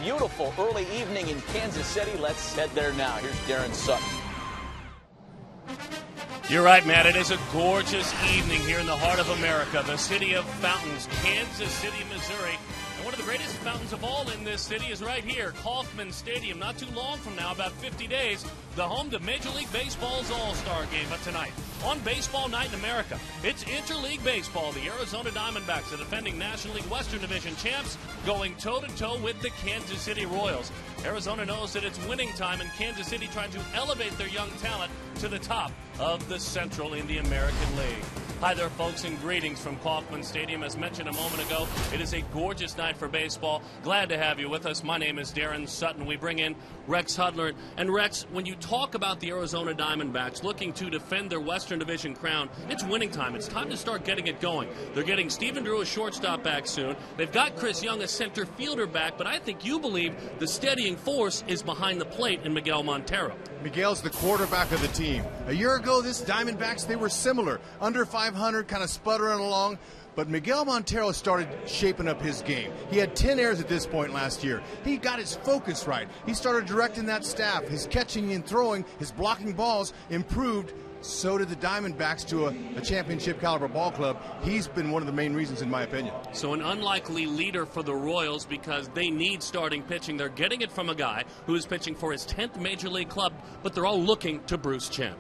beautiful early evening in Kansas City. Let's head there now. Here's Darren Sutton. You're right, Matt. It is a gorgeous evening here in the heart of America, the city of fountains, Kansas City, Missouri. And one of the greatest fountains of all in this city is right here, Kauffman Stadium. Not too long from now, about 50 days, the home to Major League Baseball's All-Star Game. But tonight, on Baseball Night in America, it's Interleague Baseball. The Arizona Diamondbacks, the defending National League Western Division champs, going toe-to-toe with the Kansas City Royals. Arizona knows that it's winning time, and Kansas City trying to elevate their young talent to the top of the Central in the American League. Hi there, folks, and greetings from Kauffman Stadium. As mentioned a moment ago, it is a gorgeous night for baseball. Glad to have you with us. My name is Darren Sutton. We bring in Rex Hudler. And Rex, when you talk about the Arizona Diamondbacks looking to defend their Western Division crown, it's winning time. It's time to start getting it going. They're getting Stephen Drew, a shortstop, back soon. They've got Chris Young, a center fielder, back, but I think you believe the steadying force is behind the plate in Miguel Montero. Miguel's the quarterback of the team. A year ago, this Diamondbacks, they were similar. Under 500, kind of sputtering along. But Miguel Montero started shaping up his game. He had 10 errors at this point last year. He got his focus right. He started directing that staff. His catching and throwing, his blocking balls improved. So did the Diamondbacks to a championship caliber ball club. He's been one of the main reasons, in my opinion. So an unlikely leader for the Royals because they need starting pitching. They're getting it from a guy who is pitching for his 10th Major League club, but they're all looking to Bruce Chen.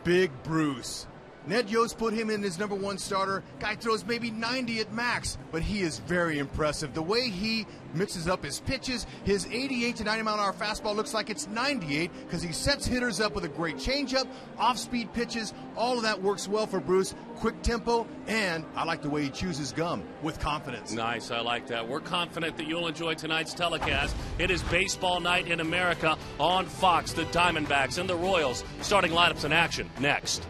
Big Bruce. Ned Yost put him in his number one starter. Guy throws maybe 90 at max, but he is very impressive. The way he mixes up his pitches, his 88 to 90 mile an hour fastball looks like it's 98 because he sets hitters up with a great changeup, off-speed pitches. All of that works well for Bruce. Quick tempo, and I like the way he chews his gum with confidence. Nice, I like that. We're confident that you'll enjoy tonight's telecast. It is Baseball Night in America on Fox. The Diamondbacks and the Royals starting lineups in action next.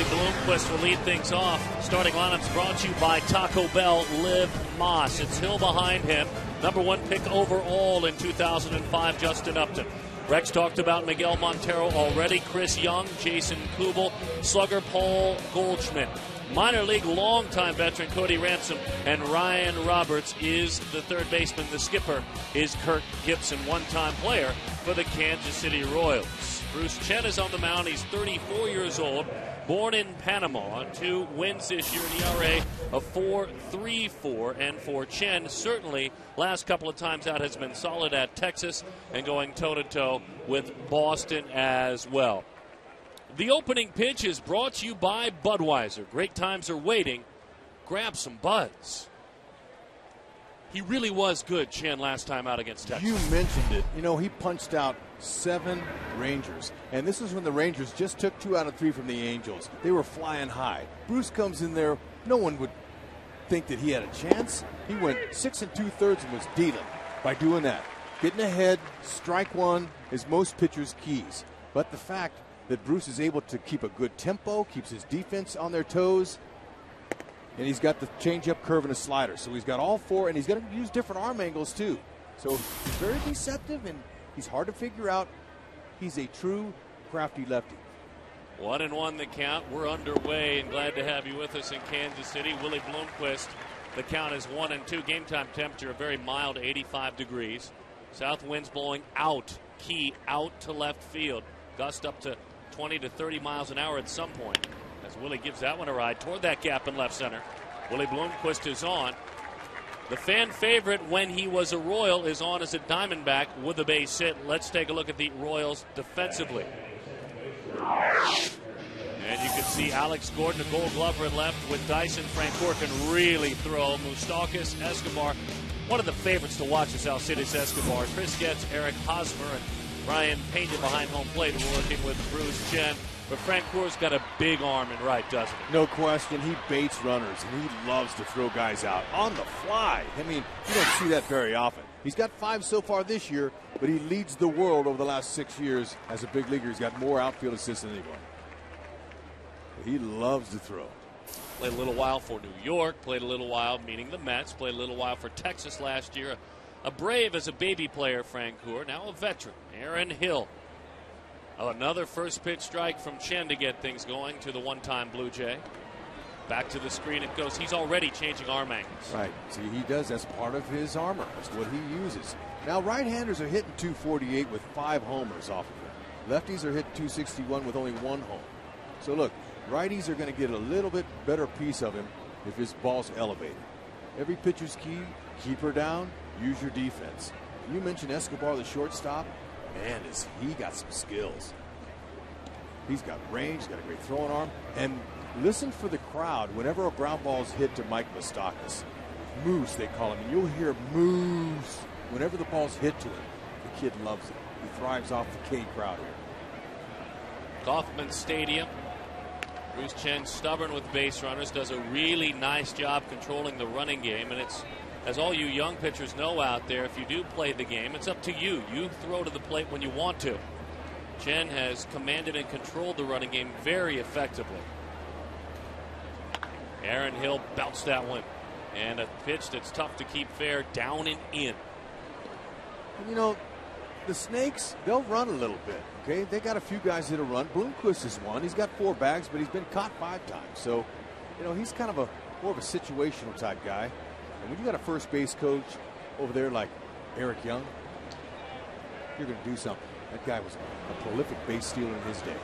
Bloomquist will lead things off. Starting lineups brought to you by Taco Bell. Liv Moss. It's Hill behind him. Number one pick overall in 2005, Justin Upton. Rex talked about Miguel Montero already. Chris Young, Jason Kubel, slugger Paul Goldschmidt. Minor league longtime veteran Cody Ransom, and Ryan Roberts is the third baseman. The skipper is Kirk Gibson, one-time player for the Kansas City Royals. Bruce Chen is on the mound. He's 34 years old, born in Panama. 2 wins this year, an ERA of 4.34. And for Chen, certainly last couple of times out has been solid at Texas and going toe-to-toe with Boston as well. The opening pitch is brought to you by Budweiser. Great times are waiting. Grab some buds. He really was good, Chen, last time out against Texas. You mentioned it. You know, he punched out 7 Rangers. And this is when the Rangers just took 2 out of 3 from the Angels. They were flying high. Bruce comes in there. No one would think that he had a chance. He went 6 2/3 and was dealing by doing that. Getting ahead, strike one is most pitchers' keys. But the fact that Bruce is able to keep a good tempo, keeps his defense on their toes, and he's got the changeup, curve, and a slider. So he's got all 4, and he's going to use different arm angles too. So he's very deceptive, and he's hard to figure out. He's a true crafty lefty. 1-1 the count. We're underway, and glad to have you with us in Kansas City. Willie Bloomquist. The count is 1-2. Game time temperature a very mild 85 degrees. South winds blowing out, key out to left field. Gust up to 20 to 30 miles an hour at some point as Willie gives that one a ride toward that gap in left center. Willie Bloomquist is on. The fan favorite when he was a Royal is on as a Diamondback with a base hit. Let's take a look at the Royals defensively. And you can see Alex Gordon, a Gold Glover in left with Dyson. Francoeur can really throw. Moustakas, Escobar. One of the favorites to watch is Alcides Escobar. Chris Getz, Eric Hosmer, and Ryan Pena behind home plate working with Bruce Chen. But Francoeur's got a big arm in right, doesn't he? No question. He baits runners, and he loves to throw guys out on the fly. I mean, you don't see that very often. He's got 5 so far this year, but he leads the world over the last 6 years as a big leaguer. He's got more outfield assists than anyone. But he loves to throw. Played a little while for New York, played a little while, meaning the Mets, played a little while for Texas last year. A Brave as a baby player, Francoeur, now a veteran. Aaron Hill. Another first pitch strike from Chen to get things going to the one-time Blue Jay. Back to the screen it goes. He's already changing arm angles. Right. See, he does. That's part of his armor. That's what he uses. Now, right-handers are hitting 248 with 5 homers off of it. Lefties are hitting 261 with only 1 home. So, look, righties are going to get a little bit better piece of him if his ball's elevated. Every pitcher's key, keep her down, use your defense. You mentioned Escobar, the shortstop. Man, is he got some skills. He's got range, he's got a great throwing arm. And listen for the crowd whenever a ground ball is hit to Mike Moustakas. Moose, they call him. You'll hear Moose whenever the ball's hit to him. The kid loves it. He thrives off the K crowd here. Kauffman Stadium. Bruce Chen, stubborn with base runners, does a really nice job controlling the running game. And it's, as all you young pitchers know out there, if you do play the game, it's up to you. You throw to the plate when you want to. Chen has commanded and controlled the running game very effectively. Aaron Hill bounced that one. And a pitch that's tough to keep fair, down and in. You know, the Snakes, they'll run a little bit, okay? They got a few guys that'll run. Bloomquist is one. He's got 4 bags, but he's been caught 5 times. So, you know, he's kind of more of a situational type guy. And when you got a first base coach over there like Eric Young, you're going to do something. That guy was a prolific base stealer in his day.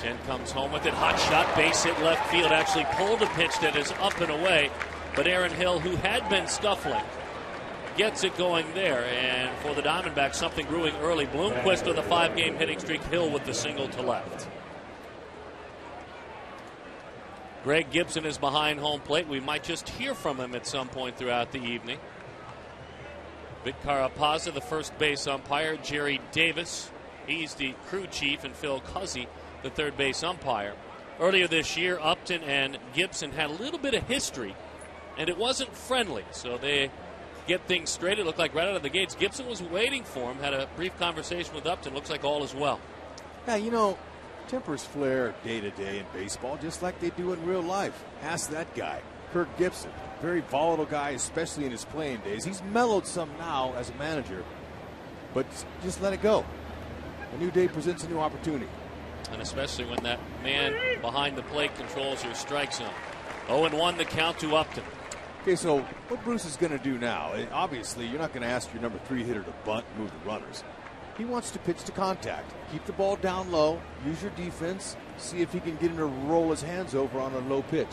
Chen comes home with it. Hot shot, base hit left field. Actually pulled a pitch that is up and away. But Aaron Hill, who had been scuffling, gets it going there. And for the Diamondbacks, something brewing early. Bloomquist with a 5-game hitting streak. Hill with the single to left. Greg Gibson is behind home plate. We might just hear from him at some point throughout the evening. Vic Carapazza, the first base umpire. Jerry Davis, he's the crew chief. And Phil Cuzzy, the third base umpire. Earlier this year, Upton and Gibson had a little bit of history, and it wasn't friendly. So they get things straight. It looked like right out of the gates, Gibson was waiting for him, had a brief conversation with Upton. Looks like all is well. Yeah, you know, tempers flare day to day in baseball just like they do in real life. Ask that guy, Kirk Gibson. Very volatile guy, especially in his playing days. He's mellowed some now as a manager. but just let it go. A new day presents a new opportunity. And especially when that man behind the plate controls your strike zone. 0-1 the count to Upton. Okay, so what Bruce is going to do now, obviously you're not going to ask your number 3 hitter to bunt and move the runners. He wants to pitch to contact. Keep the ball down low, use your defense, see if he can get him to roll his hands over on a low pitch.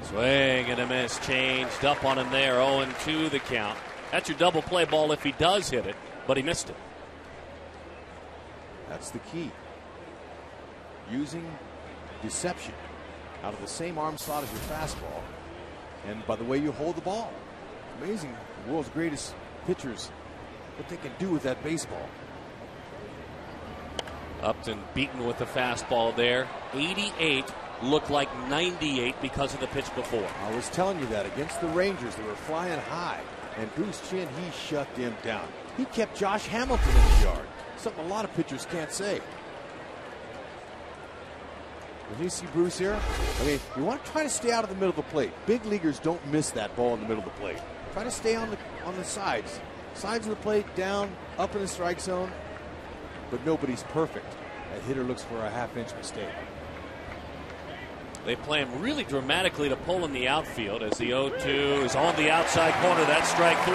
Swing and a miss, changed up on him there, 0-2 the count. That's your double play ball if he does hit it, but he missed it. That's the key. Using deception out of the same arm slot as your fastball, and by the way you hold the ball. Amazing, the world's greatest pitchers, what they can do with that baseball. Upton beaten with the fastball there. 88 looked like 98 because of the pitch before. I was telling you that against the Rangers, they were flying high, and Bruce Chin, he shut them down. He kept Josh Hamilton in the yard, something a lot of pitchers can't say. When you see Bruce here, I mean, you want to try to stay out of the middle of the plate. Big leaguers don't miss that ball in the middle of the plate. Try to stay on the sides. Sides of the plate, down, up in the strike zone. But nobody's perfect. That hitter looks for a half-inch mistake. They play him really dramatically to pull in the outfield as the 0-2 is on the outside corner. That's strike 3.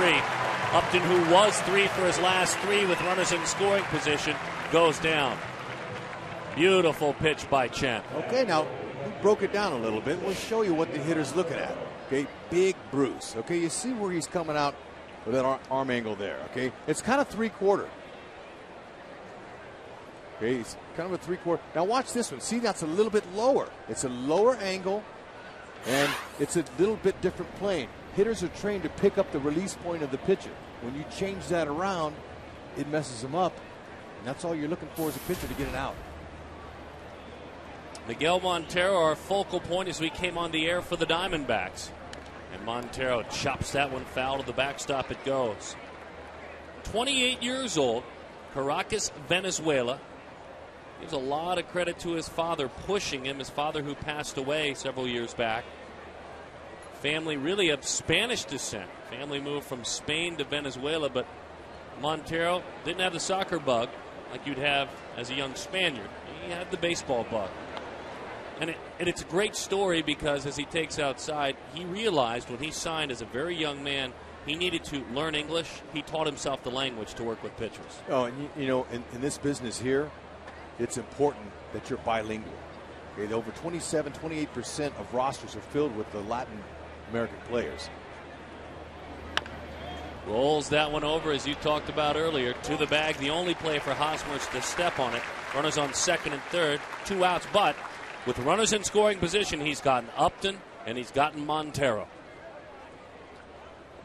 Upton, who was 3 for his last 3 with runners in scoring position, goes down. Beautiful pitch by Chen. Okay, now we broke it down a little bit. We'll show you what the hitter's looking at. Okay, big Bruce. Okay, you see where he's coming out with that arm angle there. Okay, it's kind of 3/4. Okay, it's kind of a 3/4. Now watch this one. See, that's a little bit lower. It's a lower angle, and it's a little bit different plane. Hitters are trained to pick up the release point of the pitcher. When you change that around, it messes them up, and that's all you're looking for as a pitcher, to get it out. Miguel Montero, our focal point as we came on the air for the Diamondbacks. And Montero chops that one foul to the backstop. It goes. 28 years old, Caracas, Venezuela. Gives a lot of credit to his father pushing him, his father who passed away several years back. Family really of Spanish descent. Family moved from Spain to Venezuela, but Montero didn't have the soccer bug like you'd have as a young Spaniard. He had the baseball bug. And it's a great story because as he takes outside, he realized when he signed as a very young man, he needed to learn English. He taught himself the language to work with pitchers. Oh, and you know, in this business here, it's important that you're bilingual. Okay, over 28% of rosters are filled with the Latin American players. Rolls that one over, as you talked about earlier, to the bag. The only play for Hosmer's to step on it. Runners on second and third, 2 outs, but with runners in scoring position, he's gotten Upton and he's gotten Montero.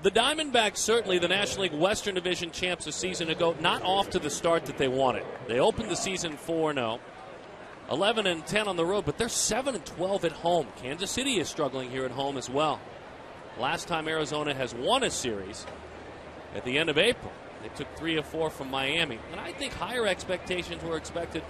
The Diamondbacks, certainly the National League Western Division champs a season ago, not off to the start that they wanted. They opened the season 4-0, 11-10 on the road, but they're 7-12 at home. Kansas City is struggling here at home as well. Last time Arizona has won a series at the end of April, they took 3 of 4 from Miami. And I think higher expectations were expected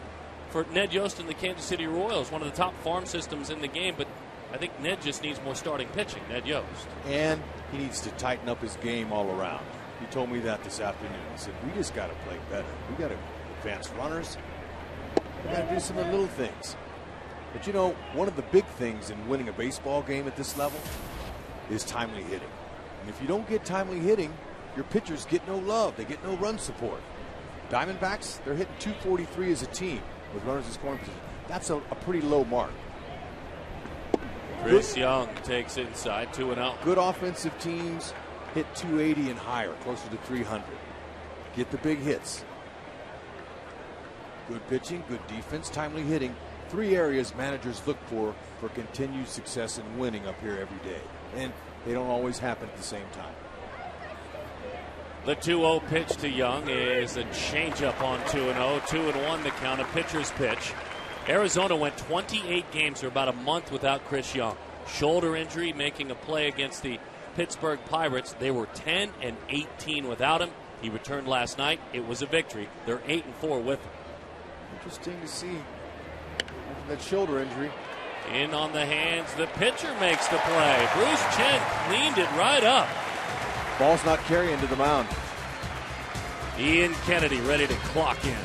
for Ned Yost and the Kansas City Royals, one of the top farm systems in the game, but I think Ned just needs more starting pitching, Ned Yost. And he needs to tighten up his game all around. He told me that this afternoon. He said, we just got to play better. We got to advance runners. We got to do some of the little things. But you know, one of the big things in winning a baseball game at this level is timely hitting. And if you don't get timely hitting, your pitchers get no love. They get no run support. Diamondbacks, they're hitting 243 as a team with runners in scoring position. That's a pretty low mark. Chris Young takes it inside, 2-0. Good offensive teams hit 280 and higher, closer to 300. Get the big hits. Good pitching, good defense, timely hitting. 3 areas managers look for continued success and winning up here every day. And they don't always happen at the same time. The 2-0 pitch to Young is a changeup on 2-0. 2-1 the count, a pitcher's pitch. Arizona went 28 games or about a month without Chris Young. Shoulder injury, making a play against the Pittsburgh Pirates. They were 10-18 without him. He returned last night. It was a victory. They're 8-4 with him. Interesting to see that shoulder injury. In on the hands. The pitcher makes the play. Bruce Chen cleaned it right up. Ball's not carrying to the mound. Ian Kennedy ready to clock in.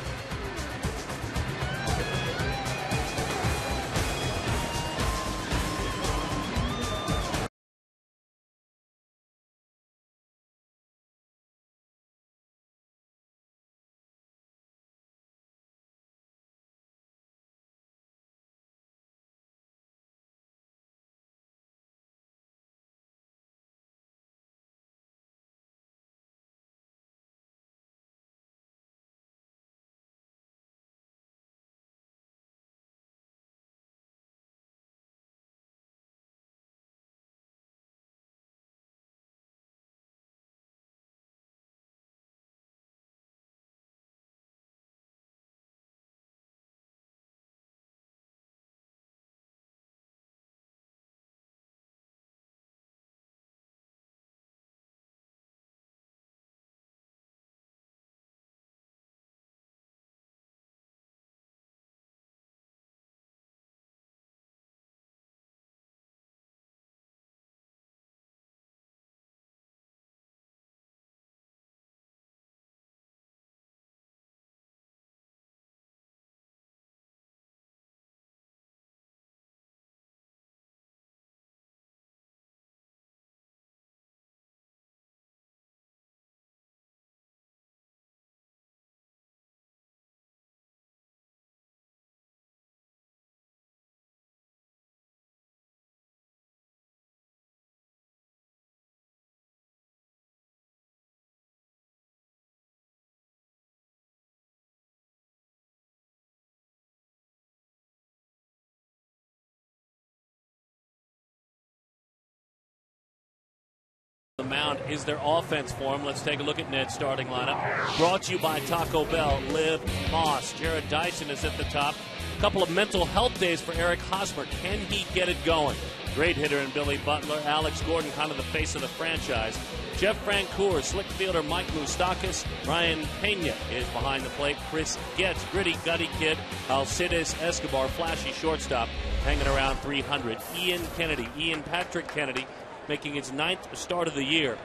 The mound is their offense for him. Let's take a look at Ned's starting lineup. Brought to you by Taco Bell. Liv Moss. Jared Dyson is at the top. A couple of mental health days for Eric Hosmer. Can he get it going? Great hitter in Billy Butler. Alex Gordon, kind of the face of the franchise. Jeff Francoeur, slick fielder Mike Moustakas. Ryan Pena is behind the plate. Chris Getz, gritty, gutty kid. Alcides Escobar, flashy shortstop, hanging around 300. Ian Patrick Kennedy, making his 9th start of the year.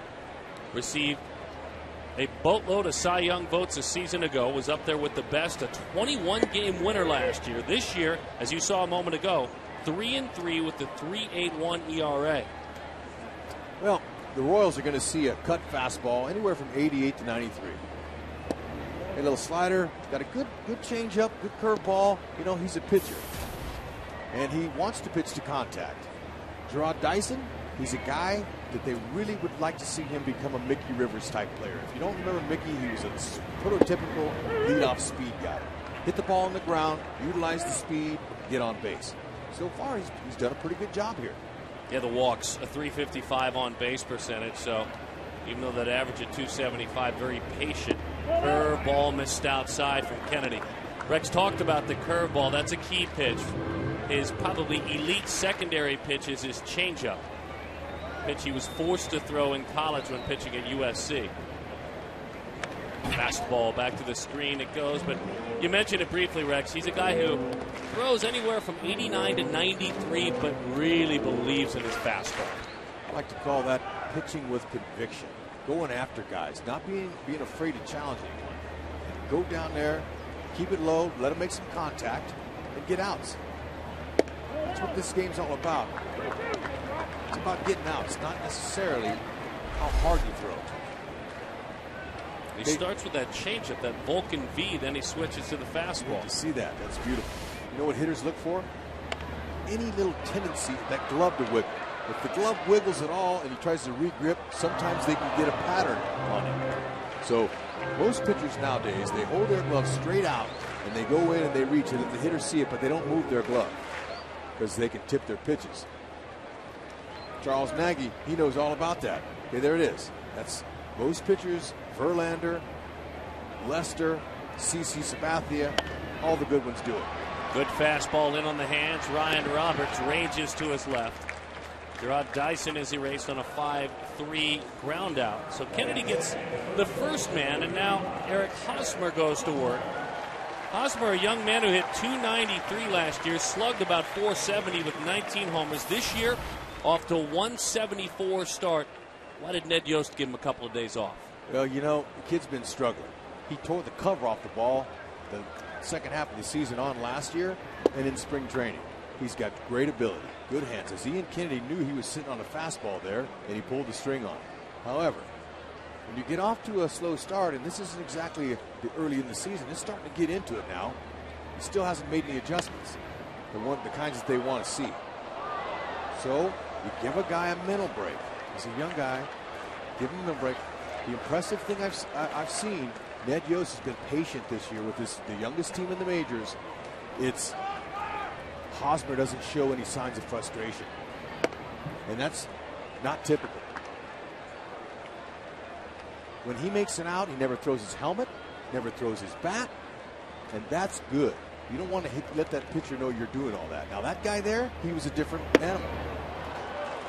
Received a boatload of Cy Young votes a season ago. Was up there with the best. A 21-game winner last year. This year, as you saw a moment ago, 3-3 with the 3.81 ERA. Well, the Royals are going to see a cut fastball anywhere from 88 to 93. A little slider, got a good changeup, good curveball. You know, he's a pitcher, and he wants to pitch to contact. Gerard Dyson, he's a guy that they really would like to see him become a Mickey Rivers type player. If you don't remember Mickey, he was a prototypical leadoff speed guy. Hit the ball on the ground, utilize the speed, get on base. So far, he's done a pretty good job here. Yeah, the walks, a 355 on base percentage. So even though that average at 275, very patient. Curveball missed outside from Kennedy. Rex talked about the curveball. That's a key pitch. His probably elite secondary pitch is his changeup. Pitch he was forced to throw in college when pitching at USC. Fastball back to the screen it goes, but you mentioned it briefly, Rex. He's a guy who throws anywhere from 89 to 93, but really believes in his fastball. I like to call that pitching with conviction. Going after guys, not being afraid to challenge anyone. Go down there, keep it low, let him make some contact, and get outs. That's what this game's all about. It's about getting out. It's not necessarily how hard you throw. He starts with that changeup, that Vulcan V, then he switches to the fastball. You see that. That's beautiful. You know what hitters look for? Any little tendency, that glove to wiggle. If the glove wiggles at all and he tries to re-grip, sometimes they can get a pattern on him. So most pitchers nowadays, they hold their glove straight out and they go in and they reach it. If the hitters see it, but they don't move their glove because they can tip their pitches. Charles Nagy, he knows all about that. Okay, there it is. That's most pitchers. Verlander, Lester, CC Sabathia, all the good ones do it. Good fastball in on the hands. Ryan Roberts ranges to his left. Gerard Dyson is erased on a 5-3 ground out. So Kennedy gets the first man, and now Eric Hosmer goes to work. Hosmer, a young man who hit 293 last year, slugged about 470 with 19 homers. This year, off to a 174 start. Why did Ned Yost give him a couple of days off? Well, you know, the kid's been struggling. He tore the cover off the ball the second half of the season on last year and in spring training. He's got great ability, good hands. As Ian Kennedy knew he was sitting on a fastball there, and he pulled the string on it. However, when you get off to a slow start, and this isn't exactly the early in the season, it's starting to get into it now. He still hasn't made any adjustments, the kinds that they want to see. So you give a guy a mental break. He's a young guy. Give him a break. The impressive thing I've seen, Ned Yost has been patient this year with the youngest team in the majors. It's Hosmer doesn't show any signs of frustration, and that's not typical. When he makes an out, he never throws his helmet, never throws his bat, and that's good. You don't want to let that pitcher know you're doing all that. Now that guy there, he was a different animal.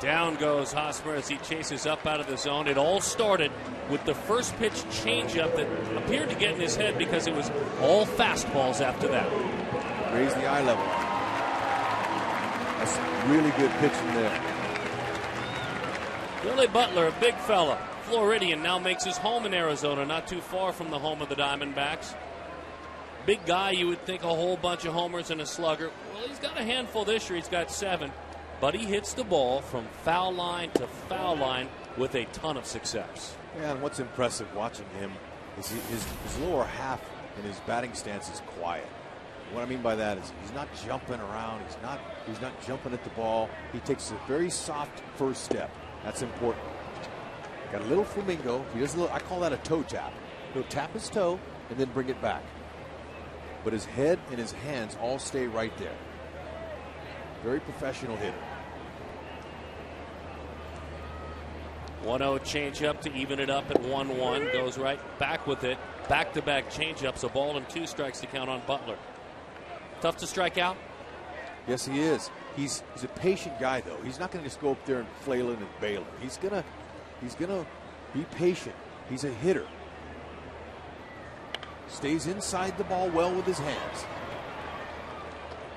Down goes Hosmer as he chases up out of the zone. It all started with the first pitch changeup that appeared to get in his head because it was all fastballs after that. Raise the eye level. That's really good pitching there. Billy Butler, a big fella, Floridian, now makes his home in Arizona, not too far from the home of the Diamondbacks. Big guy, you would think a whole bunch of homers and a slugger. Well, he's got a handful this year. He's got 7. But he hits the ball from foul line to foul line with a ton of success. Yeah, and what's impressive watching him is his lower half in his batting stance is quiet. What I mean by that is he's not jumping around. He's not jumping at the ball. He takes a very soft first step. That's important. Got a little flamingo. He does I call that a toe tap. He'll tap his toe and then bring it back. But his head and his hands all stay right there. Very professional hitter. 1-0 changeup to even it up at 1-1. Goes right back with it. Back-to-back changeups. A ball and 2 strikes to count on Butler. Tough to strike out? Yes, he is. He's a patient guy, though. He's not going to just go up there and flailing and bailing. He's gonna be patient. He's a hitter. Stays inside the ball well with his hands.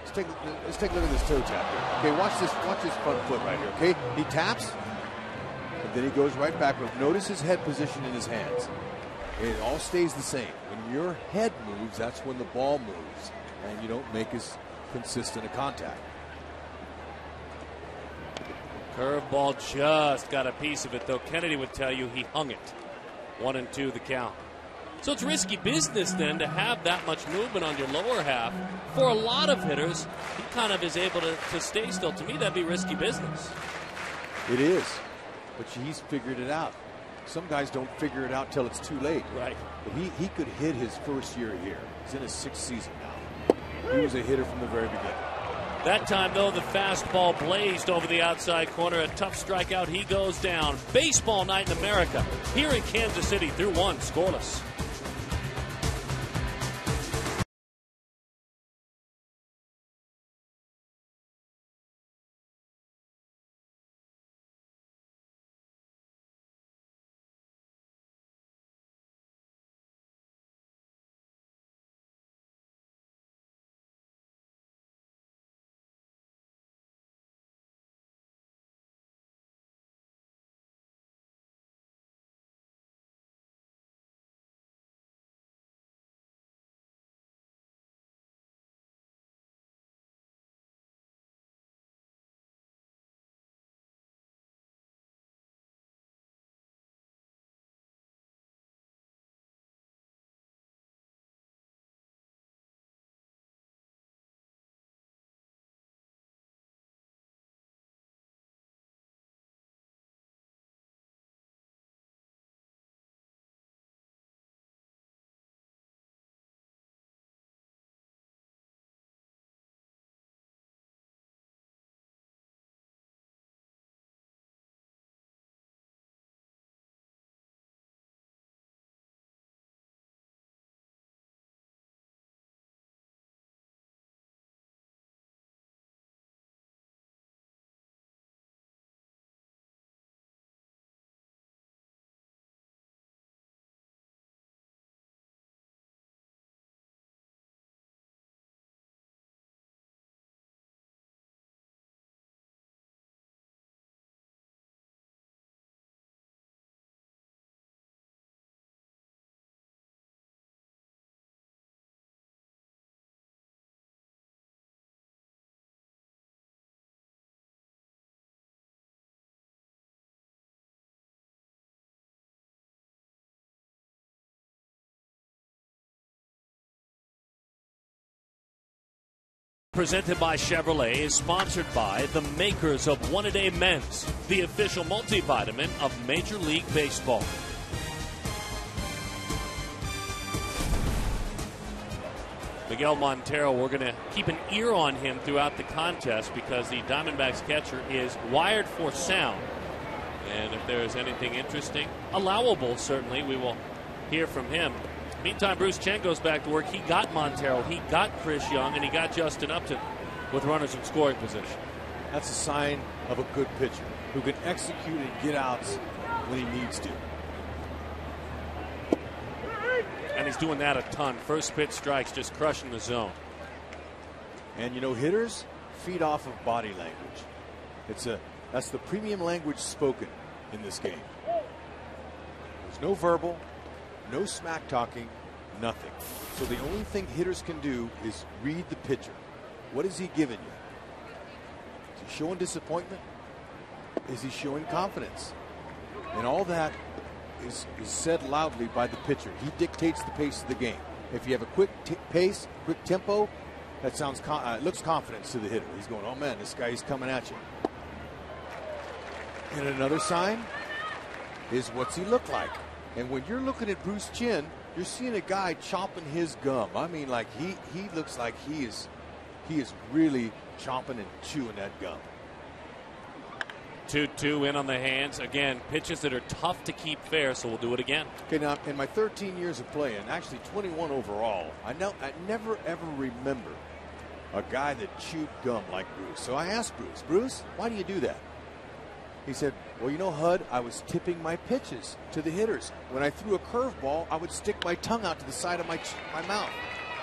Let's take a look at this toe tap here. Okay, watch this front foot right here. Okay, he taps, and then he goes right back. But notice his head position in his hands. It all stays the same. When your head moves, that's when the ball moves, and you don't make as consistent a contact. Curveball just got a piece of it, though. Kennedy would tell you he hung it. 1-2 the count. So it's risky business then to have that much movement on your lower half. For a lot of hitters, he kind of is able to stay still. To me, that'd be risky business. It is, but he's figured it out. Some guys don't figure it out till it's too late. Right. But he could hit his first year here. He's in his 6th season now. He was a hitter from the very beginning. That time, though, the fastball blazed over the outside corner. A tough strikeout. He goes down. Baseball night in America here in Kansas City through 1 scoreless. Presented by Chevrolet is sponsored by the makers of One A Day Men's, the official multivitamin of Major League Baseball. Miguel Montero, we're going to keep an ear on him throughout the contest because the Diamondbacks catcher is wired for sound. And if there is anything interesting, allowable certainly, we will hear from him. Meantime, Bruce Chen goes back to work. He got Montero, he got Chris Young, and he got Justin Upton with runners in scoring position. That's a sign of a good pitcher who can execute and get outs when he needs to. And he's doing that a ton. First pitch strikes, just crushing the zone. And you know, hitters feed off of body language. That's the premium language spoken in this game. There's no verbal, no smack talking, nothing. So the only thing hitters can do is read the pitcher. What is he giving you? Is he showing disappointment? Is he showing confidence? And all that is said loudly by the pitcher. He dictates the pace of the game. If you have a quick pace, quick tempo, that sounds looks confidence to the hitter. He's going, oh man, this guy is coming at you. And another sign is what's he look like. And when you're looking at Bruce Chen, you're seeing a guy chomping his gum. I mean, like he looks like he is really chomping and chewing that gum. 2-2 in on the hands. Again, pitches that are tough to keep fair, so we'll do it again. Okay, now in my 13 years of playing, actually 21 overall, I never ever remember a guy that chewed gum like Bruce. So I asked Bruce, why do you do that? He said, well, you know, Hud, I was tipping my pitches to the hitters. When I threw a curveball, I would stick my tongue out to the side of my mouth.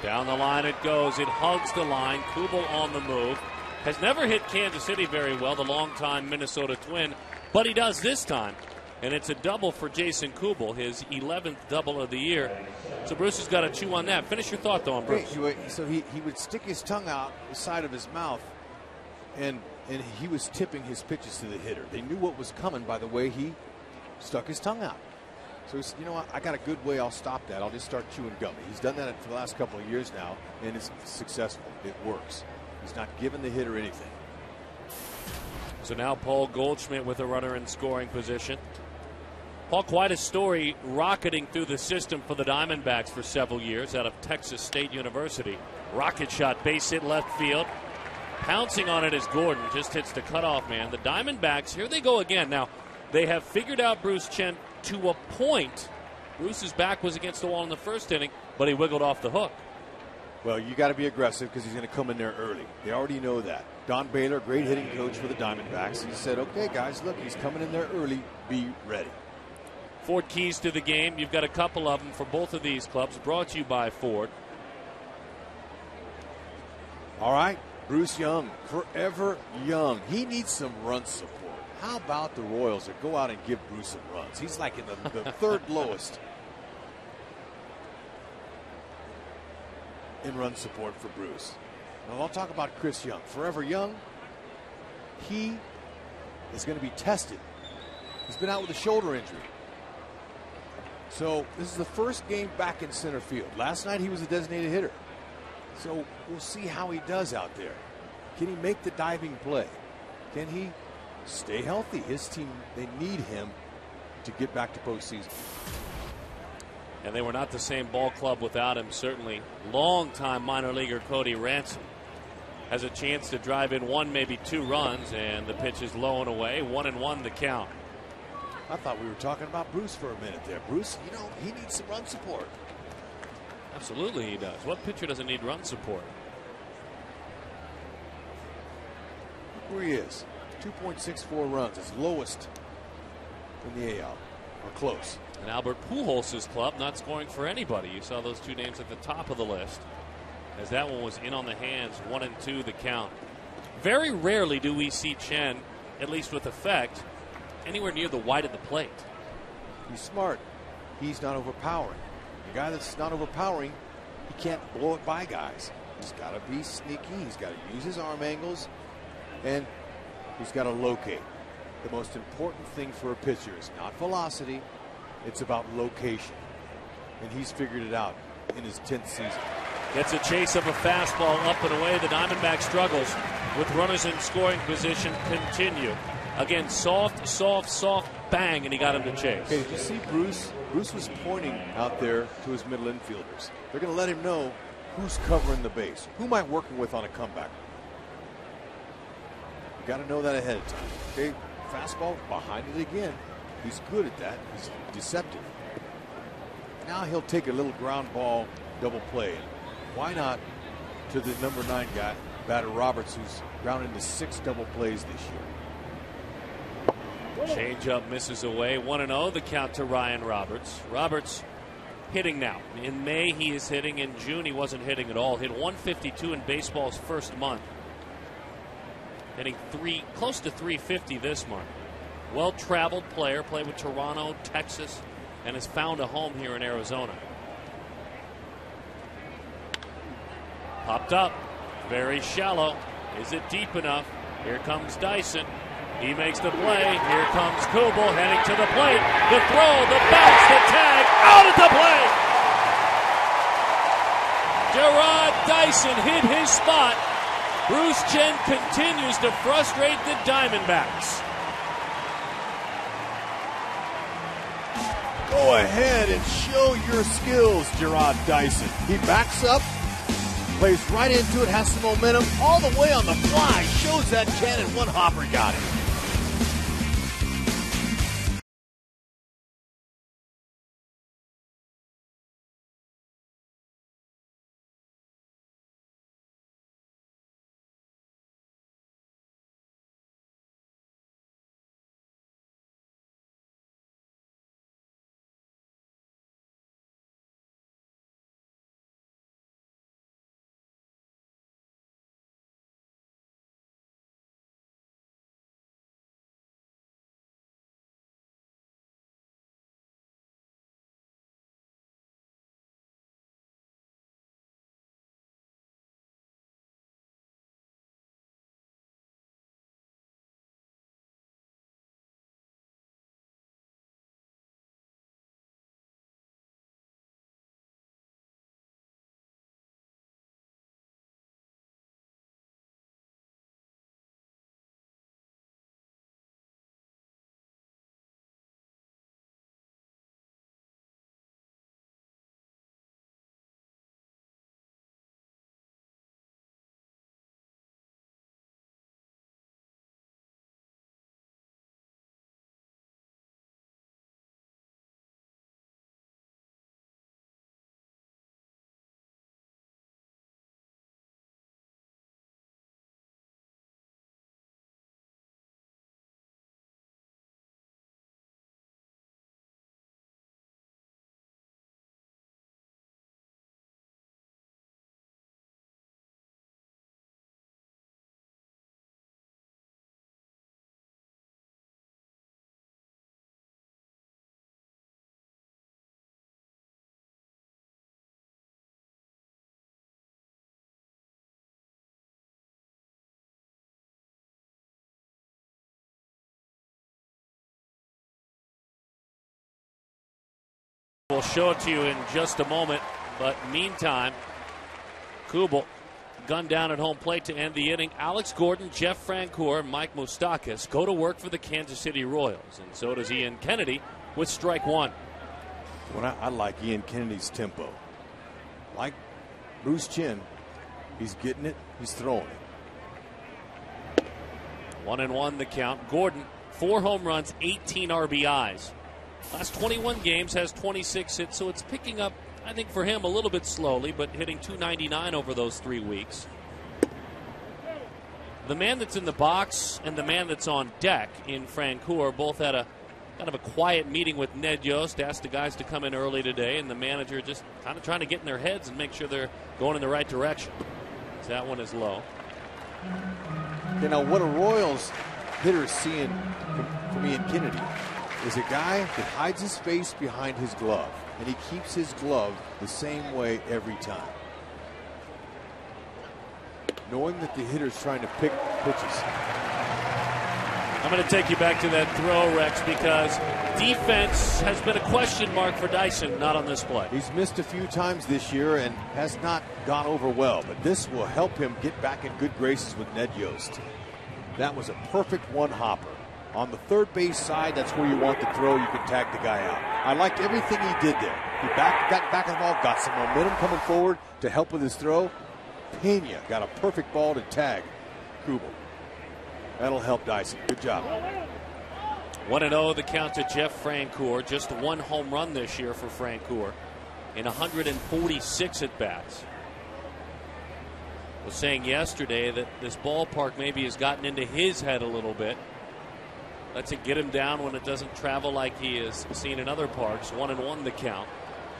Down the line it goes. It hugs the line. Kubel on the move. Has never hit Kansas City very well, the longtime Minnesota Twin, but he does this time. And it's a double for Jason Kubel, his 11th double of the year. So Bruce has got to chew on that. Finish your thought, though, on Bruce. So he would stick his tongue out the side of his mouth, and he was tipping his pitches to the hitter. They knew what was coming by the way he stuck his tongue out. So he said, you know what, I got a good way, I'll stop that. I'll just start chewing gum. He's done that for the last couple of years now, and it's successful. It works. He's not giving the hitter anything. So now Paul Goldschmidt with a runner in scoring position. Paul, quite a story rocketing through the system for the Diamondbacks for several years out of Texas State University. Rocket shot, base hit left field. Pouncing on it is Gordon, just hits the cutoff man. The Diamondbacks, here they go again. Now, they have figured out Bruce Chen to a point. Bruce's back was against the wall in the first inning, but he wiggled off the hook. Well, you got to be aggressive because he's going to come in there early. They already know that. Don Baylor, great hitting coach for the Diamondbacks. He said, okay, guys, look, he's coming in there early. Be ready. Ford keys to the game. You've got a couple of them for both of these clubs, brought to you by Ford. All right, Bruce Young, forever young. He needs some run support. How about the Royals that go out and give Bruce some runs? He's like in the third lowest in run support for Bruce. Now I'll talk about Chris Young. Forever young, he is going to be tested. He's been out with a shoulder injury. So this is the first game back in center field. Last night he was a designated hitter. So we'll see how he does out there. Can he make the diving play? Can he stay healthy? His team, they need him to get back to postseason. And they were not the same ball club without him, certainly. Longtime minor leaguer Cody Ransom has a chance to drive in one, maybe two runs, and the pitch is low and away. 1-1 the count. I thought we were talking about Bruce for a minute there. Bruce, you know, he needs some run support. Absolutely he does. What pitcher doesn't need run support? Look where he is. 2.64 runs. It's lowest in the AL. Or close. And Albert Pujols' club not scoring for anybody. You saw those two names at the top of the list. As that one was in on the hands. 1-2 the count. Very rarely do we see Chen, at least with effect, anywhere near the wide of the plate. He's smart. He's not overpowering. The guy that's not overpowering, he can't blow it by guys. He's got to be sneaky. He's got to use his arm angles. And he's got to locate. The most important thing for a pitcher is not velocity. It's about location. And he's figured it out in his 10th season. Gets a chase of a fastball up and away. The Diamondback struggles with runners in scoring position continue. Again, soft, bang, and he got him to chase. Okay, did you see Bruce? Bruce was pointing out there to his middle infielders. They're going to let him know who's covering the base. Who am I working with on a comeback? You got to know that ahead of time. Okay, fastball behind it again. He's good at that. He's deceptive. Now he'll take a little ground ball double play. Why not to the number 9 guy, batter Roberts, who's grounded into 6 double plays this year. Changeup misses away. 1-0 the count to Ryan Roberts. Roberts hitting now. In May he is hitting. In June he wasn't hitting at all. Hit 152 in baseball's first month. Hitting close to 350 this month. Well-traveled player. Played with Toronto, Texas, and has found a home here in Arizona. Popped up. Very shallow. Is it deep enough? Here comes Dyson. He makes the play. Here comes Kubel heading to the plate. The throw, the bounce, the tag, out at the plate. Gerard Dyson hit his spot. Bruce Chen continues to frustrate the Diamondbacks. Go ahead and show your skills, Gerard Dyson. He backs up, plays right into it, has some momentum all the way on the fly. Shows that Chen, and one hopper got him. We'll show it to you in just a moment, but meantime, Kubel gunned down at home plate to end the inning. Alex Gordon, Jeff Francoeur, Mike Moustakas go to work for the Kansas City Royals, and so does Ian Kennedy with strike one. Well, I like Ian Kennedy's tempo. Like Bruce Chen, he's getting it, he's throwing it. 1-1 the count. Gordon, 4 home runs, 18 RBIs. Last 21 games has 26 hits, so it's picking up, I think, for him a little bit slowly, but hitting .299 over those 3 weeks. The man that's in the box and the man that's on deck in Francoeur both had a kind of a quiet meeting with Ned Yost, asked the guys to come in early today, and the manager just kind of trying to get in their heads and make sure they're going in the right direction. So that one is low. You know, what a Royals hitter is seeing from Ian Kennedy is a guy that hides his face behind his glove, and he keeps his glove the same way every time. Knowing that the hitter's trying to pick pitches. I'm going to take you back to that throw, Rex, because defense has been a question mark for Dyson, not on this play. He's missed a few times this year and has not gone over well, but this will help him get back in good graces with Ned Yost. That was a perfect one-hopper. On the third base side, that's where you want the throw. You can tag the guy out. I liked everything he did there. He got back of the ball, got some momentum coming forward to help with his throw. Pena got a perfect ball to tag Kubel. That'll help Dyson. Good job. 1-0 the count to Jeff Francoeur. Just one home run this year for Francoeur in 146 at-bats. I was saying yesterday that this ballpark maybe has gotten into his head a little bit. Lets it get him down when it doesn't travel like he has seen in other parks. 1-1 the count.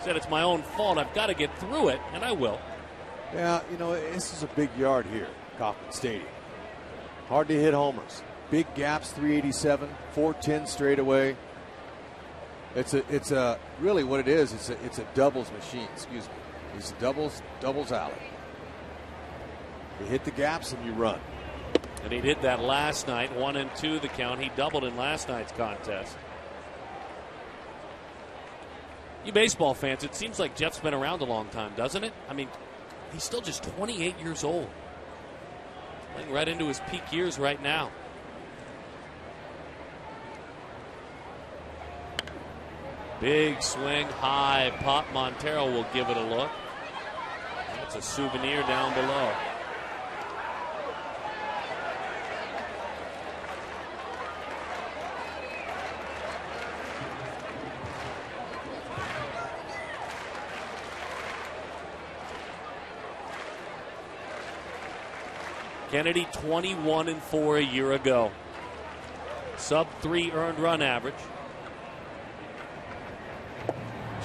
Said it's my own fault. I've got to get through it, and I will. Yeah, you know, this is a big yard here, Kauffman Stadium. Hard to hit homers. Big gaps, 387, 410 straight away. It's a really what it is. It's a doubles machine. Excuse me. It's a doubles alley. You hit the gaps and you run. And he did that last night. 1-2 the count. He doubled in last night's contest. You baseball fans, it seems like Jeff's been around a long time, doesn't it? I mean, he's still just 28 years old. Playing right into his peak years right now. Big swing, high pop. Montero will give it a look. That's a souvenir down below. Kennedy 21-4 a year ago. Sub-3 earned run average.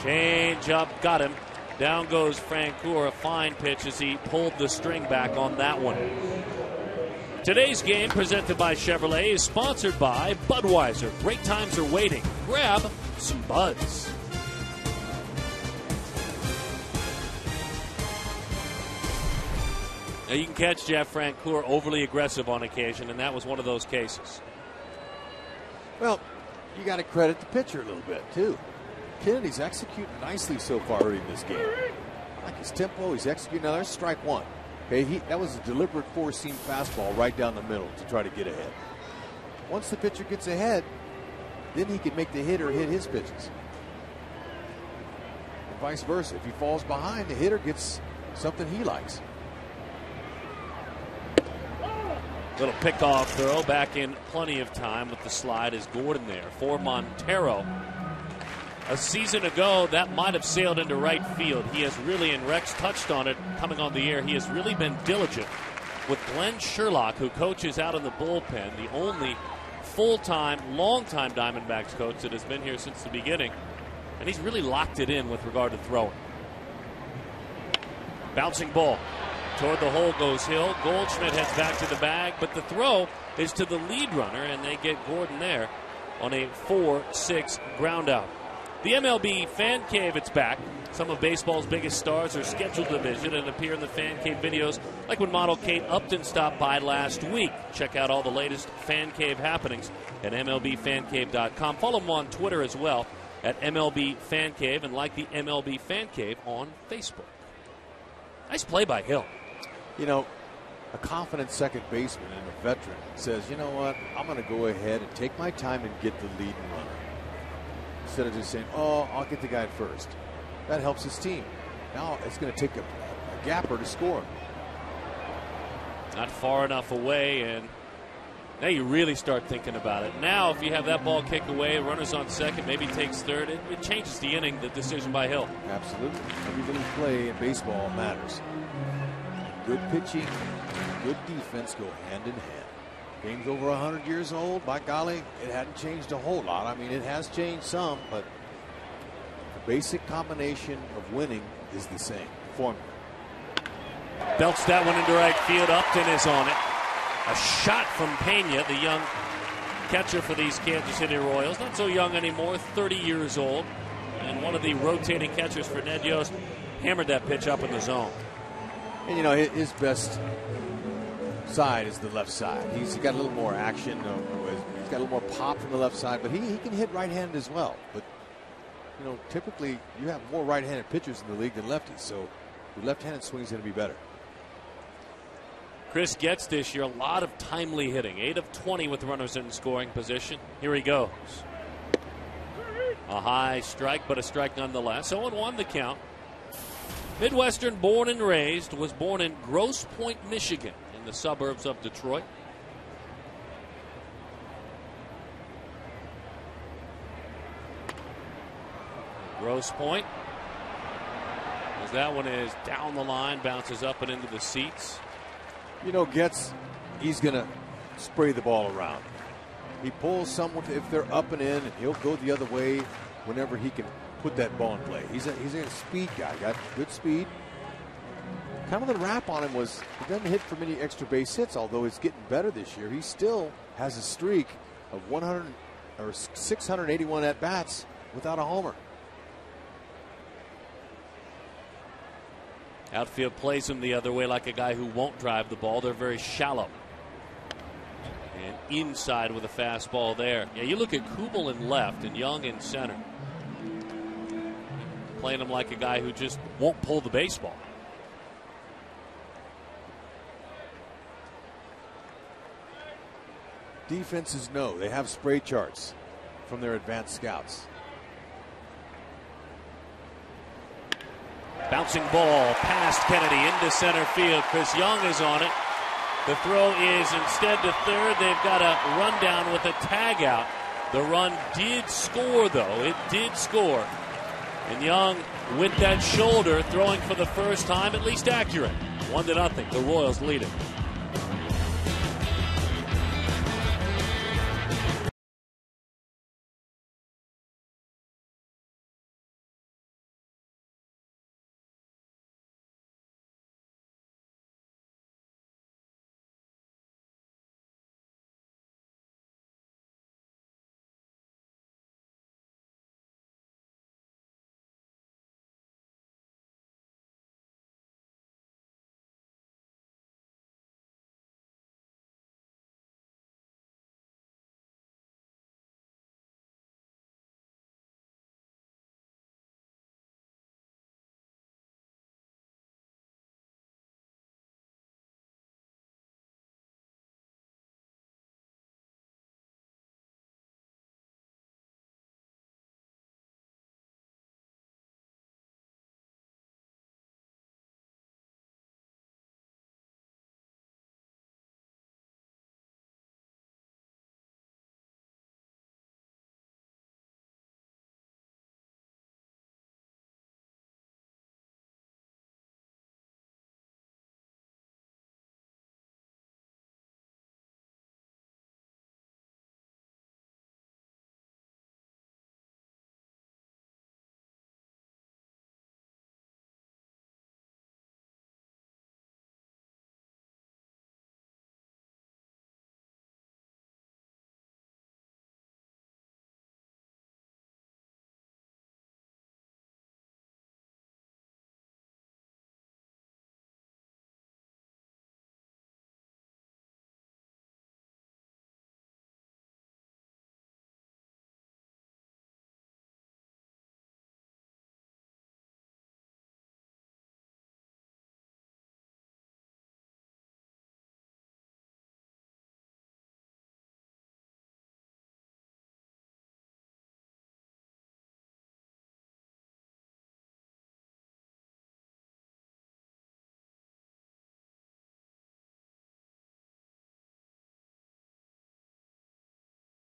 Change up, got him. Down goes Francoeur. A fine pitch as he pulled the string back on that one. Today's game, presented by Chevrolet, is sponsored by Budweiser. Great times are waiting. Grab some buds. Now you can catch Jeff Francoeur overly aggressive on occasion, and that was one of those cases. Well, you got to credit the pitcher a little bit, too. Kennedy's executing nicely so far in this game. I like his tempo, he's executing. Now there's strike one. Okay, that was a deliberate four-seam fastball right down the middle to try to get ahead. Once the pitcher gets ahead, then he can make the hitter hit his pitches. And vice versa. If he falls behind, the hitter gets something he likes. Little pickoff throw back in plenty of time with the slide is Gordon there for Montero. A season ago, that might have sailed into right field. He has really, and Rex touched on it coming on the air, he has really been diligent with Glenn Sherlock, who coaches out in the bullpen, the only full-time, long-time Diamondbacks coach that has been here since the beginning. And he's really locked it in with regard to throwing. Bouncing ball. Toward the hole goes Hill. Goldschmidt heads back to the bag, but the throw is to the lead runner, and they get Gordon there on a 4-6 ground out. The MLB Fan Cave, it's back. Some of baseball's biggest stars are scheduled to visit and appear in the Fan Cave videos, like when model Kate Upton stopped by last week. Check out all the latest Fan Cave happenings at MLBFanCave.com. Follow them on Twitter as well at MLB Fan Cave, and like the MLB Fan Cave on Facebook. Nice play by Hill. You know, a confident second baseman and a veteran says, you know what, I'm going to go ahead and take my time and get the leading runner. Instead of just saying, oh, I'll get the guy first. That helps his team. Now it's going to take a gapper to score. Not far enough away, and now you really start thinking about it. Now, if you have that ball kicked away, runners on second, maybe takes third, it changes the inning, the decision by Hill. Absolutely. Every little play in baseball matters. Good pitching, good defense go hand in hand. Game's over 100 years old. By golly, it hadn't changed a whole lot. I mean, it has changed some, but the basic combination of winning is the same formula. Belts that one into right field. Upton is on it. A shot from Pena, the young catcher for these Kansas City Royals. Not so young anymore, 30 years old. And one of the rotating catchers for Ned Yost hammered that pitch up in the zone. And, you know, his best side is the left side. He's got a little more action. He's got a little more pop from the left side, but he can hit right-handed as well. But, you know, typically you have more right-handed pitchers in the league than lefties, so your left-handed swing is going to be better. Chris Getz this year, a lot of timely hitting. 8 of 20 with runners in scoring position. Here he goes. A high strike, but a strike nonetheless. 0-1 the count. Midwestern born and raised, was born in Grosse Pointe, Michigan, in the suburbs of Detroit. Grosse Pointe, as that one is down the line, bounces up and into the seats. You know, Getz, he's going to spray the ball around. He pulls someone if they're up and in, and he'll go the other way whenever he can put that ball in play. He's a speed guy, got good speed. Kind of the rap on him was he doesn't hit for many extra base hits, although he's getting better this year. He still has a streak of 681 at bats without a homer. Outfield plays him the other way like a guy who won't drive the ball. They're very shallow. And inside with a fastball there. Yeah, you look at Kubel in left and Young in center. Playing him like a guy who just won't pull the baseball. Defenses know. They have spray charts from their advanced scouts. Bouncing ball past Kennedy into center field. Chris Young is on it. The throw is instead to third. They've got a rundown with a tag out. The run did score, though. It did score. And Young, with that shoulder, throwing for the first time, at least accurate. 1-0. The Royals lead it.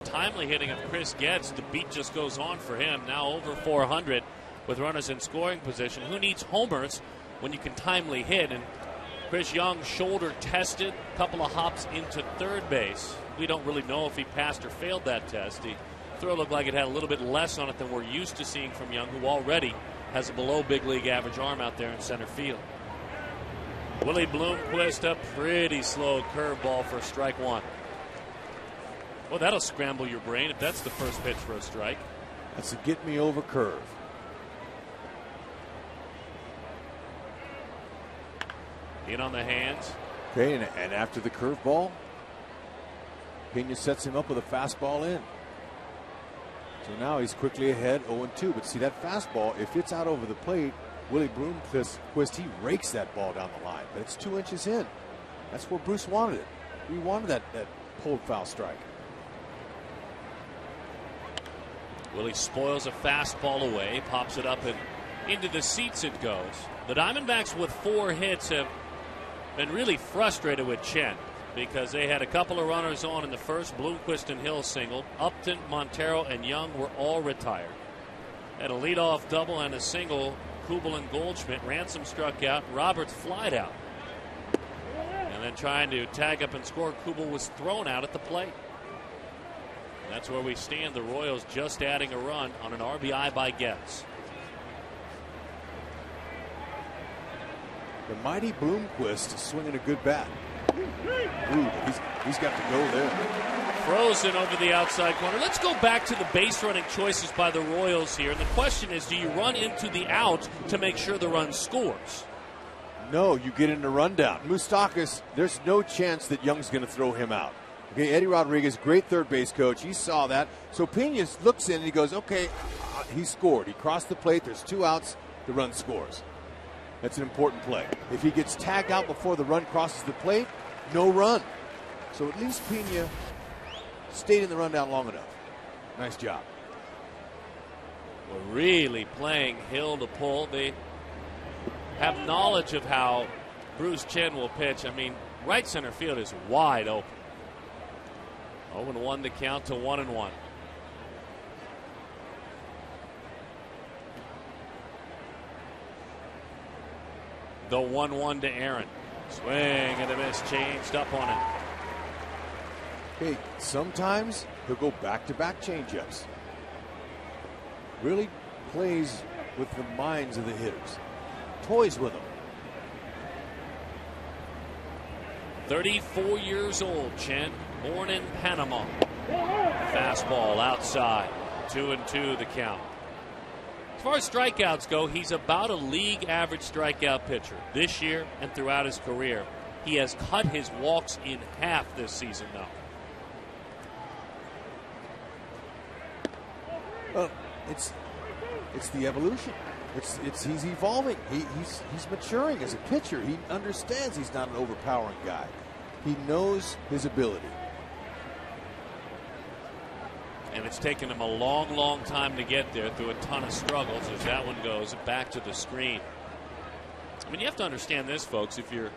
Timely hitting of Chris Getz. The beat just goes on for him. Now over 400 with runners in scoring position. Who needs homers when you can timely hit? And Chris Young, shoulder tested, couple of hops into third base. We don't really know if he passed or failed that test. The throw looked like it had a little bit less on it than we're used to seeing from Young, who already has a below big league average arm out there in center field. Willie Bloomquist, a pretty slow curveball for strike one. Well, that'll scramble your brain if that's the first pitch for a strike. That's a get me over curve. In on the hands. Okay, and after the curveball, Pena sets him up with a fastball in. So now he's quickly ahead 0-2. But see, that fastball, if it's out over the plate, Willie Bloomquist, he rakes that ball down the line. But it's 2 inches in. That's where Bruce wanted it. He wanted that pulled foul strike. Willie spoils a fastball away, pops it up and into the seats it goes. The Diamondbacks with 4 hits have been really frustrated with Chen because they had a couple of runners on in the first. Bloomquist and Hill singled. Upton, Montero, and Young were all retired. Had a leadoff double and a single. Kubel and Goldschmidt. Ransom struck out. Roberts flied out. And then trying to tag up and score, Kubel was thrown out at the plate. And that's where we stand. The Royals just adding a run on an RBI by Getz. The mighty Bloomquist is swinging a good bat. Ooh, he's got to go there. Frozen over the outside corner. Let's go back to the base running choices by the Royals here. And the question is, do you run into the out to make sure the run scores? No, you get in the rundown. Moustakas, there's no chance that Young's going to throw him out. Okay, Eddie Rodriguez, great third base coach. He saw that. So Pena looks in and he goes, okay, he scored. He crossed the plate. There's 2 outs. The run scores. That's an important play. If he gets tagged out before the run crosses the plate, no run. So at least Pena stayed in the rundown long enough. Nice job. We're really playing Hill to pull. They have knowledge of how Bruce Chen will pitch. I mean, right center field is wide open. 0-1 to count to 1-1. The 1-1 to Aaron. Swing and a miss, changed up on it. Hey, sometimes he'll go back-to-back changeups. Really plays with the minds of the hitters. Toys with them. 34 years old, Chen, born in Panama. Fastball outside, 2-2 the count. As far as strikeouts go, he's about a league average strikeout pitcher this year and throughout his career. He has cut his walks in half this season, though. Well, it's the evolution. He's evolving. He's maturing as a pitcher. He understands he's not an overpowering guy. He knows his ability. And it's taken him a long, long time to get there through a ton of struggles as that one goes back to the screen. I mean, you have to understand this, folks. If you're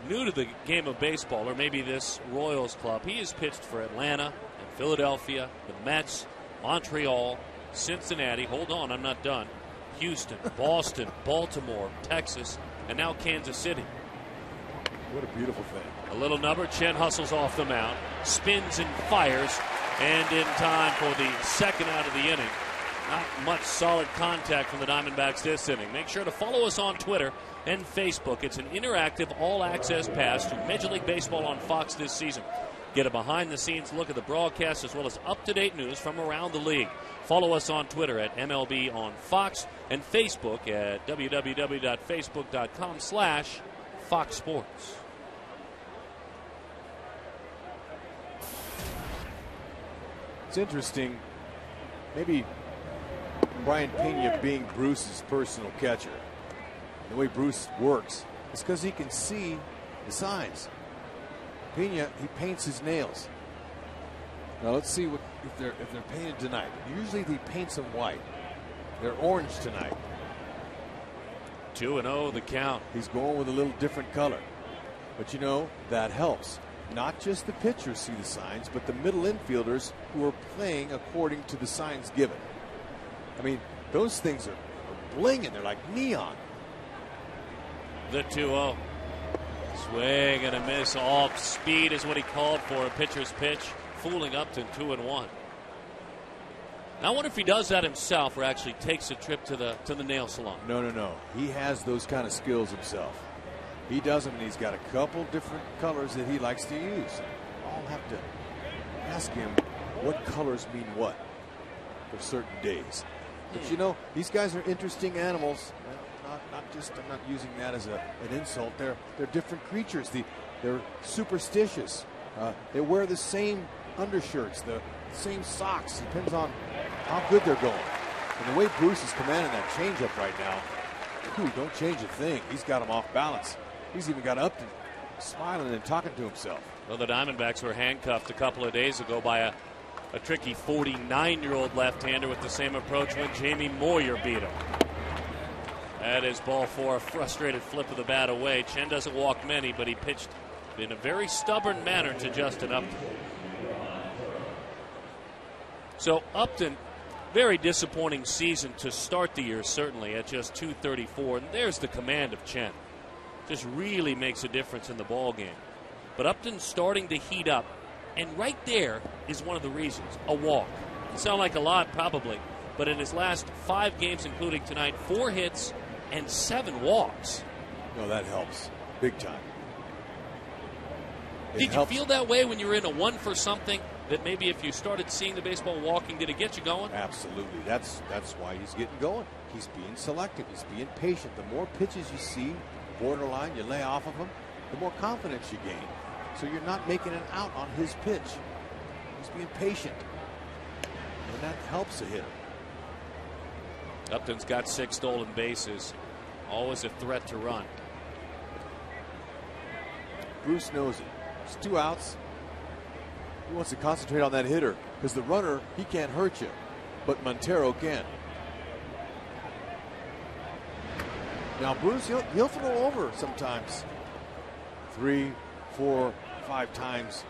new to the game of baseball, or maybe this Royals club, he has pitched for Atlanta and Philadelphia, the Mets, Montreal, Cincinnati. Hold on, I'm not done. Houston, Boston, Baltimore, Texas, and now Kansas City. What a beautiful thing. A little number. Chen hustles off the mound, spins and fires, and in time for the second out of the inning. Not much solid contact from the Diamondbacks this inning. Make sure to follow us on Twitter and Facebook. It's an interactive all-access pass to Major League Baseball on Fox this season. Get a behind-the-scenes look at the broadcast as well as up-to-date news from around the league. Follow us on Twitter at MLB on Fox and Facebook at www.facebook.com/Fox Sports. It's interesting. Maybe Brian Pena being Bruce's personal catcher. The way Bruce works is because he can see the signs. Pena, he paints his nails. Now let's see if they're painted tonight. Usually he paints them white. They're orange tonight. 2-0 the count. He's going with a little different color. But you know, that helps. Not just the pitchers see the signs, but the middle infielders who are playing according to the signs given. I mean, those things are blinging. They're like neon. The 2-0. Swing and a miss. Off speed is what he called for. A pitcher's pitch. Fooling Upton. 2-1. Now I wonder if he does that himself or actually takes a trip to the nail salon. No. He has those kind of skills himself. He does them, and he's got a couple different colors that he likes to use. I'll have to ask him what colors mean what for certain days. But you know, these guys are interesting animals. Not just, I'm not using that as an insult. They're different creatures. They're superstitious. They wear the same undershirts, the same socks. Depends on how good they're going. And the way Bruce is commanding that changeup right now, don't change a thing. He's got him off balance. He's even got Upton smiling and talking to himself. Well, the Diamondbacks were handcuffed a couple of days ago by a tricky 49-year-old left-hander with the same approach when Jamie Moyer beat him. That is ball 4, a frustrated flip of the bat away. Chen doesn't walk many, but he pitched in a very stubborn manner to Justin Upton. So Upton, very disappointing season to start the year, certainly, at just .234. And there's the command of Chen. Just really makes a difference in the ball game. But Upton's starting to heat up. And right there is one of the reasons, a walk. It sounds like a lot, probably. But in his last 5 games, including tonight, 4 hits and 7 walks. No, that helps big time. Did you feel that way when you were in a 1 for something? That maybe if you started seeing the baseball walking, did it get you going? Absolutely. That's why he's getting going. He's being selective. He's being patient. The more pitches you see, borderline, you lay off of them, the more confidence you gain. So you're not making an out on his pitch. He's being patient. And that helps a hitter. Upton's got 6 stolen bases. Always a threat to run. Bruce knows it. It's 2 outs. He wants to concentrate on that hitter because the runner, he can't hurt you, but Montero can. Now Bruce, he'll throw over sometimes. 3, 4, 5 times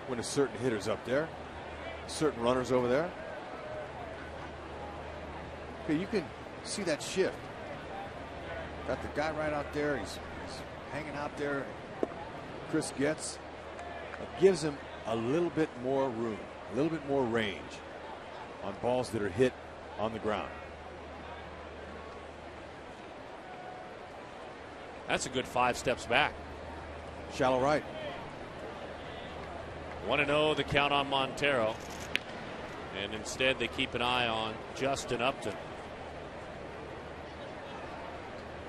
when a certain hitter's up there, certain runners over there. Okay, you can see that shift. Got the guy right out there. He's hanging out there. Chris Getz gives him a little bit more room, a little bit more range on balls that are hit on the ground. That's a good 5 steps back. Shallow right. 1-0 the count on Montero. And instead they keep an eye on Justin Upton.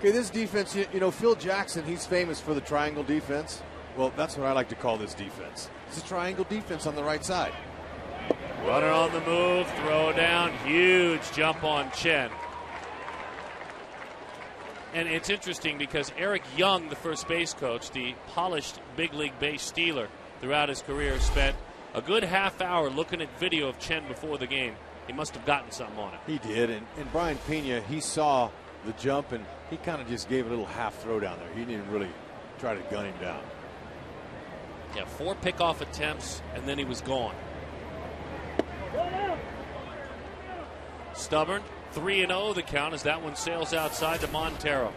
Okay, this defense, you know, Phil Jackson, he's famous for the triangle defense. Well, that's what I like to call this defense. It's a triangle defense on the right side. Runner on the move, throw down, huge jump on Chen. And it's interesting because Eric Young, the first base coach, the polished big league base stealer throughout his career, spent a good half hour looking at video of Chen before the game. He must have gotten something on it. He did, and Brian Pena, he saw the jump, and he kind of just gave a little half throw down there. He didn't really try to gun him down. Yeah, 4 pickoff attempts, and then he was gone. Stubborn, 3-0 the count as that one sails outside to Montero.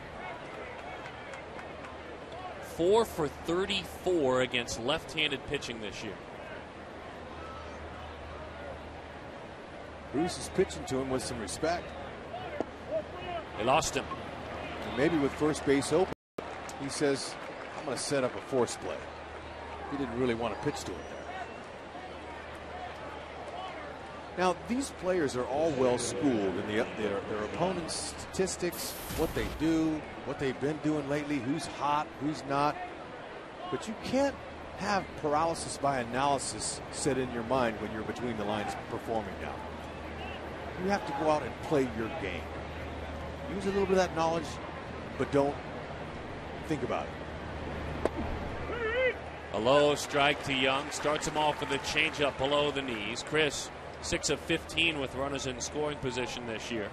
4 for 34 against left-handed pitching this year. Bruce is pitching to him with some respect. They lost him. And maybe with first base open, he says, I'm going to set up a force play. He didn't really want to pitch to him there. Now, these players are all well schooled in their opponent's statistics, what they do, what they've been doing lately, who's hot, who's not. But you can't have paralysis by analysis set in your mind when you're between the lines performing now. You have to go out and play your game. Use a little bit of that knowledge, but don't think about it. A low strike to Young. Starts him off with a changeup below the knees. Chris, 6 of 15 with runners in scoring position this year.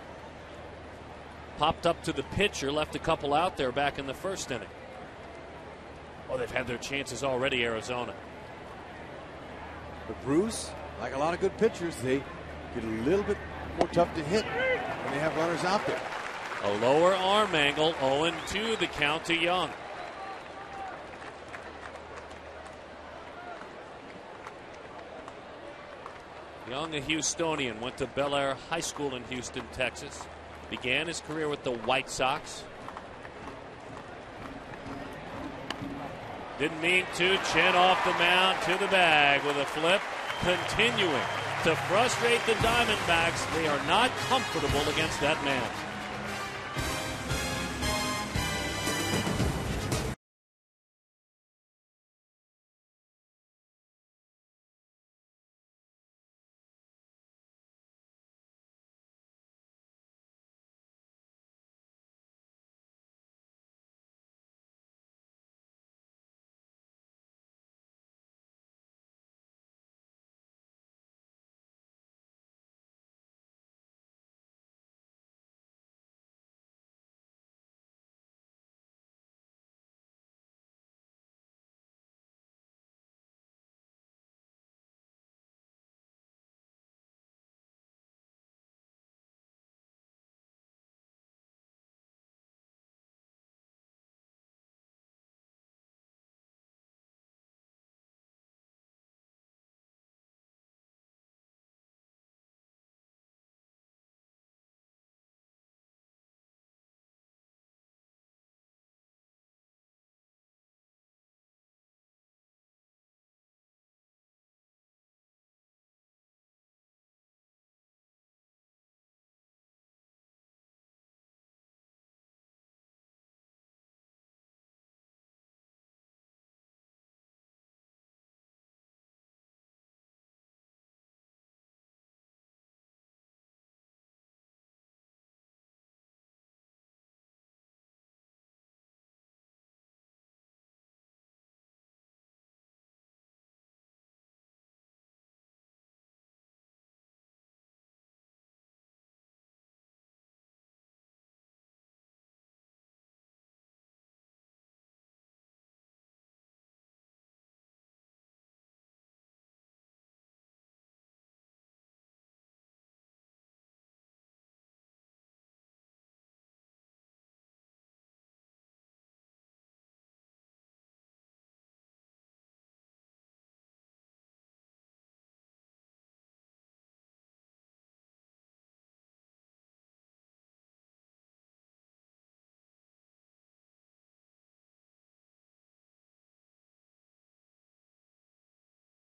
Popped up to the pitcher, left a couple out there back in the first inning. Oh, they've had their chances already, Arizona. But Bruce, like a lot of good pitchers, they get a little bit more tough to hit when they have runners out there. A lower arm angle, 0-2 the count to Young. Young, a Houstonian, went to Bel Air High School in Houston, Texas. Began his career with the White Sox. Didn't mean to. Chen off the mound to the bag with a flip. Continuing to frustrate the Diamondbacks. They are not comfortable against that man.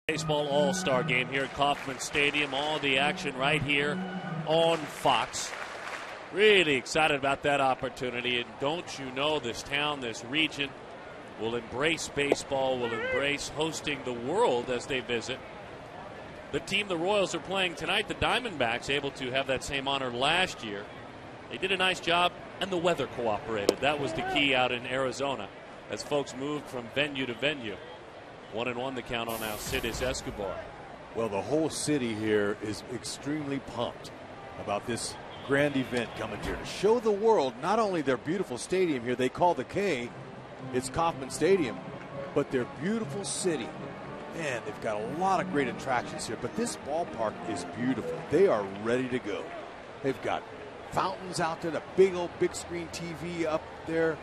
Baseball All-Star game here at Kauffman Stadium. All the action right here on Fox. Really excited about that opportunity. And don't you know, this town, this region will embrace baseball, will embrace hosting the world as they visit. The team the Royals are playing tonight, the Diamondbacks, able to have that same honor last year. They did a nice job, and the weather cooperated. That was the key out in Arizona as folks moved from venue to venue. 1-1 the count on Alcides Escobar. Well, the whole city here is extremely pumped about this grand event coming here to show the world not only their beautiful stadium here, they call the K, it's Kauffman Stadium, but their beautiful city. Man, they've got a lot of great attractions here, but this ballpark is beautiful. They are ready to go. They've got fountains out there, a big old big screen TV up there.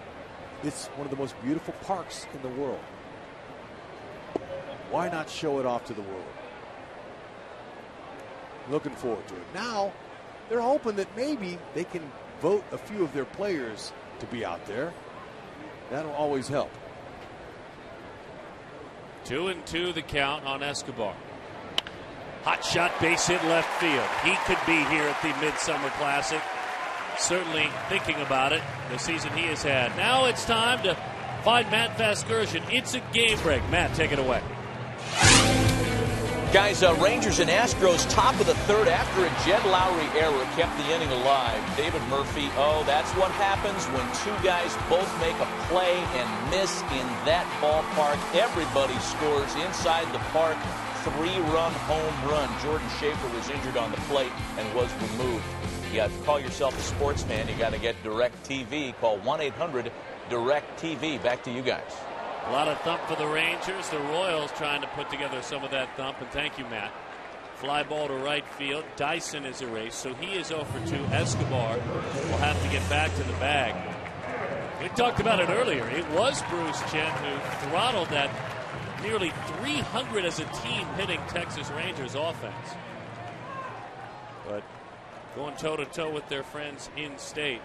It's one of the most beautiful parks in the world. Why not show it off to the world? Looking forward to it. Now, they're hoping that maybe they can vote a few of their players to be out there. That'll always help. 2-2 the count on Escobar. Hot shot, base hit left field. He could be here at the Midsummer Classic. Certainly thinking about it, the season he has had. Now it's time to find Matt Vasgersian. It's a game break. Matt, take it away. Guys, Rangers and Astros top of the third after a Jed Lowry error kept the inning alive. David Murphy, that's what happens when two guys both make a play and miss in that ballpark. Everybody scores inside the park. 3-run home run. Jordan Schaefer was injured on the plate and was removed. You got to call yourself a sports fan. You got to get DirecTV. Call 1-800-DirecTV. Back to you guys. A lot of thump for the Rangers. The Royals trying to put together some of that thump. And thank you, Matt. Fly ball to right field. Dyson is erased, so he is 0 for 2. Escobar will have to get back to the bag. We talked about it earlier. It was Bruce Chen who throttled that nearly 300 as a team hitting Texas Rangers offense. But going toe-to-toe with their friends in state.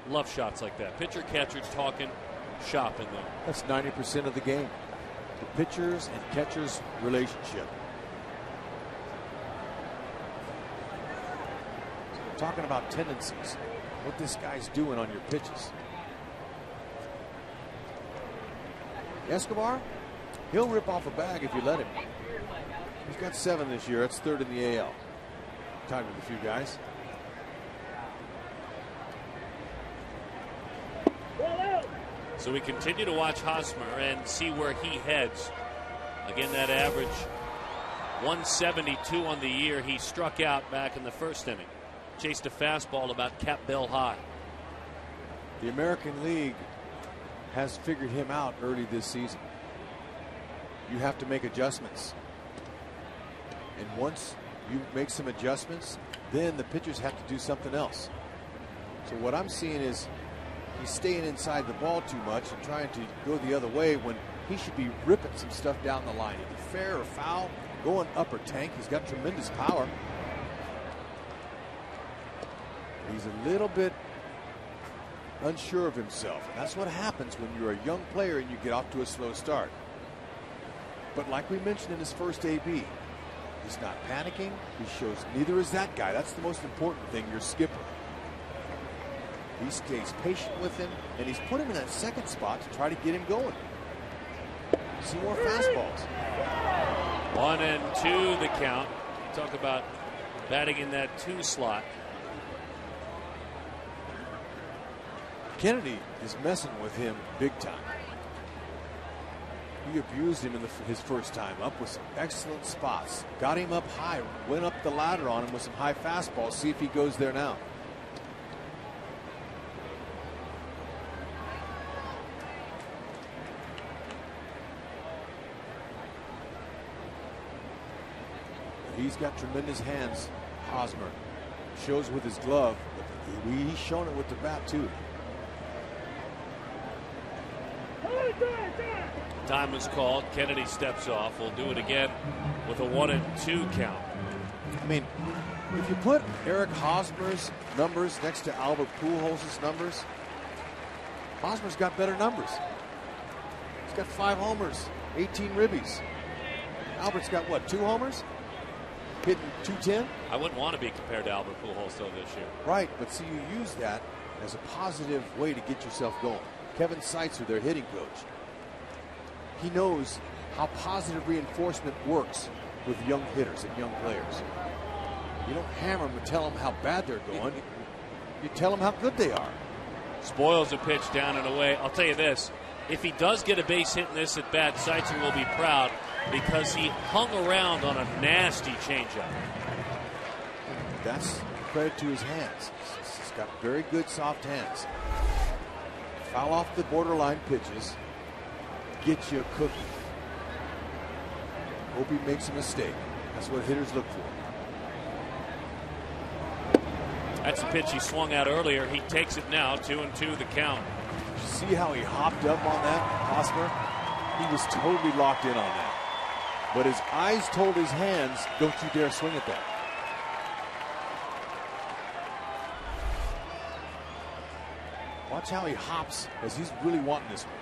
Love shots like that. Pitcher-catcher talking shop in there. That's 90% of the game. The pitchers and catchers relationship. We're talking about tendencies. What this guy's doing on your pitches. Escobar, he'll rip off a bag if you let him. He's got 7 this year. That's 3rd in the AL. Talking with a few guys. So we continue to watch Hosmer and see where he heads. Again, that average 172 on the year. He struck out back in the first inning. Chased a fastball about cap bell high. The American League has figured him out early this season. You have to make adjustments. And once you make some adjustments, then the pitchers have to do something else. So what I'm seeing is he's staying inside the ball too much and trying to go the other way when he should be ripping some stuff down the line. Either fair or foul, going upper tank. He's got tremendous power. He's a little bit unsure of himself. And that's what happens when you're a young player and you get off to a slow start. But like we mentioned in his first AB, he's not panicking. He shows neither is that guy. That's the most important thing, your skipper. He stays patient with him, and he's put him in that second spot to try to get him going. See more fastballs. 1-2 the count. Talk about batting in that 2 slot. Kennedy is messing with him big time. He abused him in his first time up with some excellent spots. Got him up high, went up the ladder on him with some high fastballs. See if he goes there now. He's got tremendous hands, Hosmer. Shows with his glove, but he's shown it with the bat too. Time was called. Kennedy steps off. We'll do it again with a 1-2 count. I mean, if you put Eric Hosmer's numbers next to Albert Pujols' numbers, Hosmer's got better numbers. He's got 5 homers, 18 ribbies. Albert's got what, 2 homers? Hitting 210? I wouldn't want to be compared to Albert Pujols though this year. Right, but see, you use that as a positive way to get yourself going. Kevin Seitzer, their hitting coach, he knows how positive reinforcement works with young hitters and young players. You don't hammer them and tell them how bad they're going. You tell them how good they are. Spoils a pitch down and away. I'll tell you this. If he does get a base hit in this at bat, Seitzer will be proud because he hung around on a nasty changeup. That's credit to his hands. He's got very good soft hands. Foul off the borderline pitches. Get you a cookie. Hope he makes a mistake. That's what hitters look for. That's the pitch he swung at earlier. He takes it now, 2-2 the count. See how he hopped up on that, Hosmer? He was totally locked in on that. But his eyes told his hands, don't you dare swing at that. Watch how he hops as he's really wanting this one.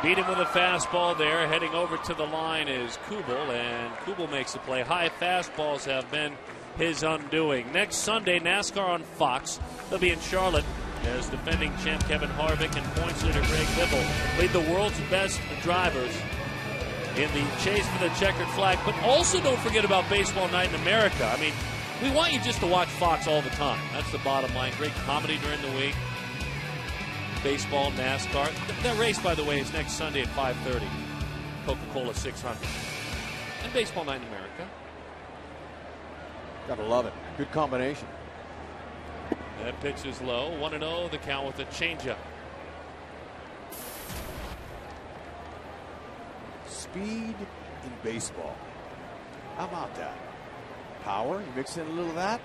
Beat him with a fastball there. Heading over to the line is Kubel, and Kubel makes the play. High fastballs have been his undoing. Next Sunday, NASCAR on Fox. They'll be in Charlotte as defending champ Kevin Harvick and points leader Greg Biffle lead the world's best drivers in the chase for the checkered flag. But also don't forget about Baseball Night in America. I mean, we want you just to watch Fox all the time. That's the bottom line. Great comedy during the week. Baseball, NASCAR. That race, by the way, is next Sunday at 5:30. Coca-Cola 600. And Baseball Night in America. Gotta love it. Good combination. That pitch is low. 1-0 the count with a changeup. Speed in baseball. How about that? Power, you mix in a little of that,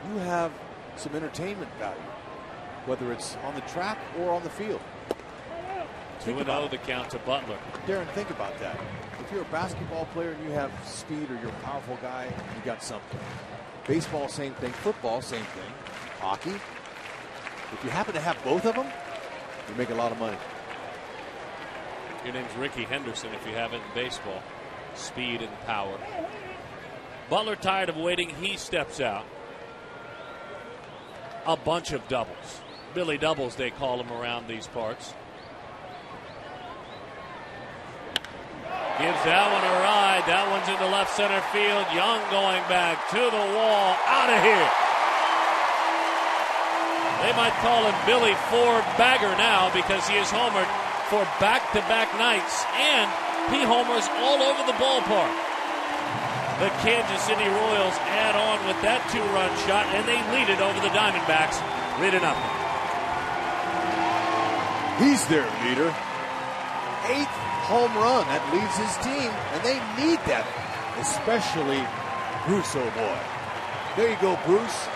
you have some entertainment value, whether it's on the track or on the field. 2-0 the count to Butler. Darren, think about that. If you're a basketball player and you have speed or you're a powerful guy, you got something. Baseball, same thing. Football, same thing. Hockey. If you happen to have both of them, you make a lot of money. Your name's Ricky Henderson if you have it in baseball. Speed and power. Butler tired of waiting. He steps out. A bunch of doubles. Billy doubles, they call them around these parts. Gives that one a ride. That one's into left center field. Young going back to the wall. Out of here. They might call him Billy Ford Bagger now because he has homered for back-to-back nights. And he homers all over the ballpark. The Kansas City Royals add on with that 2-run shot, and they lead it over the Diamondbacks 3-0. He's their leader. 8th home run. That leads his team, and they need that, especially Bruce, oh boy. There you go, Bruce.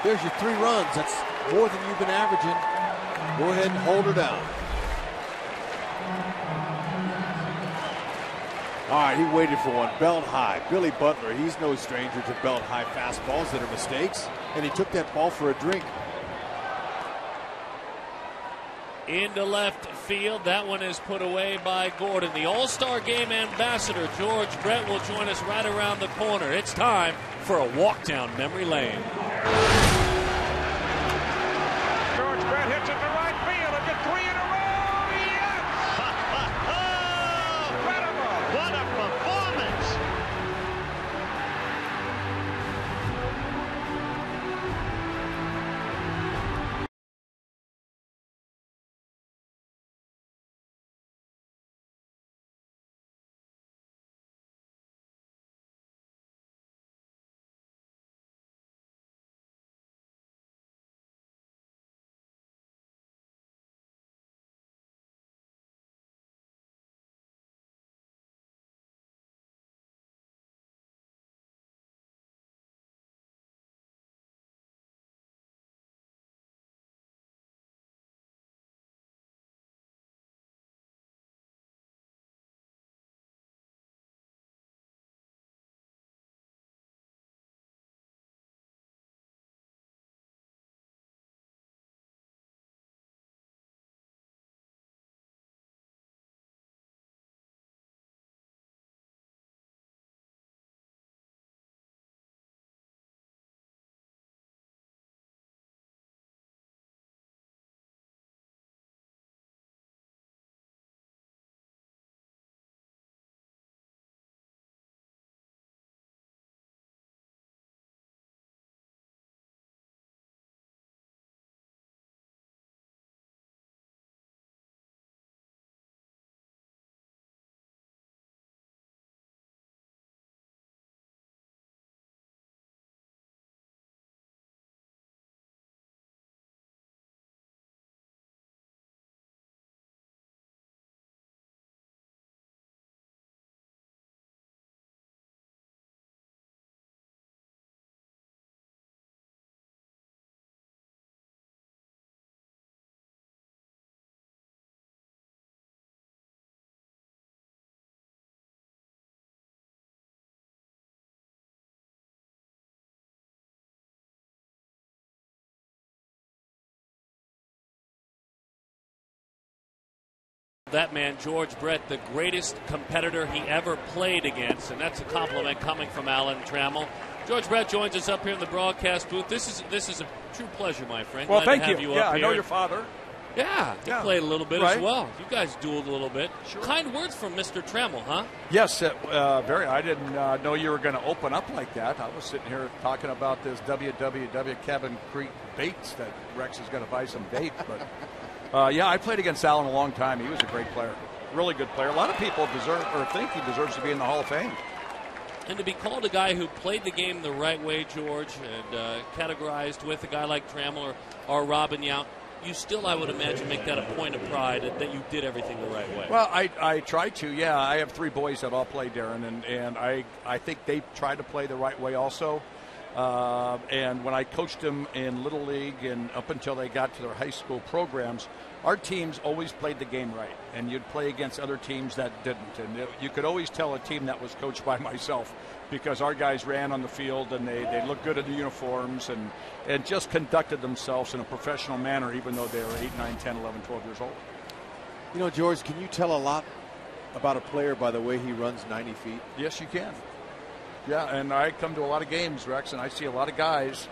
There's your 3 runs. That's more than you've been averaging. Go ahead and hold her down. All right, he waited for one. Belt high. Billy Butler, he's no stranger to belt high fastballs that are mistakes, and he took that ball for a drink. Into left field. That one is put away by Gordon. The All-Star Game ambassador, George Brett, will join us right around the corner. It's time for a walk down memory lane. That man, George Brett, the greatest competitor he ever played against, and that's a compliment coming from Alan Trammell. George Brett joins us up here in the broadcast booth. This is a true pleasure, my friend. Well, Glad thank to have you Yeah, up I here. know your father. Yeah, he played a little bit right. as well. You guys dueled a little bit. Sure. Kind words from Mr. Trammell, huh? Yes, very. I didn't know you were going to open up like that. I was sitting here talking about this www Kevin Creek baits that Rex is going to buy some bait. But yeah, I played against Alan a long time. He was a great player, really good player. A lot of people think he deserves to be in the Hall of Fame. And to be called a guy who played the game the right way, George, and categorized with a guy like Trammell or Robin Yount, you still, I would imagine, make that a point of pride that you did everything the right way. Well, I try to, yeah. I have 3 boys that all play, Darren, and I think they try to play the right way also. And when I coached them in Little League and up until they got to their high school programs, our teams always played the game right. And you'd play against other teams that didn't. And you could always tell a team that was coached by myself because our guys ran on the field and they looked good in the uniforms and just conducted themselves in a professional manner, even though they were 8, 9, 10, 11, 12 years old. You know, George, can you tell a lot about a player by the way he runs 90 feet? Yes, you can. Yeah, and I come to a lot of games, Rex, and I see a lot of guys.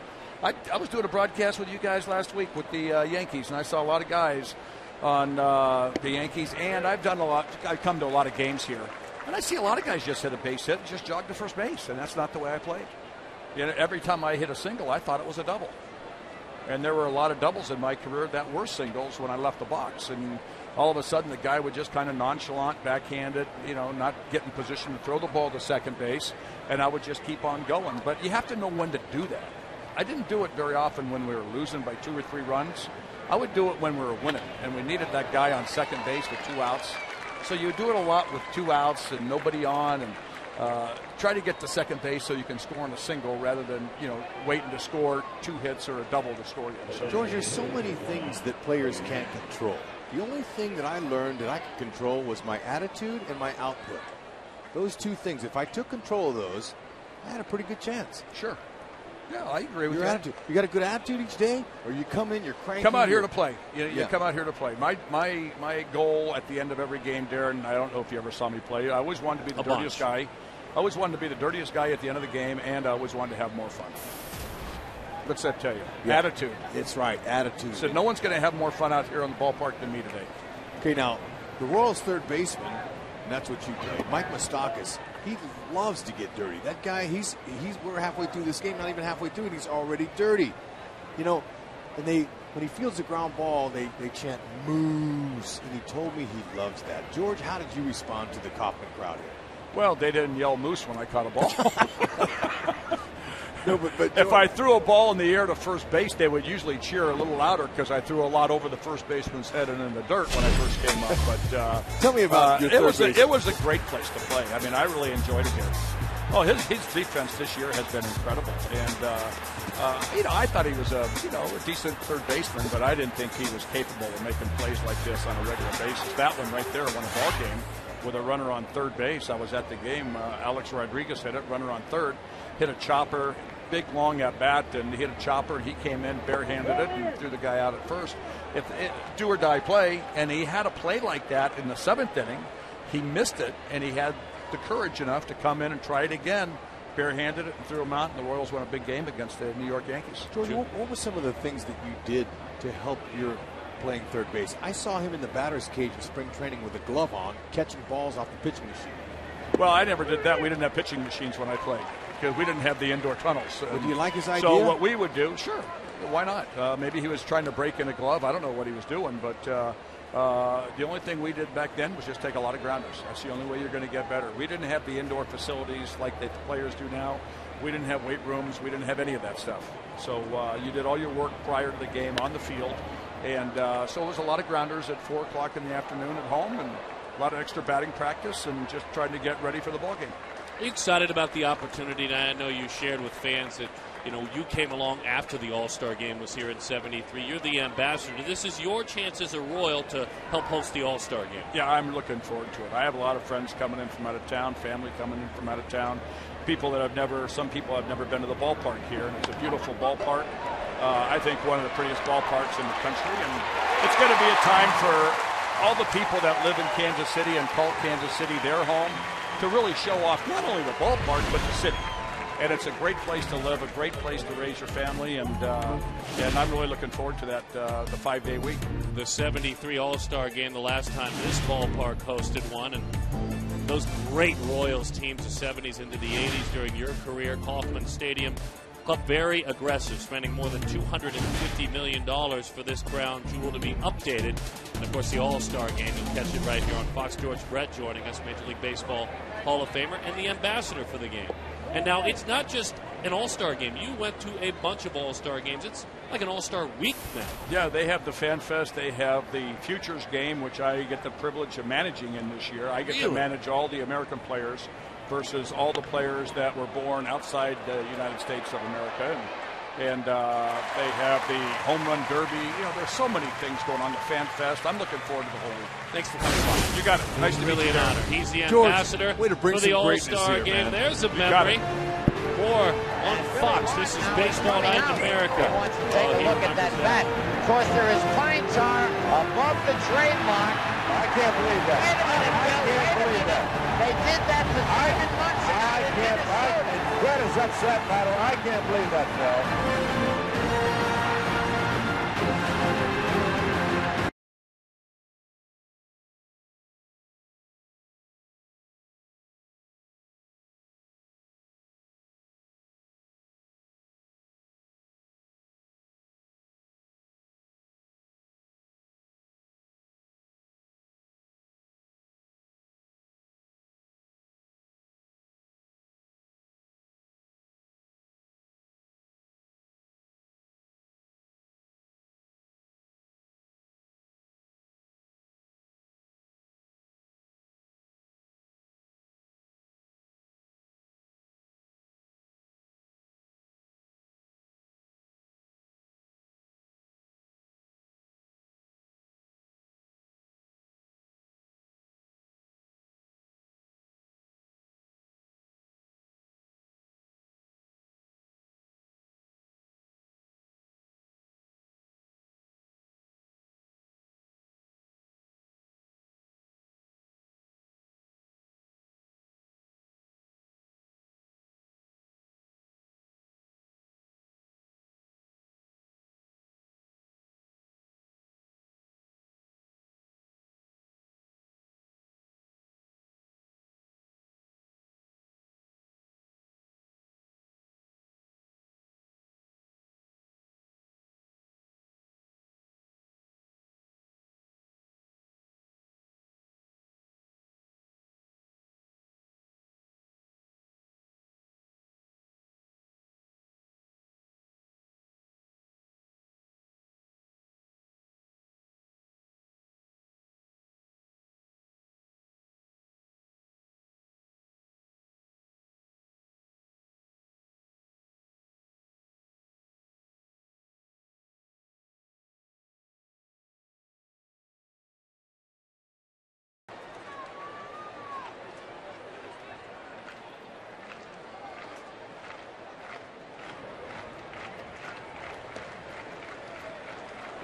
I was doing a broadcast with you guys last week with the Yankees, and I saw a lot of guys on the Yankees, and I've come to a lot of games here, and I see a lot of guys just hit a base hit and just jog to first base, and that's not the way I played. You know, every time I hit a single, I thought it was a double. And there were a lot of doubles in my career that were singles when I left the box, and all of a sudden the guy would just kind of nonchalant, backhand it, not get in position to throw the ball to second base, and I would just keep on going. But you have to know when to do that. I didn't do it very often when we were losing by 2 or 3 runs. I would do it when we were winning, and we needed that guy on second base with 2 outs. So you do it a lot with 2 outs and nobody on, and try to get to second base so you can score on a single rather than waiting to score 2 hits or a double to score you. So, George, there's so many things that players can't control. The only thing that I learned that I could control was my attitude and my output. Those 2 things, if I took control of those, I had a pretty good chance. Sure. Yeah, I agree with your that. attitude. You got a good attitude each day, or you come in, you're cranky. Come out here to play. You come out here to play. My goal at the end of every game, Darren, I don't know if you ever saw me play, I always wanted to be the dirtiest guy. I always wanted to be the dirtiest guy at the end of the game, and I always wanted to have more fun. What's that tell you? Yeah. Attitude. It's right, attitude. So no one's going to have more fun out here on the ballpark than me today. Okay, now, the Royals' third baseman, and that's what you played, Mike Moustakas, he loves to get dirty. That guy, we're halfway through this game, not even halfway through, and he's already dirty. And when he fields a ground ball, they chant moose, and he told me he loves that. George, how did you respond to the Kauffman crowd here? Well, they didn't yell moose when I caught a ball. No, but George, if I threw a ball in the air to first base, they would usually cheer a little louder because I threw a lot over the first baseman's head and in the dirt when I first came up. But tell me about your third it was a great place to play. I mean, I really enjoyed it here. Oh, his defense this year has been incredible, and I thought he was a decent third baseman, but I didn't think he was capable of making plays like this on a regular basis. That one right there won a ball game with a runner on third base. I was at the game. Alex Rodriguez hit it, runner on third, hit a chopper. Big long at bat, and he hit a chopper, and he came in barehanded it and threw the guy out at first. Do or die play, and he had a play like that in the 7th inning. He missed it, and he had the courage enough to come in and try it again, barehanded it and threw him out, and the Royals won a big game against the New York Yankees. George, what were some of the things that you did to help your playing third base? I saw him in the batter's cage in spring training with a glove on, catching balls off the pitching machine. Well, I never did that. We didn't have pitching machines when I played because we didn't have the indoor tunnels. Well, do you like his idea? So what we would do, sure, why not? Maybe he was trying to break in a glove. I don't know what he was doing, but the only thing we did back then was just take a lot of grounders. That's the only way you're going to get better. We didn't have the indoor facilities like the players do now. We didn't have weight rooms. We didn't have any of that stuff. So you did all your work prior to the game on the field. And so it was a lot of grounders at 4 o'clock in the afternoon at home and a lot of extra batting practice and just trying to get ready for the ball game. Are you excited about the opportunity? And I know you shared with fans that, you came along after the All-Star game was here in '73. You're the ambassador. This is your chance as a Royal to help host the All-Star game. Yeah, I'm looking forward to it. I have a lot of friends coming in from out of town, family coming in from out of town, some people have never been to the ballpark here, and it's a beautiful ballpark. I think one of the prettiest ballparks in the country, and it's going to be a time for all the people that live in Kansas City and call Kansas City their home to really show off not only the ballpark but the city. And it's a great place to live, a great place to raise your family, and I'm really looking forward to that, the 5-day week. The 73 All-Star game, the last time this ballpark hosted one, and those great Royals teams, the 70s into the 80s during your career, Kauffman Stadium. Club very aggressive, spending more than $250 million for this crown jewel to be updated. And, of course, the All-Star game, you'll catch it right here on Fox. George Brett joining us, Major League Baseball Hall of Famer and the ambassador for the game. And now it's not just an All-Star game. You went to a bunch of All-Star games. It's like an All-Star week now. Yeah, they have the Fan Fest. They have the Futures game, which I get the privilege of managing in this year. I get to manage all the American players versus all the players that were born outside the United States of America. And they have the Home Run Derby. You know, there's so many things going on, the Fan Fest. I'm looking forward to the whole week. Thanks for coming by. You got it. Nice to meet you. Really an honor. He's the George, ambassador way to bring for the some greatness All-Star here, game. man. There's a You got memory. More on Fox. This is Baseball Night in America. Wants to take a look at that bat. Of course, there is pine tar above the trademark. I can't believe that. Wait a minute, Bill. I can't believe that. They did that to 7 months ago in Minnesota. Brett is upset, Matter. I can't believe that, Phil.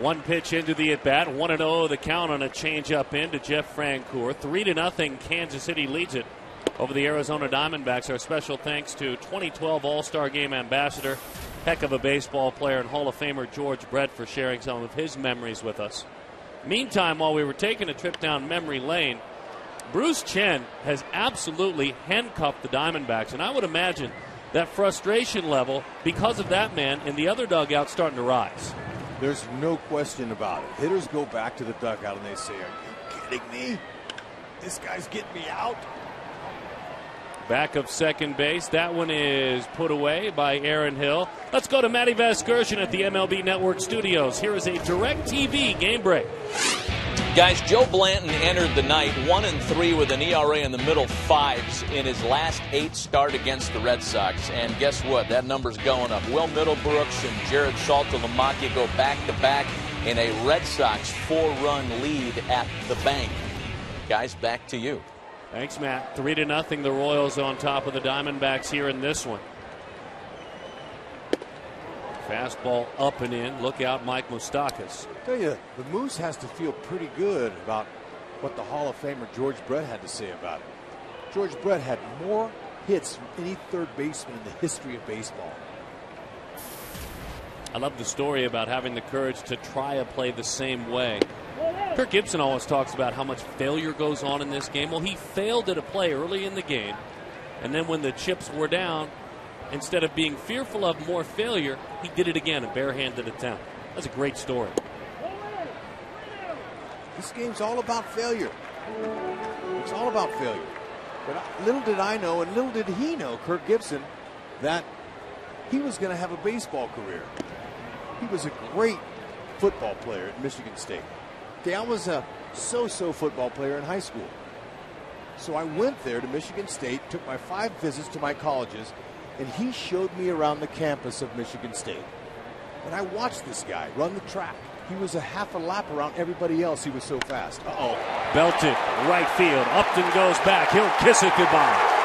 One pitch into the at-bat, 1-0 the count on a change-up into Jeff Francoeur. 3-0 Kansas City leads it over the Arizona Diamondbacks. Our special thanks to 2012 All-Star Game ambassador, heck of a baseball player and Hall of Famer George Brett for sharing some of his memories with us. Meantime, while we were taking a trip down memory lane, Bruce Chen has absolutely handcuffed the Diamondbacks, and I would imagine that frustration level because of that man in the other dugout starting to rise. There's no question about it. Hitters go back to the dugout and they say, "Are you kidding me? This guy's getting me out." Back of second base. That one is put away by Aaron Hill. Let's go to Matty Vasgersian at the MLB Network studios. Here is a DirecTV game break. Guys, Joe Blanton entered the night 1-3 with an ERA in the middle fives in his last 8 start against the Red Sox. And guess what? That number's going up. Will Middlebrooks and Jared Saltalamacchia go back-to-back in a Red Sox 4-run lead at the bank. Guys, back to you. Thanks, Matt. 3-0 the Royals on top of the Diamondbacks here in this one. Fastball up and in. Look out, Mike Moustakas. I tell you, the Moose has to feel pretty good about what the Hall of Famer George Brett had to say about it. George Brett had more hits from any third baseman in the history of baseball. I love the story about having the courage to try a play the same way. Kirk Gibson always talks about how much failure goes on in this game. Well, he failed at a play early in the game, and then when the chips were down, instead of being fearful of more failure, he did it again, a barehanded attempt. That's a great story. This game's all about failure. It's all about failure. But little did I know, and little did he know, Kirk Gibson, that he was going to have a baseball career. He was a great football player at Michigan State. Okay, I was a so-so football player in high school. So I went there to Michigan State, took my 5 visits to my colleges, and he showed me around the campus of Michigan State. And I watched this guy run the track. He was a half a lap around everybody else. He was so fast. Uh-oh. Belted, right field. Upton goes back. He'll kiss it goodbye.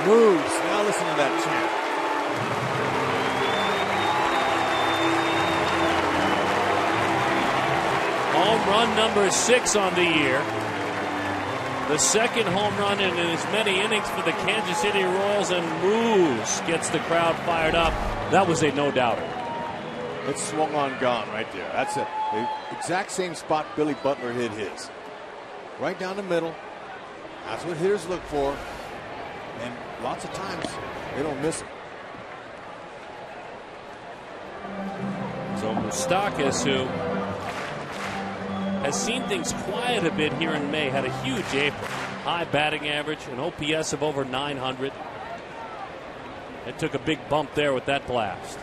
Moves. Now listen to that chant. Home run number 6 on the year. The second home run in as many innings for the Kansas City Royals, and Moose gets the crowd fired up. That was a no-doubter. It's swung on gone right there. That's the exact same spot Billy Butler hit his. Right down the middle. That's what hitters look for. And lots of times they don't miss it. So Moustakas, who has seen things quiet a bit here in May, had a huge April. High batting average, an OPS of over 900. It took a big bump there with that blast.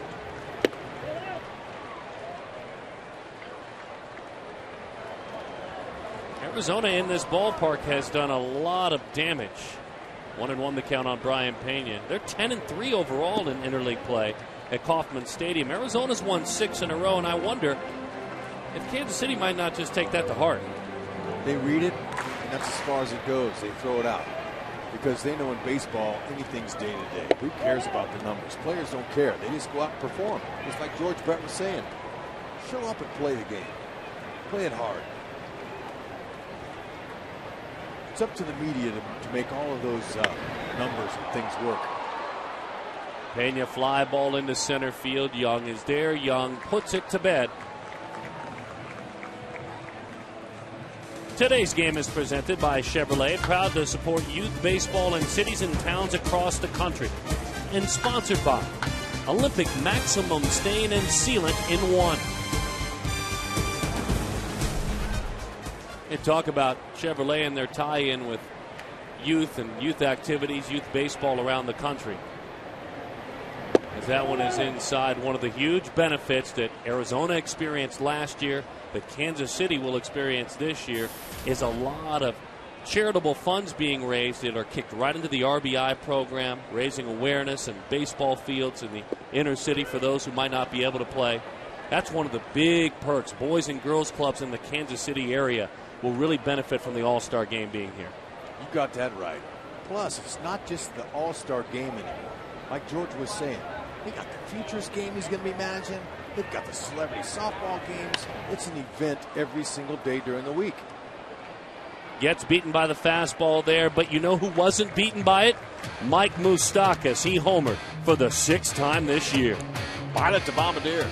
Arizona in this ballpark has done a lot of damage. 1-1 the count on Brian Pena. They're 10-3 overall in interleague play at Kauffman Stadium. Arizona's won 6 in a row, and I wonder if Kansas City might not just take that to heart. They read it, and that's as far as it goes. They throw it out because they know in baseball anything's day to day. Who cares about the numbers? Players don't care. They just go out and perform. Just like George Brett was saying, show up and play the game. Play it hard. It's up to the media to make all of those numbers and things work. Pena fly ball into center field. Young is there. Young puts it to bed. Today's game is presented by Chevrolet, proud to support youth baseball in cities and towns across the country. And sponsored by Olympic Maximum Stain and Sealant in One. And talk about Chevrolet and their tie-in with youth and youth activities, youth baseball around the country. As that one is inside, one of the huge benefits that Arizona experienced last year, that Kansas City will experience this year, is a lot of charitable funds being raised that are kicked right into the RBI program, raising awareness and baseball fields in the inner city for those who might not be able to play. That's one of the big perks. Boys and girls clubs in the Kansas City area will really benefit from the All-Star game being here. You got that right. Plus, it's not just the All-Star game anymore. Like George was saying, they got the Futures game he's going to be managing. They've got the celebrity softball games. It's an event every single day during the week. Gets beaten by the fastball there, but you know who wasn't beaten by it? Mike Moustakas. He homered for the 6th time this year. Pilot to Bombardier.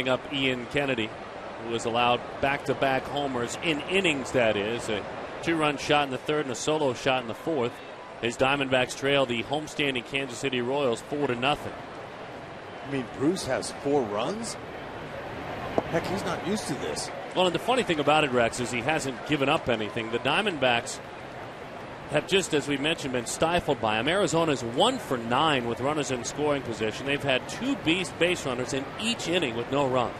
up Ian Kennedy, who was allowed back-to-back homers in innings, that is. A 2-run shot in the third and a solo shot in the fourth. His Diamondbacks trail the homestanding Kansas City Royals 4-0. I mean, Bruce has 4 runs? Heck, he's not used to this. Well, and the funny thing about it, Rex, is he hasn't given up anything. The Diamondbacks have just, as we mentioned, been stifled by him. Arizona's 1 for 9 with runners in scoring position. They've had 2 base runners in each inning with no runs.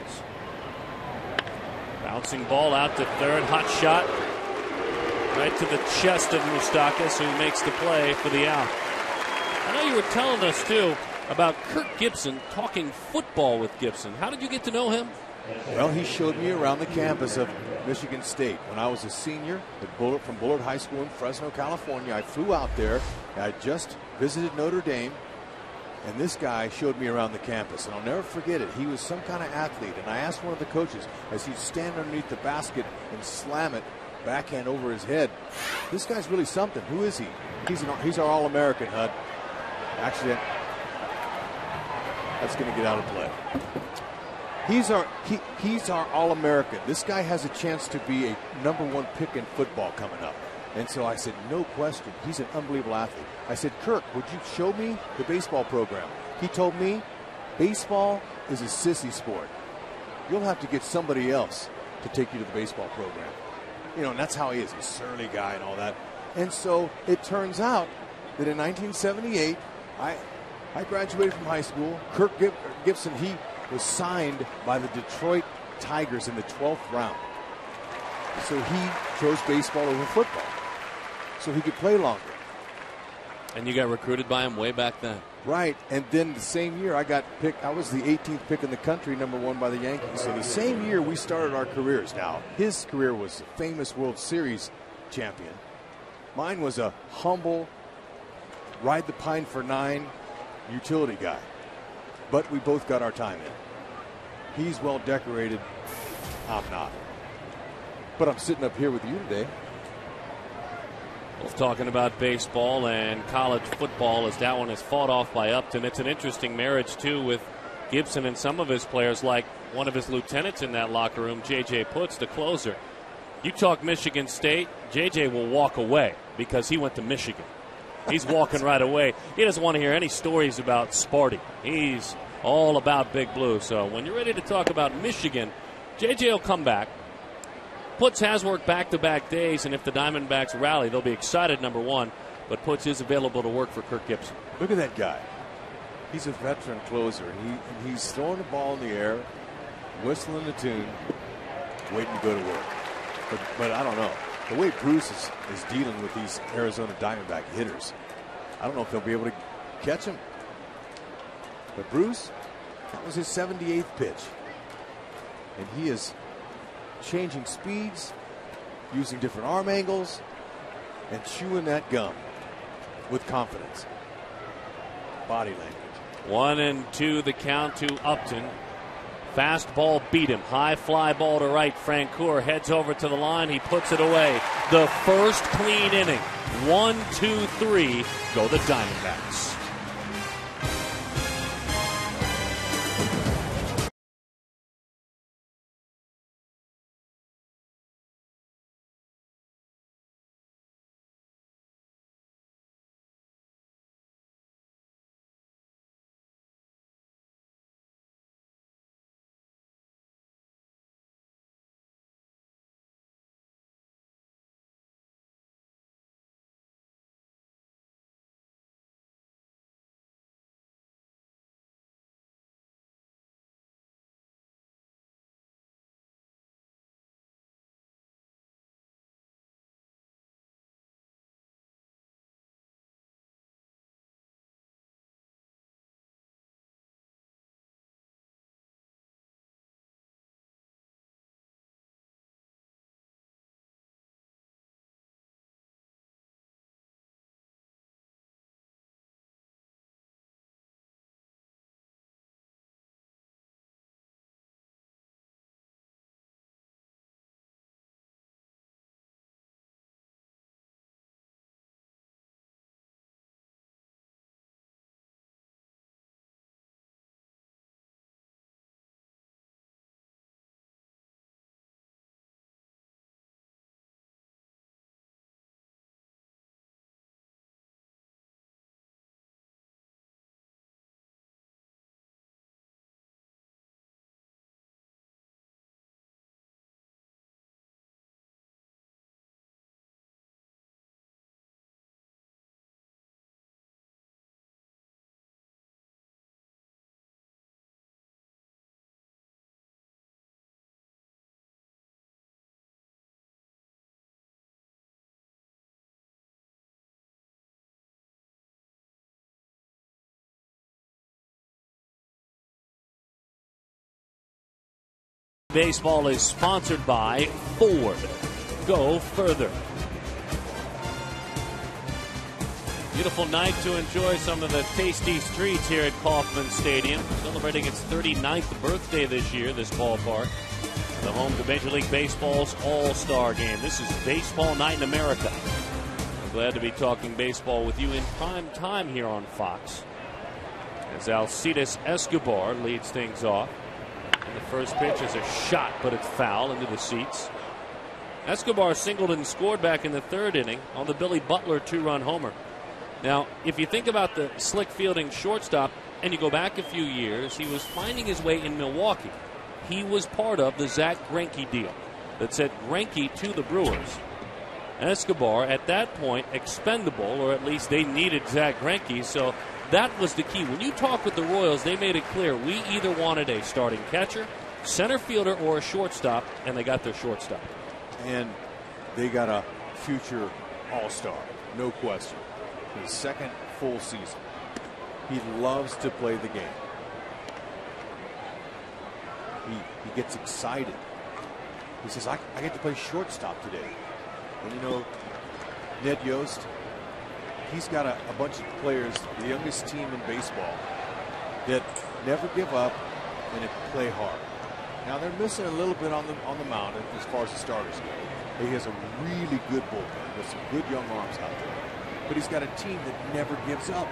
Bouncing ball out to third. Hot shot right to the chest of Moustakas, who makes the play for the out. I know you were telling us, too, about Kirk Gibson, talking football with Gibson. How did you get to know him? Well, he showed me around the campus of Michigan State. When I was a senior from Bullard High School in Fresno, California, I flew out there. I just visited Notre Dame, and this guy showed me around the campus. And I'll never forget it. He was some kind of athlete. And I asked one of the coaches, as he'd stand underneath the basket and slam it backhand over his head, this guy's really something. Who is he? He's our All-American, Hud. Actually, that's going to get out of play. He's our All-American. This guy has a chance to be a #1 pick in football coming up. And so I said, no question, he's an unbelievable athlete. I said, Kirk, would you show me the baseball program? He told me, baseball is a sissy sport. You'll have to get somebody else to take you to the baseball program. You know, and that's how he is. He's a surly guy and all that. And so it turns out that in 1978, I graduated from high school. Kirk Gibson, he was signed by the Detroit Tigers in the 12th round. So he chose baseball over football so he could play longer. And you got recruited by him way back then. Right. And then the same year I got picked. I was the 18th pick in the country, #1 by the Yankees. So the same year we started our careers. Now, his career was a famous World Series champion. Mine was a humble, ride the pine for 9 utility guy. But we both got our time in. He's well decorated. I'm not. But I'm sitting up here with you today. Both talking about baseball and college football, as that one is fought off by Upton. It's an interesting marriage, too, with Gibson and some of his players, like one of his lieutenants in that locker room, J.J. Putz, the closer. You talk Michigan State, J.J. will walk away because he went to Michigan. He's walking right away. He doesn't want to hear any stories about Sparty. He's all about Big Blue. So when you're ready to talk about Michigan, J.J. will come back. Putz has worked back-to-back days, and if the Diamondbacks rally, they'll be excited, #1. But Putz is available to work for Kirk Gibson. Look at that guy. He's a veteran closer. He's throwing the ball in the air, whistling the tune, waiting to go to work. But I don't know. The way Bruce is dealing with these Arizona Diamondback hitters, I don't know if they'll be able to catch him. But Bruce, that was his 78th pitch. And he is changing speeds, using different arm angles, and chewing that gum with confidence. Body language. 1-2 the count to Upton. Fastball beat him. High fly ball to right. Francoeur heads over to the line. He puts it away. The first clean inning. 1-2-3 go the Diamondbacks. Baseball is sponsored by Ford. Go further. Beautiful night to enjoy some of the tasty streets here at Kauffman Stadium. Celebrating its 39th birthday this year, this ballpark. The home to Major League Baseball's All-Star Game. This is Baseball Night in America. I'm glad to be talking baseball with you in prime time here on Fox. As Alcides Escobar leads things off. And the first pitch is a shot, but it's foul into the seats. Escobar singled and scored back in the third inning on the Billy Butler two-run homer. Now, if you think about the slick fielding shortstop, and you go back a few years, he was finding his way in Milwaukee. He was part of the Zach Greinke deal that sent Greinke to the Brewers. Escobar, at that point, expendable, or at least they needed Zach Greinke, so that was the key. When you talk with the Royals, they made it clear we either wanted a starting catcher, center fielder, or a shortstop, and they got their shortstop. And they got a future all-star, no question. His second full season. He loves to play the game. He gets excited. He says, I get to play shortstop today. And you know, Ned Yost, he's got a bunch of players, the youngest team in baseball, that never give up and they play hard. Now they're missing a little bit on the mound as far as the starters go. He has a really good bullpen with some good young arms out there. But he's got a team that never gives up.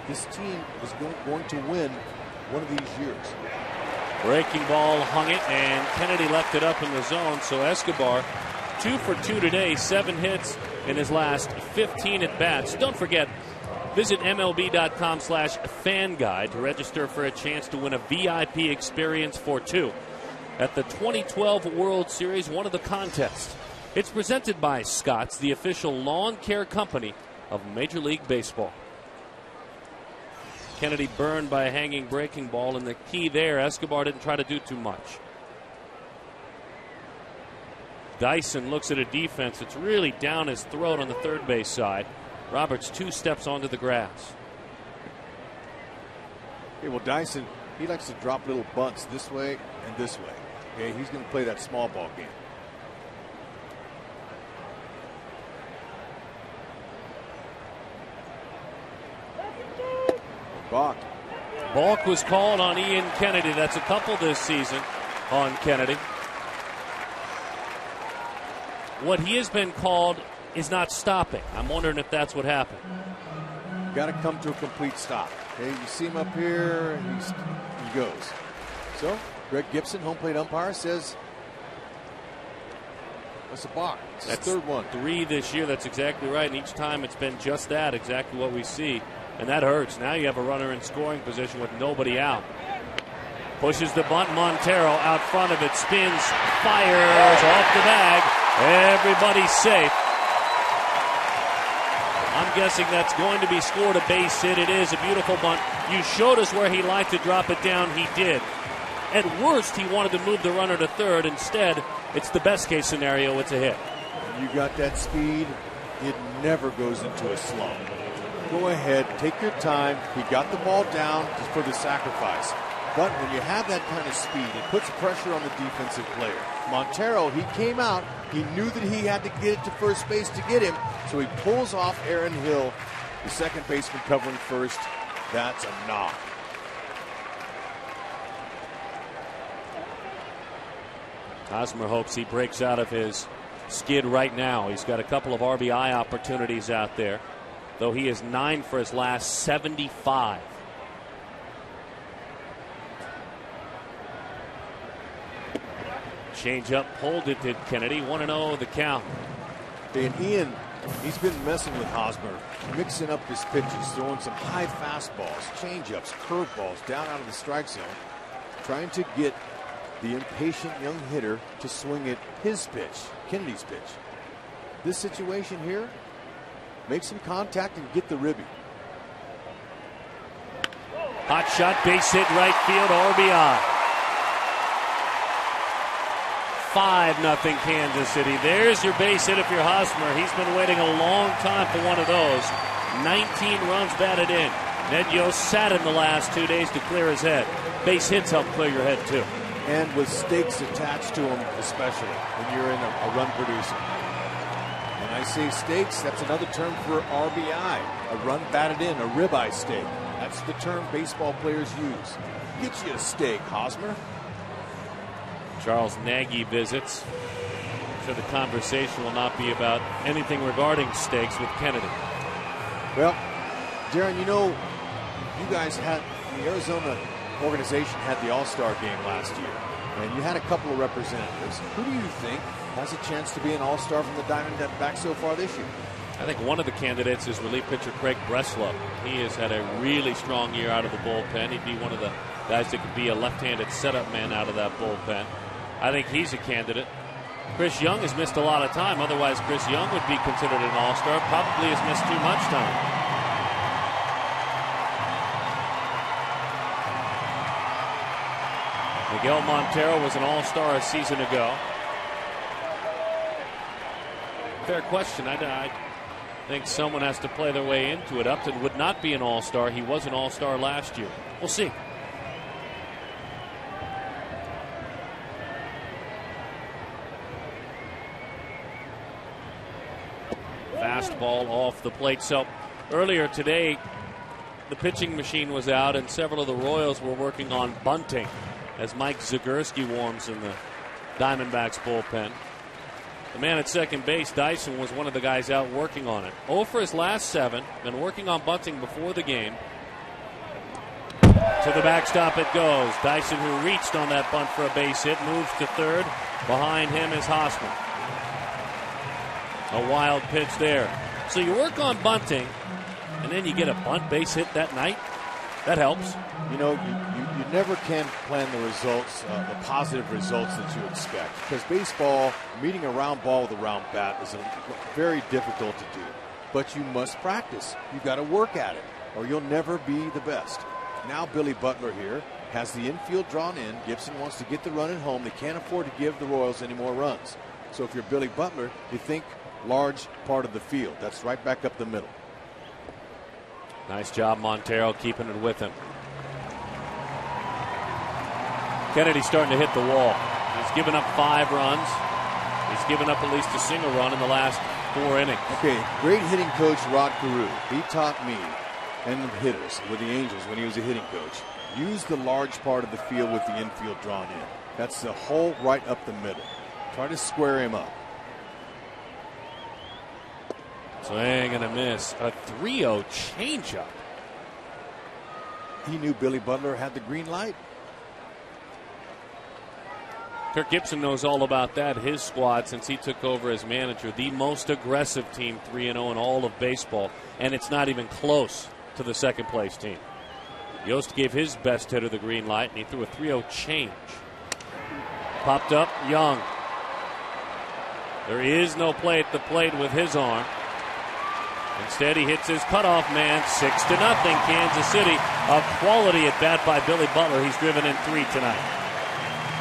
This team is going to win one of these years. Breaking ball hung it, and Kennedy left it up in the zone. So Escobar, 2 for 2 today, 7 hits in his last 15 at bats. Don't forget, visit MLB.com/FanGuide to register for a chance to win a VIP experience for 2 at the 2012 World Series, one of the contests. It's presented by Scott's, the official lawn care company of Major League Baseball. Kennedy burned by a hanging breaking ball, and the key there, Escobar didn't try to do too much. Dyson looks at a defense that's really down his throat on the third base side. Roberts 2 steps onto the grass. Okay, well, Dyson, he likes to drop little bunts this way and this way. Okay, he's going to play that small ball game. Balk was called on Ian Kennedy. That's a couple this season on Kennedy. What he has been called is not stopping. I'm wondering if that's what happened. Got to come to a complete stop. Okay, you see him up here, and he goes. So Greg Gibson, home plate umpire, says that's a balk. That's the third one. 3 this year. That's exactly right. And each time it's been just that, exactly what we see. And that hurts. Now you have a runner in scoring position with nobody out. Pushes the bunt. Montero out front of it. Spins. Fires off the bag. Everybody's safe. I'm guessing that's going to be scored a base hit. It is a beautiful bunt. You showed us where he liked to drop it down. He did. At worst, he wanted to move the runner to third. Instead, it's the best case scenario. It's a hit. You got that speed. It never goes into a slump. Go ahead, take your time. He got the ball down just for the sacrifice. But when you have that kind of speed, it puts pressure on the defensive player. Montero, he came out. He knew that he had to get it to first base to get him. So he pulls off Aaron Hill, the second baseman covering first. That's a knock. Hosmer hopes he breaks out of his skid right now. He's got a couple of RBI opportunities out there, though he is 9 for his last 75. Change up, pulled it, did Kennedy. 1-0 the count. And Ian, he's been messing with Hosmer, mixing up his pitches, throwing some high fastballs, change-ups, curveballs down out of the strike zone, trying to get the impatient young hitter to swing at his pitch, Kennedy's pitch. This situation here, make some contact and get the ribby. Hot shot, base hit, right field, RBI. 5-0 Kansas City. There's your base hit if you're Hosmer. He's been waiting a long time for one of those. 19 runs batted in. Ned Yost sat him the last 2 days to clear his head. Base hits help clear your head too. and with stakes attached to them, especially when you're in a run producer. When I say stakes, that's another term for RBI, a run batted in, a ribeye steak. That's the term baseball players use. Get you a steak, Hosmer. Charles Nagy visits. I'm sure the conversation will not be about anything regarding steaks with Kennedy. Well, Darren, you know, you guys had, the Arizona organization had the All-Star game last year, and you had a couple of representatives. Who do you think has a chance to be an All-Star from the Diamondbacks so far this year? I think one of the candidates is relief pitcher Craig Breslow. He has had a really strong year out of the bullpen. He'd be one of the guys that could be a left-handed setup man out of that bullpen. I think he's a candidate. Chris Young has missed a lot of time. Otherwise, Chris Young would be considered an all-star. Probably has missed too much time. Miguel Montero was an all-star a season ago. Fair question. I think someone has to play their way into it. Upton would not be an all-star. He was an all-star last year. We'll see. Fastball off the plate. So earlier today, the pitching machine was out, and several of the Royals were working on bunting as Mike Zagurski warms in the Diamondbacks bullpen. The man at second base, Dyson, was one of the guys out working on it. 0 for his last 7, been working on bunting before the game. To the backstop it goes. Dyson, who reached on that bunt for a base hit, moves to third. Behind him is Hosmer. A wild pitch there. So you work on bunting, and then you get a bunt base hit that night. That helps. You know, you never can plan the results, the positive results that you expect. Because baseball, meeting a round ball with a round bat is very difficult to do. But you must practice. You've got to work at it, or you'll never be the best. Now Billy Butler here has the infield drawn in. Gibson wants to get the run at home. They can't afford to give the Royals any more runs. So if you're Billy Butler, you think large part of the field. That's right back up the middle. Nice job, Montero, keeping it with him. Kennedy's starting to hit the wall. He's given up 5 runs. He's given up at least a single run in the last 4 innings. Okay, great hitting coach Rod Carew. He taught me and the hitters with the Angels when he was a hitting coach. Use the large part of the field with the infield drawn in. That's the hole right up the middle. Try to square him up. Swing and a miss. A 3-0 changeup. He knew Billy Butler had the green light. Kirk Gibson knows all about that. His squad, since he took over as manager, the most aggressive team, 3-0 in all of baseball, and it's not even close to the second place team. Yost gave his best hitter the green light, and he threw a 3-0 change. Popped up, Young. There is no play at the plate with his arm. Instead, he hits his cutoff man. 6-0, Kansas City. A quality at bat by Billy Butler. He's driven in 3 tonight.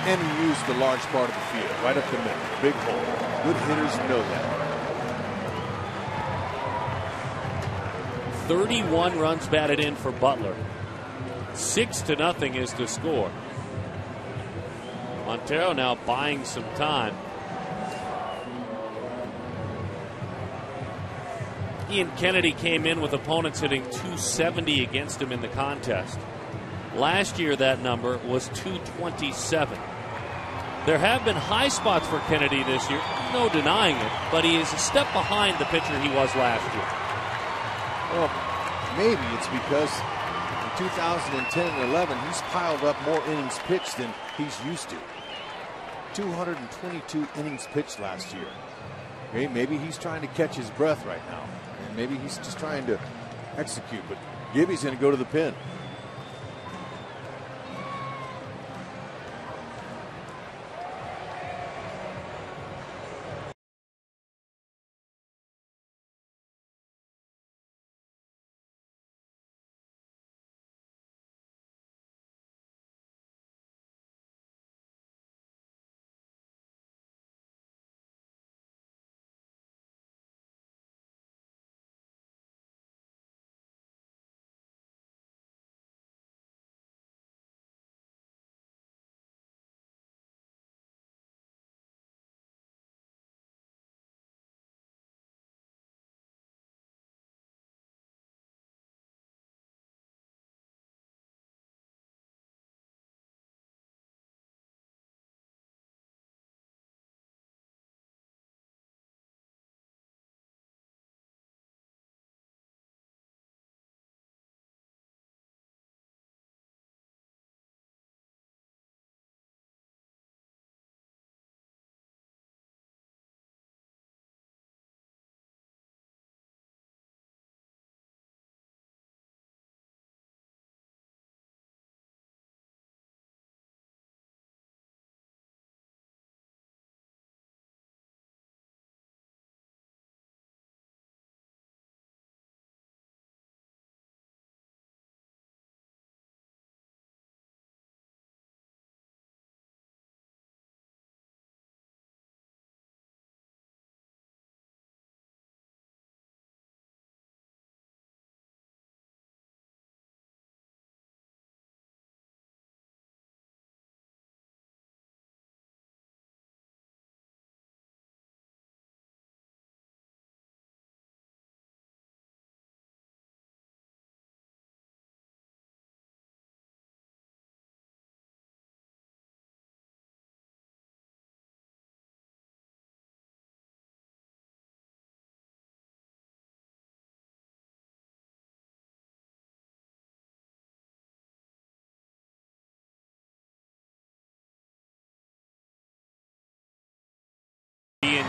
And he used the large part of the field, right up the middle. Big hole. Good hitters know that. 31 runs batted in for Butler. 6-0 is the score. Montero now buying some time. Ian Kennedy came in with opponents hitting 270 against him in the contest. Last year that number was 227. There have been high spots for Kennedy this year, no denying it, but he is a step behind the pitcher he was last year. Well, maybe it's because in 2010 and 11 he's piled up more innings pitched than he's used to. 222 innings pitched last year. Okay, maybe he's trying to catch his breath right now. And maybe he's just trying to execute, but Gibby's going to go to the pin.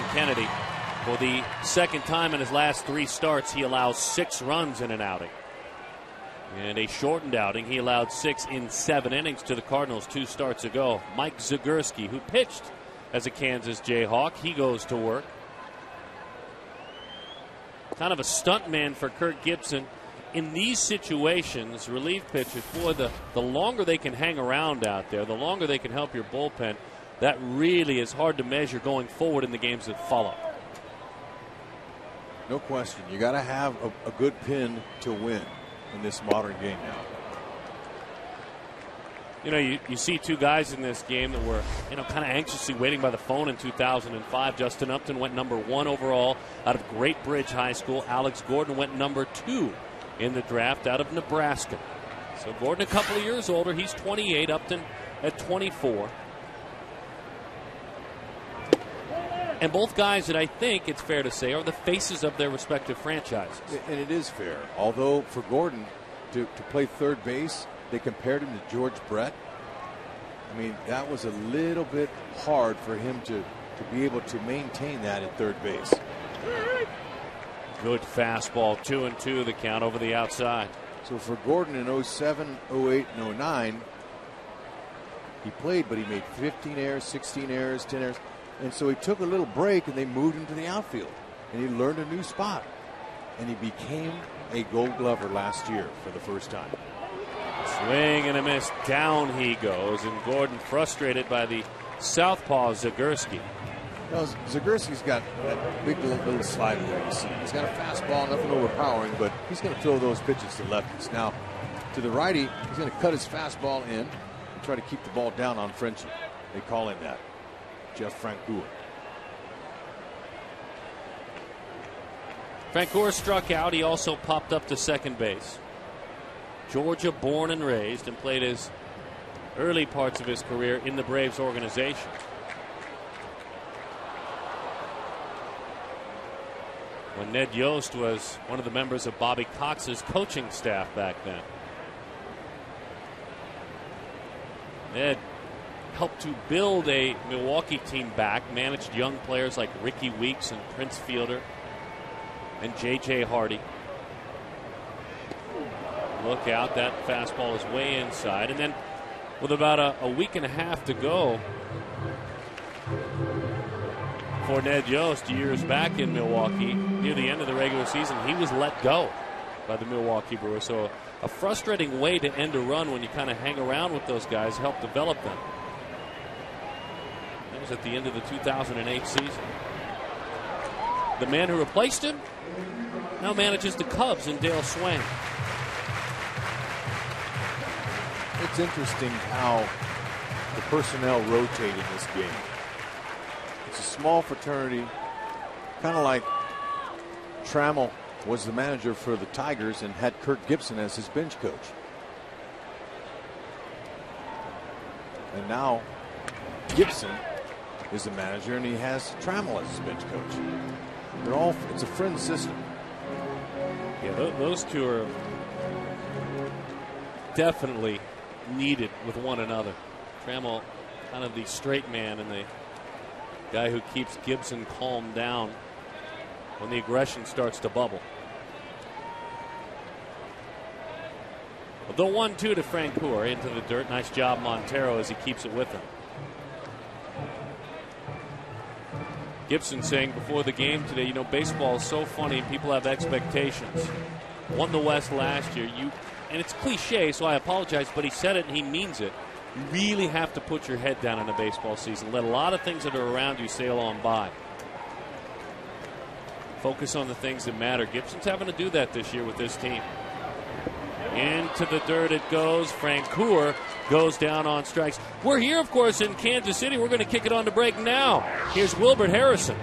Kennedy. For the second time in his last 3 starts, he allows 6 runs in an outing. In a shortened outing, he allowed 6 in 7 innings to the Cardinals 2 starts ago. Mike Zagurski, who pitched as a Kansas Jayhawk, he goes to work. Kind of a stunt man for Kirk Gibson. In these situations, relief pitchers, boy, the longer they can hang around out there, the longer they can help your bullpen, that really is hard to measure going forward in the games that follow. No question. You got to have a good pin to win in this modern game now. You know, you see 2 guys in this game that were, kind of anxiously waiting by the phone in 2005. Justin Upton went number 1 overall out of Great Bridge High School. Alex Gordon went number 2 in the draft out of Nebraska. So Gordon a couple of years older. He's 28, Upton at 24. And both guys that I think it's fair to say are the faces of their respective franchises. And it is fair. Although for Gordon to play third base, they compared him to George Brett. I mean, that was a little bit hard for him to be able to maintain that at third base. Good fastball, 2-2 the count over the outside. So for Gordon in 07, 08, and 09, he played, but he made 15 errors, 16 errors, 10 errors. And so he took a little break and they moved him to the outfield. And he learned a new spot. And he became a Gold Glover last year for the first time. Swing and a miss. Down he goes. And Gordon frustrated by the southpaw Zagurski. Now, Zagurski's got that big little slider there you see. He's got a fastball, nothing overpowering, but he's going to throw those pitches to lefties. Now, to the righty, he's going to cut his fastball in and try to keep the ball down on Frenchie. They call him that. Jeff Francoeur. Francoeur struck out. He also popped up to second base. Georgia born and raised, and played his early parts of his career in the Braves organization. When Ned Yost was one of the members of Bobby Cox's coaching staff back then. Ned helped to build a Milwaukee team back, managed young players like Ricky Weeks and Prince Fielder and J.J. Hardy. Look out, that fastball is way inside. And then with about a week and a half to go for Ned Yost years back in Milwaukee, near the end of the regular season, he was let go by the Milwaukee Brewers. So a frustrating way to end a run when you kind of hang around with those guys, help develop them. That was at the end of the 2008 season. The man who replaced him now manages the Cubs in Dale Swain. It's interesting how the personnel rotate in this game. It's a small fraternity, kind of like Trammell was the manager for the Tigers and had Kirk Gibson as his bench coach. And now Gibson is the manager and he has Trammell as his bench coach. It's a friend system. Yeah, those two are definitely needed with one another. Trammell, kind of the straight man and the guy who keeps Gibson calmed down when the aggression starts to bubble. The 1-2 to Francoeur into the dirt. Nice job, Montero, as he keeps it with him. Gibson saying before the game today, baseball is so funny and people have expectations. Won the West last year. And it's cliche, so I apologize, but he said it and he means it. You really have to put your head down in a baseball season. Let a lot of things that are around you sail on by. Focus on the things that matter. Gibson's having to do that this year with this team. Into the dirt it goes. Francoeur goes down on strikes. We're here, of course, in Kansas City. We're going to kick it on to break now. Here's Wilbert Harrison.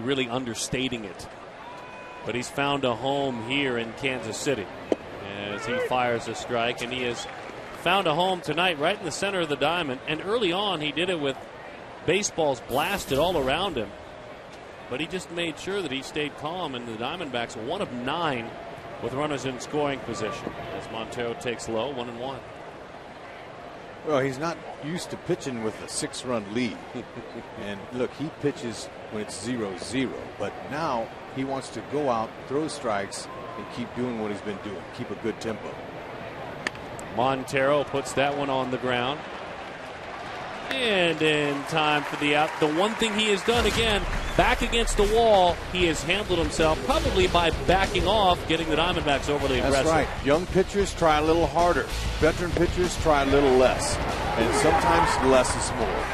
really understating it. But he's found a home here in Kansas City as he fires a strike, and he has found a home tonight right in the center of the diamond. And early on, he did it with baseballs blasted all around him. But he just made sure that he stayed calm, and the Diamondbacks 1 of 9 with runners in scoring position as Montero takes low, 1-1. Well, he's not used to pitching with a 6-run lead. And look, he pitches when it's 0-0, but now he wants to go out, throw strikes, and keep doing what he's been doing. Keep a good tempo. Montero puts that one on the ground. And in time for the out. The one thing he has done, again, back against the wall, he has handled himself probably by backing off, getting the Diamondbacks overly aggressive. That's right. Young pitchers try a little harder. Veteran pitchers try a little less. And sometimes less is more.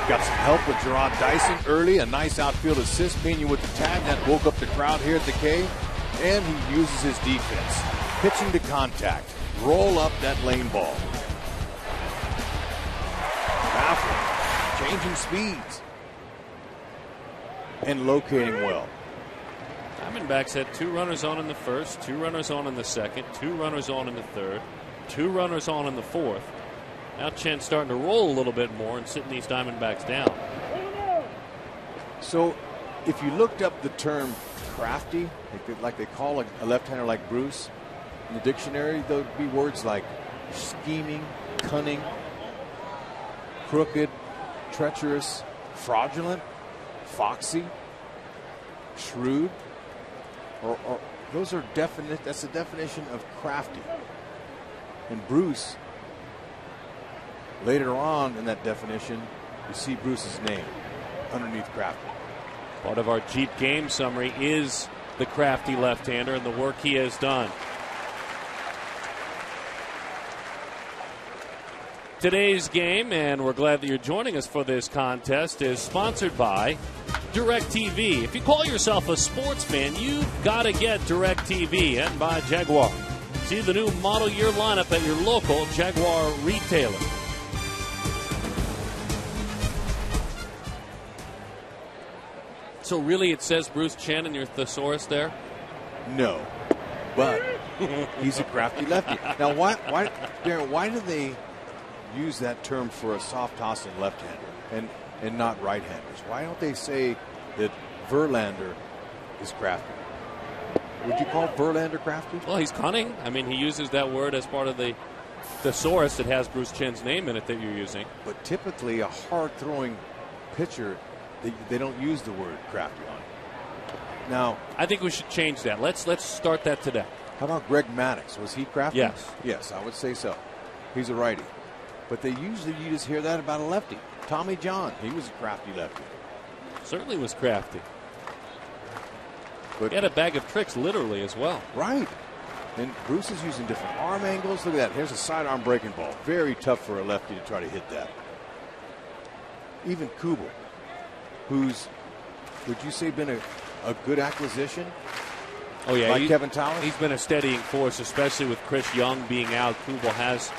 Got some help with Gerard Dyson early. A nice outfield assist. Pena with the tag. That woke up the crowd here at the K. And he uses his defense. Pitching to contact. Roll up that lane ball. Baffling. Changing speeds. And locating well. Diamondbacks had 2 runners on in the first, 2 runners on in the second, 2 runners on in the third, 2 runners on in the fourth. Now Chen's starting to roll a little bit more and sitting these Diamondbacks down. So if you looked up the term crafty, like they call a left-hander like Bruce, in the dictionary, there would be words like scheming, cunning, crooked, treacherous, fraudulent, foxy, shrewd, or those are definite. That's the definition of crafty. And Bruce, later on in that definition, you see Bruce's name underneath crafty. Part of our Jeep game summary is the crafty left-hander and the work he has done. Today's game, and we're glad that you're joining us for this contest, is sponsored by DirecTV. If you call yourself a sports fan, you've got to get DirecTV, and by Jaguar. See the new model year lineup at your local Jaguar retailer. So really it says Bruce Chen in your thesaurus there? No, but he's a crafty lefty. Now, Darren, why do they use that term for a soft tossing left-hander and not right-handers? Why don't they say that Verlander is crafty? Would you call Verlander crafty? Well, he's cunning. I mean, he uses that word as part of the thesaurus that has Bruce Chen's name in it that you're using. But typically a hard-throwing pitcher, they don't use the word crafty on it. Now, I think we should change that. Let's start that today. How about Greg Maddux? Was he crafty? Yes. Yes, I would say so. He's a righty. But you just hear that about a lefty. Tommy John, he was a crafty lefty. Certainly was crafty. But he had a bag of tricks, literally, as well. Right. And Bruce is using different arm angles. Look at that. Here's a sidearm breaking ball. Very tough for a lefty to try to hit that. Even Kubel, who's, would you say, been a good acquisition? Oh, yeah. Like Kevin Towers? He's been a steadying force, especially with Chris Young being out. Kubel has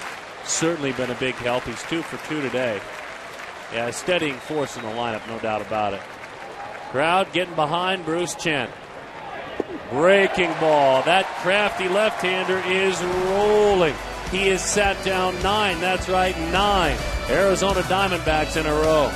certainly been a big help. He's 2 for 2 today. Yeah, a steadying force in the lineup, no doubt about it. Crowd getting behind Bruce Chen. Breaking ball. That crafty left-hander is rolling. He has sat down 9. That's right, 9 Arizona Diamondbacks in a row.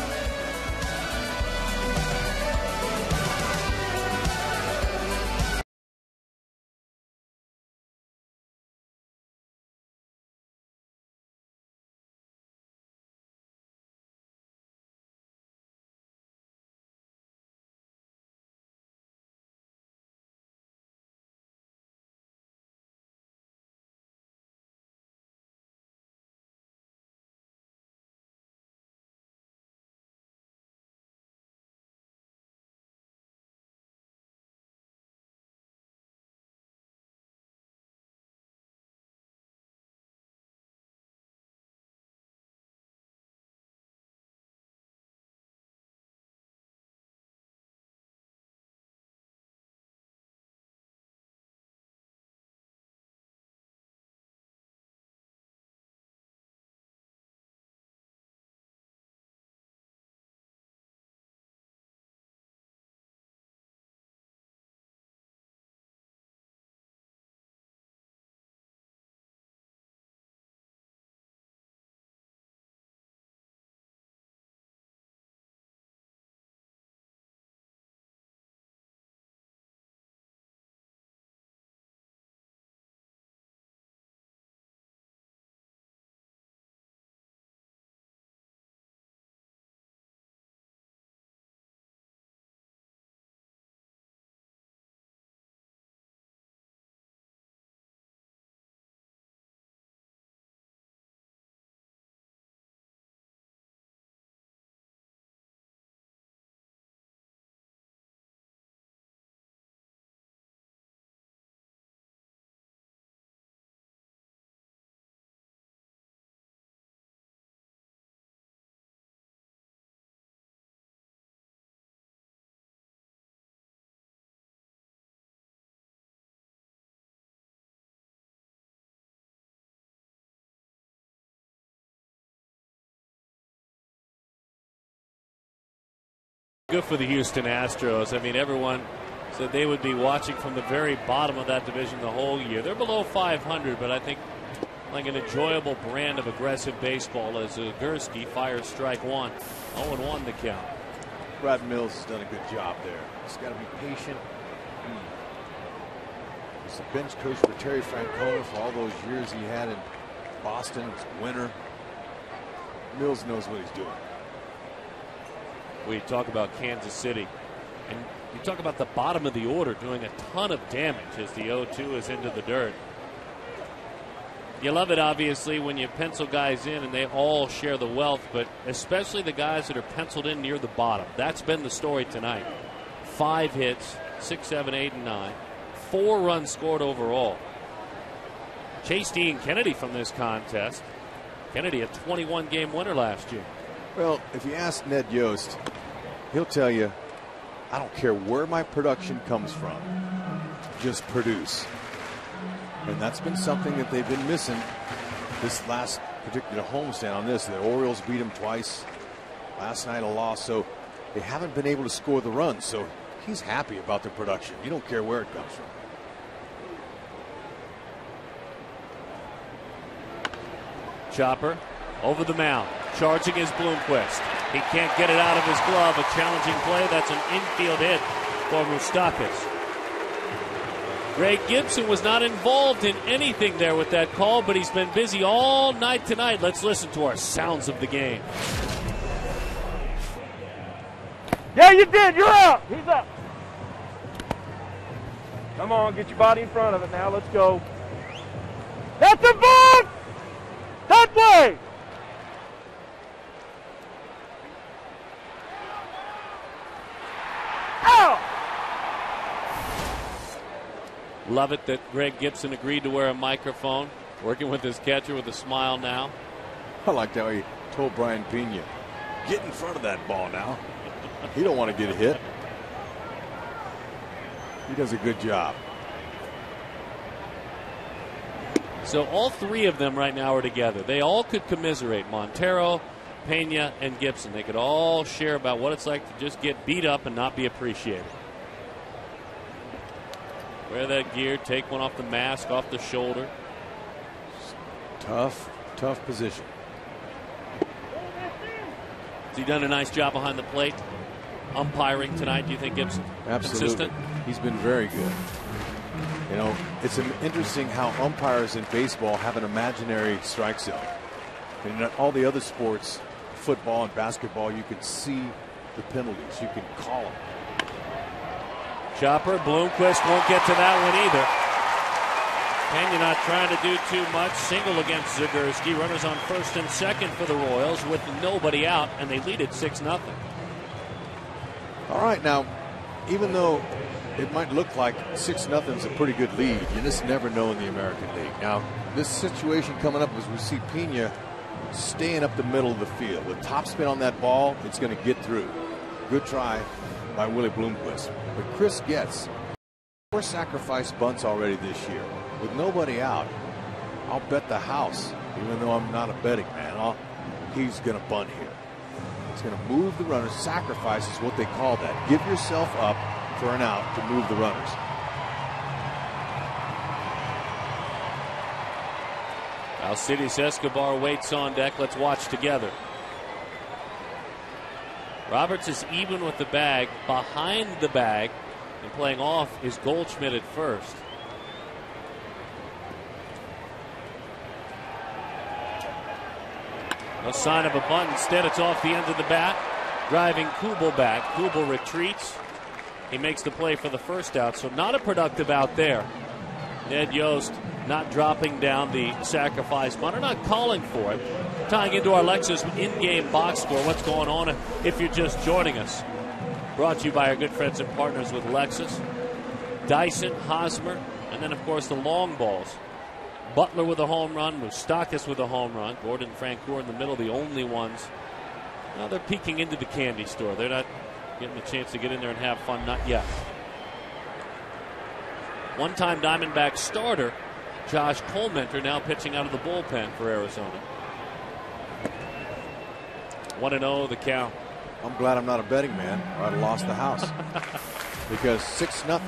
good for the Houston Astros. I mean, everyone said they would be watching from the very bottom of that division the whole year. They're below 500, but I think like an enjoyable brand of aggressive baseball as Zagurski fires strike one. 0-1 the count. Brad Mills has done a good job there. He's got to be patient. He's the bench coach for Terry Francona for all those years he had in Boston. It's winter. Mills knows what he's doing. We talk about Kansas City, and you talk about the bottom of the order doing a ton of damage as the 0-2 is into the dirt. You love it, obviously, when you pencil guys in and they all share the wealth, but especially the guys that are penciled in near the bottom. That's been the story tonight. 5 hits, 6, 7, 8, and 9. 4 runs scored overall. Chase Dean Kennedy from this contest. Kennedy, a 21-game winner last year. Well, if you ask Ned Yost, he'll tell you, I don't care where my production comes from, just produce. And that's been something that they've been missing this last particular homestand on this. The Orioles beat them twice. Last night a loss, so they haven't been able to score the runs. So he's happy about their production. You don't care where it comes from. Chopper over the mound, charging is Bloomquist. He can't get it out of his glove. A challenging play. That's an infield hit for Moustakas. Greg Gibson was not involved in anything there with that call, but he's been busy all night tonight. Let's listen to our sounds of the game. Yeah, you did. You're out. He's up. Come on, get your body in front of it now. Let's go. That's a ball! That way! Out! Love it that Greg Gibson agreed to wear a microphone, working with his catcher with a smile now. I liked how he told Brian Pena, get in front of that ball now. He don't want to get a hit. He does a good job. So all 3 of them right now are together. They all could commiserate. Montero, Pena, and Gibson. They could all share about what it's like to just get beat up and not be appreciated. Wear that gear, take one off the mask, off the shoulder. Tough position. Has he done a nice job behind the plate? Umpiring tonight, do you think, Gibson? Absolutely. Consistent? He's been very good. You know, it's interesting how umpires in baseball have an imaginary strike zone. And in all the other sports, football and basketball, you can see the penalties. You can call them. Chopper, Bloomquist won't get to that one either. Pena not trying to do too much. Single against Zagurski. Runners on first and second for the Royals with nobody out, and they lead it 6-0. All right, now, even though it might look like 6-0 is a pretty good lead, you just never know in the American League. Now, this situation coming up is we see Pena staying up the middle of the field. With topspin on that ball, it's going to get through. Good try by Willie Bloomquist. But Chris Getz, 4 sacrifice bunts already this year. With nobody out, I'll bet the house, even though I'm not a betting man, he's going to bunt here. He's going to move the runners. Sacrifice is what they call that. Give yourself up for an out to move the runners. Alcides Escobar waits on deck. Let's watch together. Roberts is even with the bag. Behind the bag and playing off is Goldschmidt at first. No sign of a bunt. Instead, it's off the end of the bat. Driving Kubel back. Kubel retreats. He makes the play for the first out. So not a productive out there. Ned Yost not dropping down the sacrifice bunt, or not calling for it. Tying into our Lexus in-game box score. What's going on if you're just joining us? Brought to you by our good friends and partners with Lexus. Dyson, Hosmer, and then, of course, the long balls. Butler with a home run, Moustakas with a home run. Gordon and Francoeur in the middle, the only ones. Now they're peeking into the candy store. They're not getting a chance to get in there and have fun, not yet. One-time Diamondback starter, Josh Colmenter, now pitching out of the bullpen for Arizona. 1-0 the count. I'm glad I'm not a betting man, or I'd have lost the house. Because 6-0,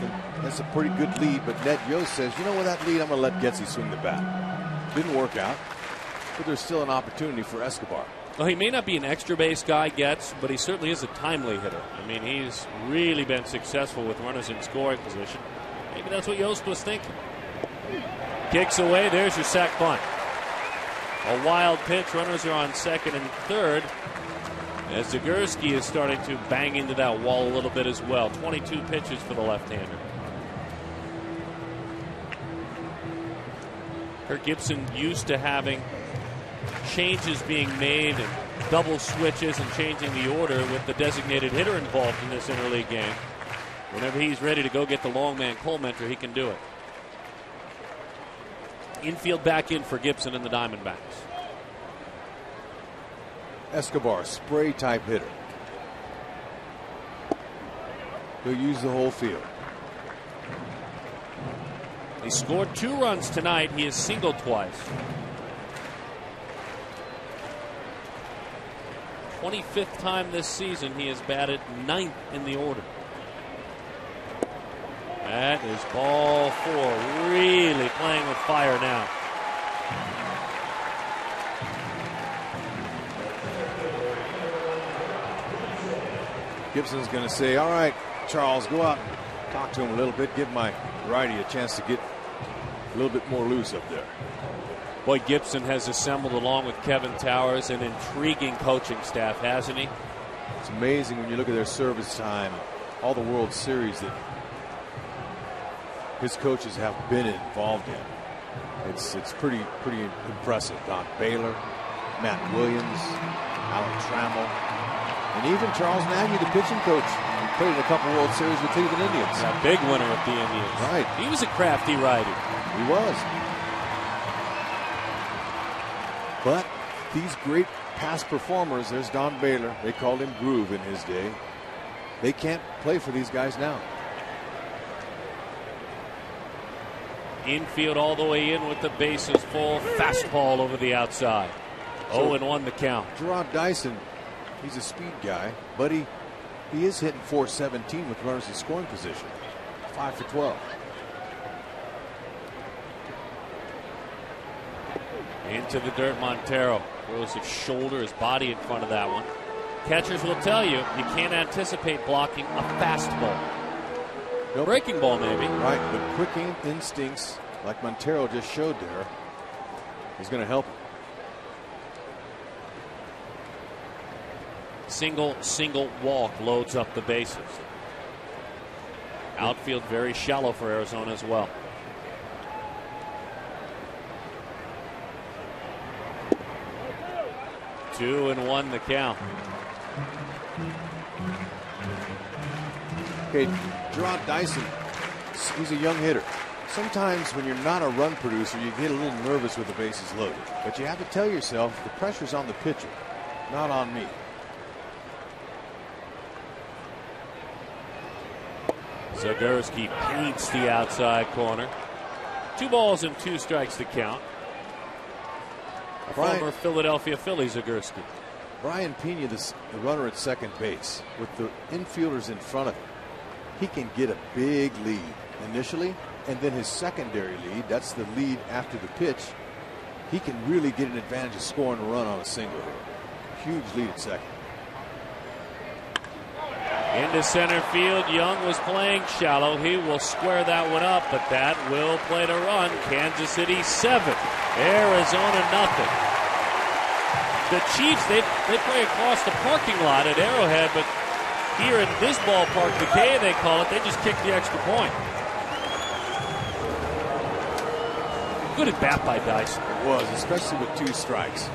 that's a pretty good lead. But Ned Yost says, you know, with that lead, I'm going to let Getsy swing the bat. Didn't work out, but there's still an opportunity for Escobar. Well, he may not be an extra base guy, Getz, but he certainly is a timely hitter. I mean, he's really been successful with runners in scoring position. Maybe that's what Yost was thinking. Kicks away. There's your sac bunt. A wild pitch. Runners are on second and third, as Zagurski is starting to bang into that wall a little bit as well. 22 pitches for the left-hander. Kirk Gibson used to having changes being made and double switches and changing the order with the designated hitter involved in this interleague game. Whenever he's ready to go get the long man Cole Mentor, he can do it. Infield back in for Gibson and the Diamondbacks. Escobar, spray type hitter. He'll use the whole field. He scored 2 runs tonight. He has singled twice. 25th time this season he has batted 9th in the order. That is ball 4. Really playing with fire now. Gibson's going to say, all right, Charles, go out and talk to him a little bit. Give my righty a chance to get a little bit more loose up there. Boy, Gibson has assembled, along with Kevin Towers, an intriguing coaching staff, hasn't he? It's amazing when you look at their service time, all the World Series that his coaches have been involved in. It's pretty impressive. Don Baylor, Matt Williams, Alan Trammell, and even Charles Nagy, the pitching coach. He played in a couple World Series with Cleveland Indians. A big winner with the Indians. Right. He was a crafty righty. He was. But these great past performers, there's Don Baylor. They called him Groove in his day. They can't play for these guys now. Infield all the way in with the bases full. Fastball over the outside. 0-1 the count. Gerard Dyson, he's a speed guy, but he is hitting .417 with runners in scoring position. 5 for 12. Into the dirt, Montero throws his shoulder, his body in front of that one. Catchers will tell you can't anticipate blocking a fastball. Nope. Breaking ball, maybe. Right, but quick instincts like Montero just showed there is going to help him. Single walk loads up the bases. Outfield very shallow for Arizona as well. Two and one the count. Okay, Gerard Dyson, he's a young hitter. Sometimes when you're not a run producer, you get a little nervous with the bases loaded. But you have to tell yourself the pressure's on the pitcher, not on me. Zagurski paints the outside corner. 2 balls and 2 strikes to count. Former Philadelphia Phillies, Zagurski. Brian Pena, the runner at second base, with the infielders in front of him, he can get a big lead initially, and then his secondary lead, that's the lead after the pitch, he can really get an advantage of scoring a run on a single. Huge lead at second. Into center field. Young was playing shallow. He will square that one up, but that will play to run. Kansas City 7, Arizona nothing. The Chiefs, they play across the parking lot at Arrowhead, but here at this ballpark, the K they call it, they just kick the extra point. Good at bat by Dyson. It was, especially with 2 strikes.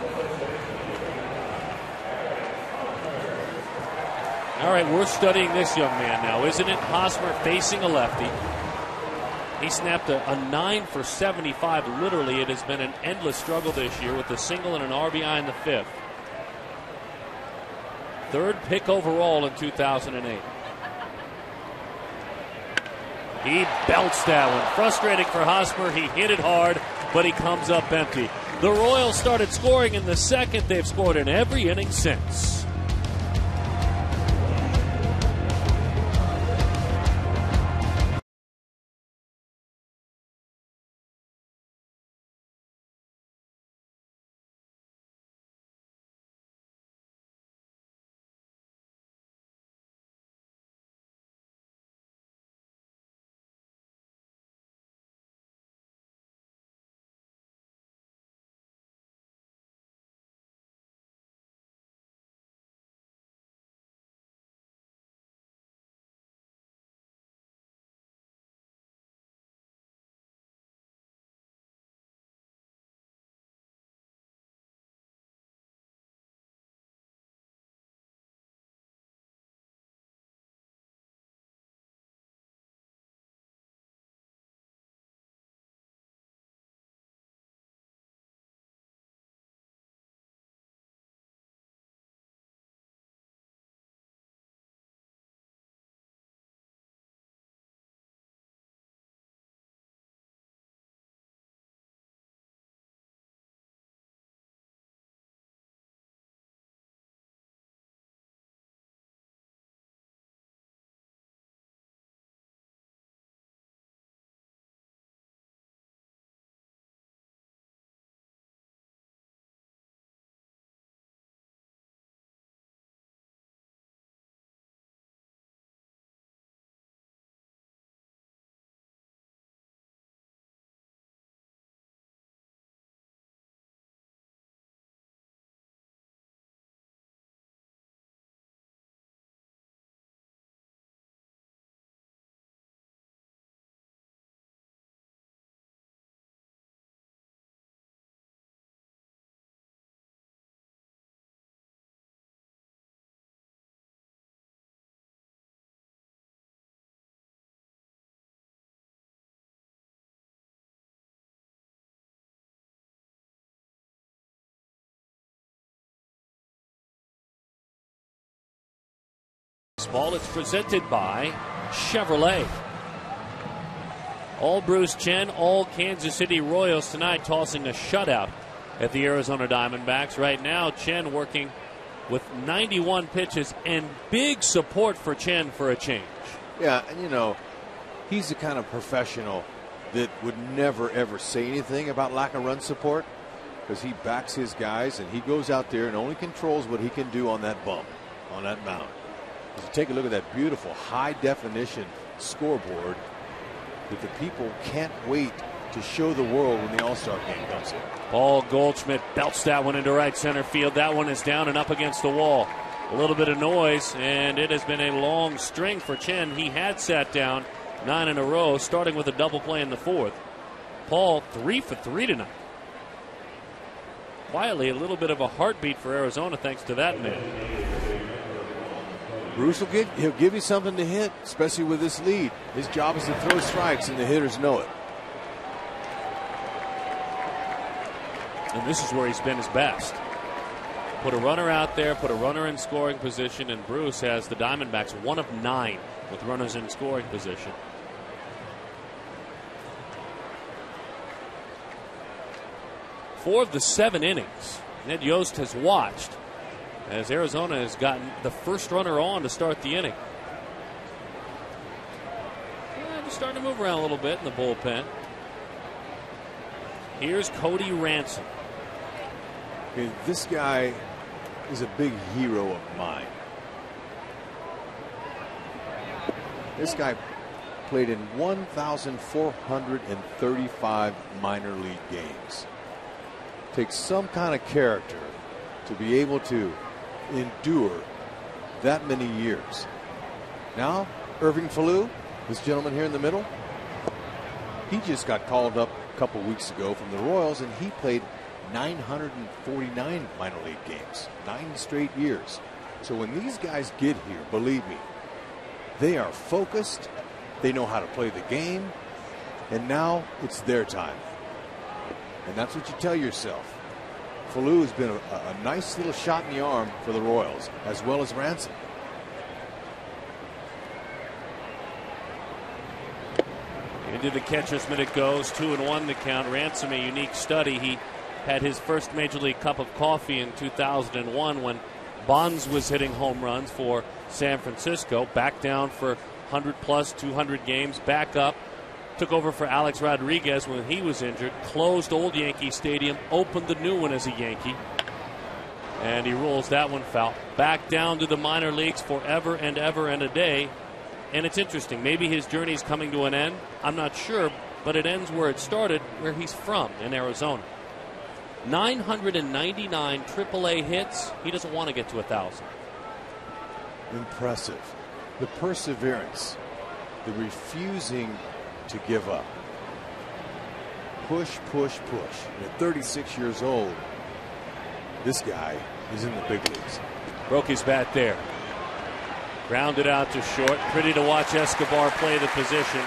All right, we're studying this young man now, isn't it? Hosmer facing a lefty. He snapped a 9 for 75. Literally, it has been an endless struggle this year with a single and an RBI in the 5th. 3rd pick overall in 2008. He belts that one. Frustrating for Hosmer. He hit it hard, but he comes up empty. The Royals started scoring in the 2nd. They've scored in every inning since. baseball. It's presented by Chevrolet. All Bruce Chen, all Kansas City Royals tonight tossing a shutout at the Arizona Diamondbacks. Right now, Chen working with 91 pitches and big support for Chen for a change. Yeah, and you know, he's the kind of professional that would never, ever say anything about lack of run support because he backs his guys and he goes out there and only controls what he can do on that bump, on that mound. If you take a look at that beautiful high-definition scoreboard that the people can't wait to show the world when the All-Star game comes in. Paul Goldschmidt belts that one into right center field. That one is down and up against the wall. A little bit of noise, and it has been a long string for Chen. He had sat down 9 in a row, starting with a double play in the 4th. Paul 3 for 3 tonight. Quietly, a little bit of a heartbeat for Arizona thanks to that man. Bruce he'll give you something to hit, especially with this lead. His job is to throw strikes, and the hitters know it. And this is where he's been his best. Put a runner out there, put a runner in scoring position, and Bruce has the Diamondbacks 1 of 9 with runners in scoring position. Four of the 7 innings Ned Yost has watched as Arizona has gotten the first runner on to start the inning. Yeah, just starting to move around a little bit in the bullpen. Here's Cody Ransom. Okay, this guy is a big hero of mine. This guy played in 1,435 minor league games. Takes some kind of character to be able to endure that many years. Now, Irving Falou, this gentleman here in the middle, he just got called up a couple weeks ago from the Royals, and he played 949 minor league games, 9 straight years. So when these guys get here, believe me, they are focused, they know how to play the game, and now it's their time. And that's what you tell yourself. Falou has been a nice little shot in the arm for the Royals, as well as Ransom. Into the catcher's mitt it goes, 2-1 to count. Ransom, a unique study. He had his first Major League cup of coffee in 2001 when Bonds was hitting home runs for San Francisco. Back down for 100 plus, 200 games, back up. Took over for Alex Rodriguez when he was injured. Closed old Yankee Stadium, opened the new one as a Yankee. And he rolls that one foul. Back down to the minor leagues forever and ever and a day. And it's interesting. Maybe his journey's coming to an end. I'm not sure, but it ends where it started, where he's from, in Arizona. 999 AAA hits. He doesn't want to get to 1,000. Impressive. The perseverance, the refusing to give up. Push, push, push. And at 36 years old, this guy is in the big leagues. Broke his bat there. Grounded out to short. Pretty to watch Escobar play the position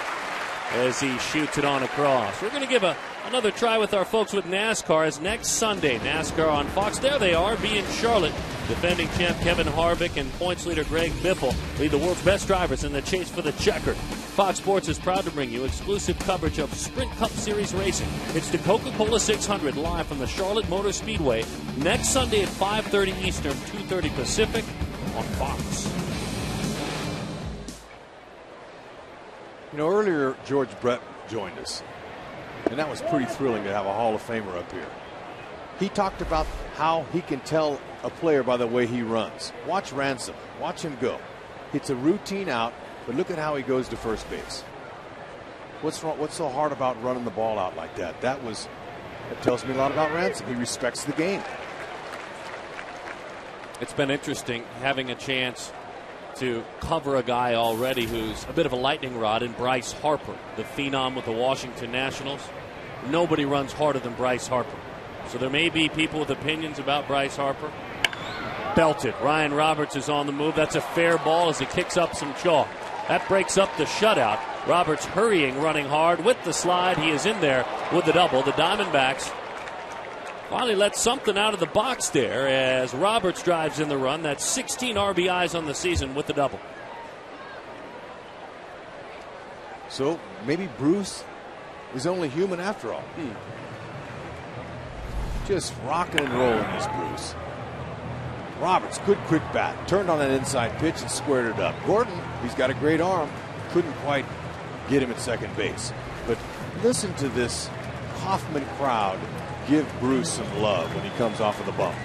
as he shoots it on across. We're going to give another try with our folks with NASCAR as next Sunday, NASCAR on Fox. There they are, being Charlotte. Defending champ Kevin Harvick and points leader Greg Biffle lead the world's best drivers in the chase for the checkered. Fox Sports is proud to bring you exclusive coverage of Sprint Cup Series racing. It's the Coca-Cola 600 live from the Charlotte Motor Speedway next Sunday at 5:30 Eastern, 2:30 Pacific on Fox. You know, earlier George Brett joined us, and that was pretty thrilling to have a Hall of Famer up here. He talked about how he can tell a player by the way he runs. Watch Ransom. Watch him go. It's a routine out, but look at how he goes to first base. What's wrong? What's so hard about running the ball out like that? That tells me a lot about Ransom. He respects the game. It's been interesting having a chance to cover a guy already who's a bit of a lightning rod in Bryce Harper, the phenom with the Washington Nationals. Nobody runs harder than Bryce Harper. So there may be people with opinions about Bryce Harper. Belted. Ryan Roberts is on the move. That's a fair ball as he kicks up some chalk. That breaks up the shutout. Roberts hurrying, running hard with the slide. He is in there with the double. The Diamondbacks finally let something out of the box there as Roberts drives in the run. That's 16 RBIs on the season with the double. So maybe Bruce is only human after all. Just rocking and rolling this Bruce. Roberts, good quick bat. Turned on an inside pitch and squared it up. Gordon, he's got a great arm. Couldn't quite get him at second base. But listen to this Kauffman crowd give Bruce some love when he comes off of the bump.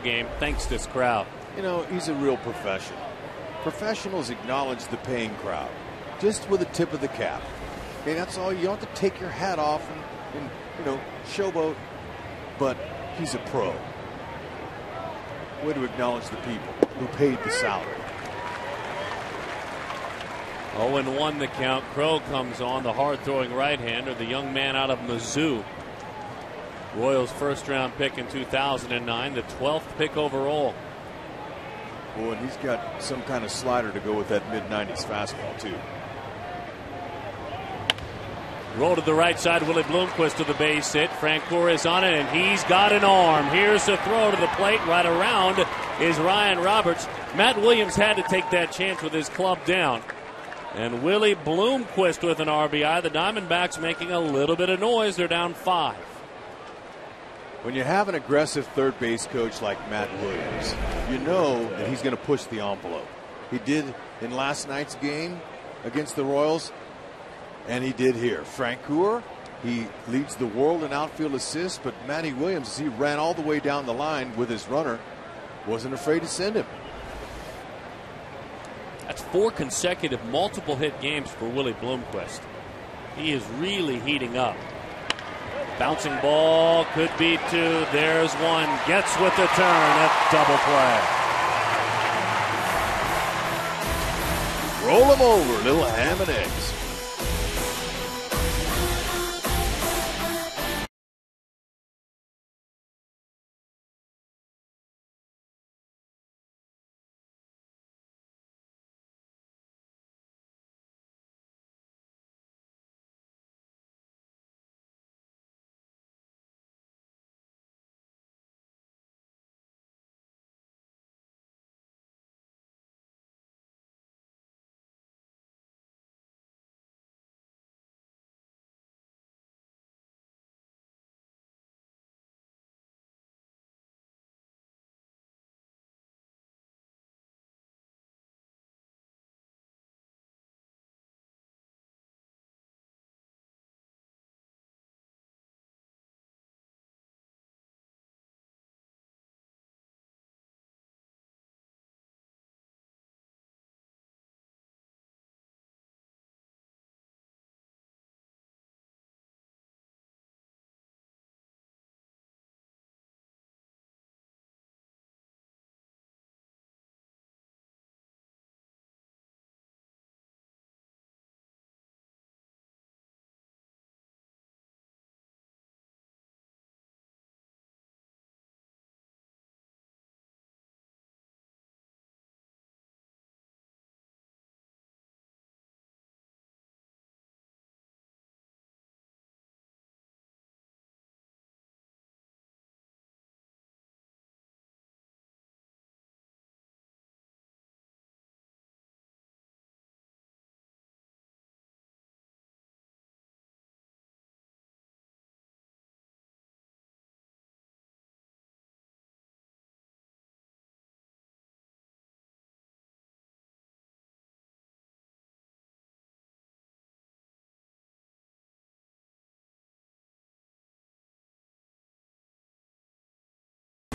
Game thanks to this crowd. You know, he's a real professional. Professionals acknowledge the paying crowd just with a tip of the cap. Okay, that's all. You don't have to take your hat off and you know, showboat, but he's a pro. Way to acknowledge the people who paid the salary. 0-1 the count. Crow comes on, the hard-throwing right-hander, the young man out of Mizzou. Royals' first-round pick in 2009, the 12th pick overall. Oh, and he's got some kind of slider to go with that mid-90s fastball, too. Roll to the right side, Willie Bloomquist to the base hit. Francoeur is on it, and he's got an arm. Here's the throw to the plate. Right around is Ryan Roberts. Matt Williams had to take that chance with his club down. And Willie Bloomquist with an RBI. The Diamondbacks making a little bit of noise. They're down 5. When you have an aggressive third base coach like Matt Williams, you know that he's going to push the envelope. He did in last night's game against the Royals, and he did here. Francoeur, he leads the world in outfield assists, but Matty Williams, as he ran all the way down the line with his runner, wasn't afraid to send him. That's 4 consecutive multiple hit games for Willie Bloomquist. He is really heating up. Bouncing ball, could be 2. There's 1. Gets with the turn at double play. Roll him over, little ham and eggs.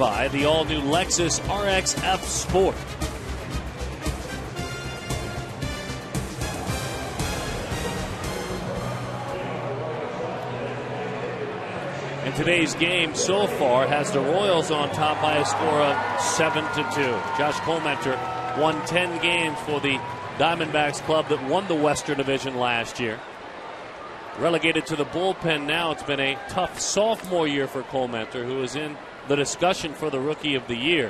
by the all-new Lexus RX-F Sport. And today's game so far has the Royals on top by a score of 7-2. Josh Colmenter won 10 games for the Diamondbacks club that won the Western Division last year. Relegated to the bullpen now. It's been a tough sophomore year for Colmenter, who is in the discussion for the Rookie of the Year.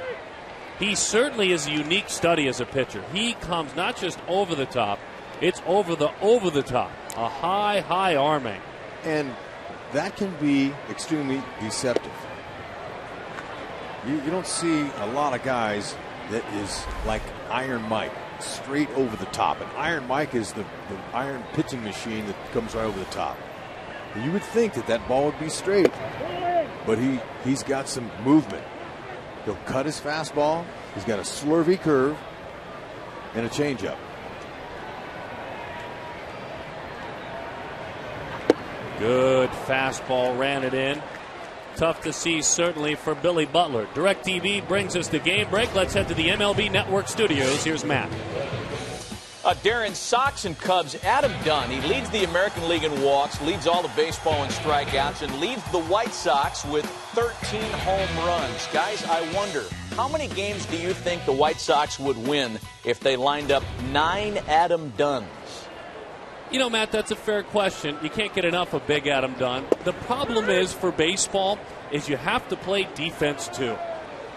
He certainly is a unique study as a pitcher. He comes not just over the top, it's over the top. A high arm angle. And that can be extremely deceptive. You don't see a lot of guys that is like Iron Mike, straight over the top. And Iron Mike is the iron pitching machine that comes right over the top. And you would think that ball would be straight, but he's got some movement. He'll cut his fastball. He's got a swervy curve and a changeup. Good fastball, ran it in. Tough to see, certainly, for Billy Butler. DirecTV brings us the game break. Let's head to the MLB Network studios. Here's Matt. Darren, Sox and Cubs, Adam Dunn. He leads the American League in walks, leads all of baseball in strikeouts, and leads the White Sox with 13 home runs. Guys, I wonder, how many games do you think the White Sox would win if they lined up 9 Adam Dunns? You know, Matt, that's a fair question. You can't get enough of Big Adam Dunn. The problem is for baseball is you have to play defense too.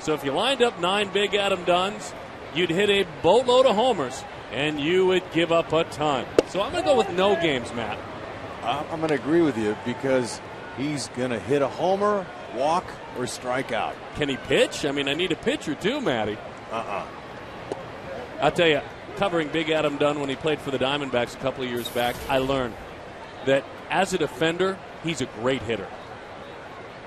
So if you lined up 9 Big Adam Dunns, you'd hit a boatload of homers, and you would give up a ton. So I'm going to go with no games, Matt. I'm going to agree with you because he's going to hit a homer, walk, or strike out. Can he pitch? I mean, I need a pitcher too, Matty. I'll tell you, covering Big Adam Dunn when he played for the Diamondbacks a couple of years back, I learned that as a defender, he's a great hitter.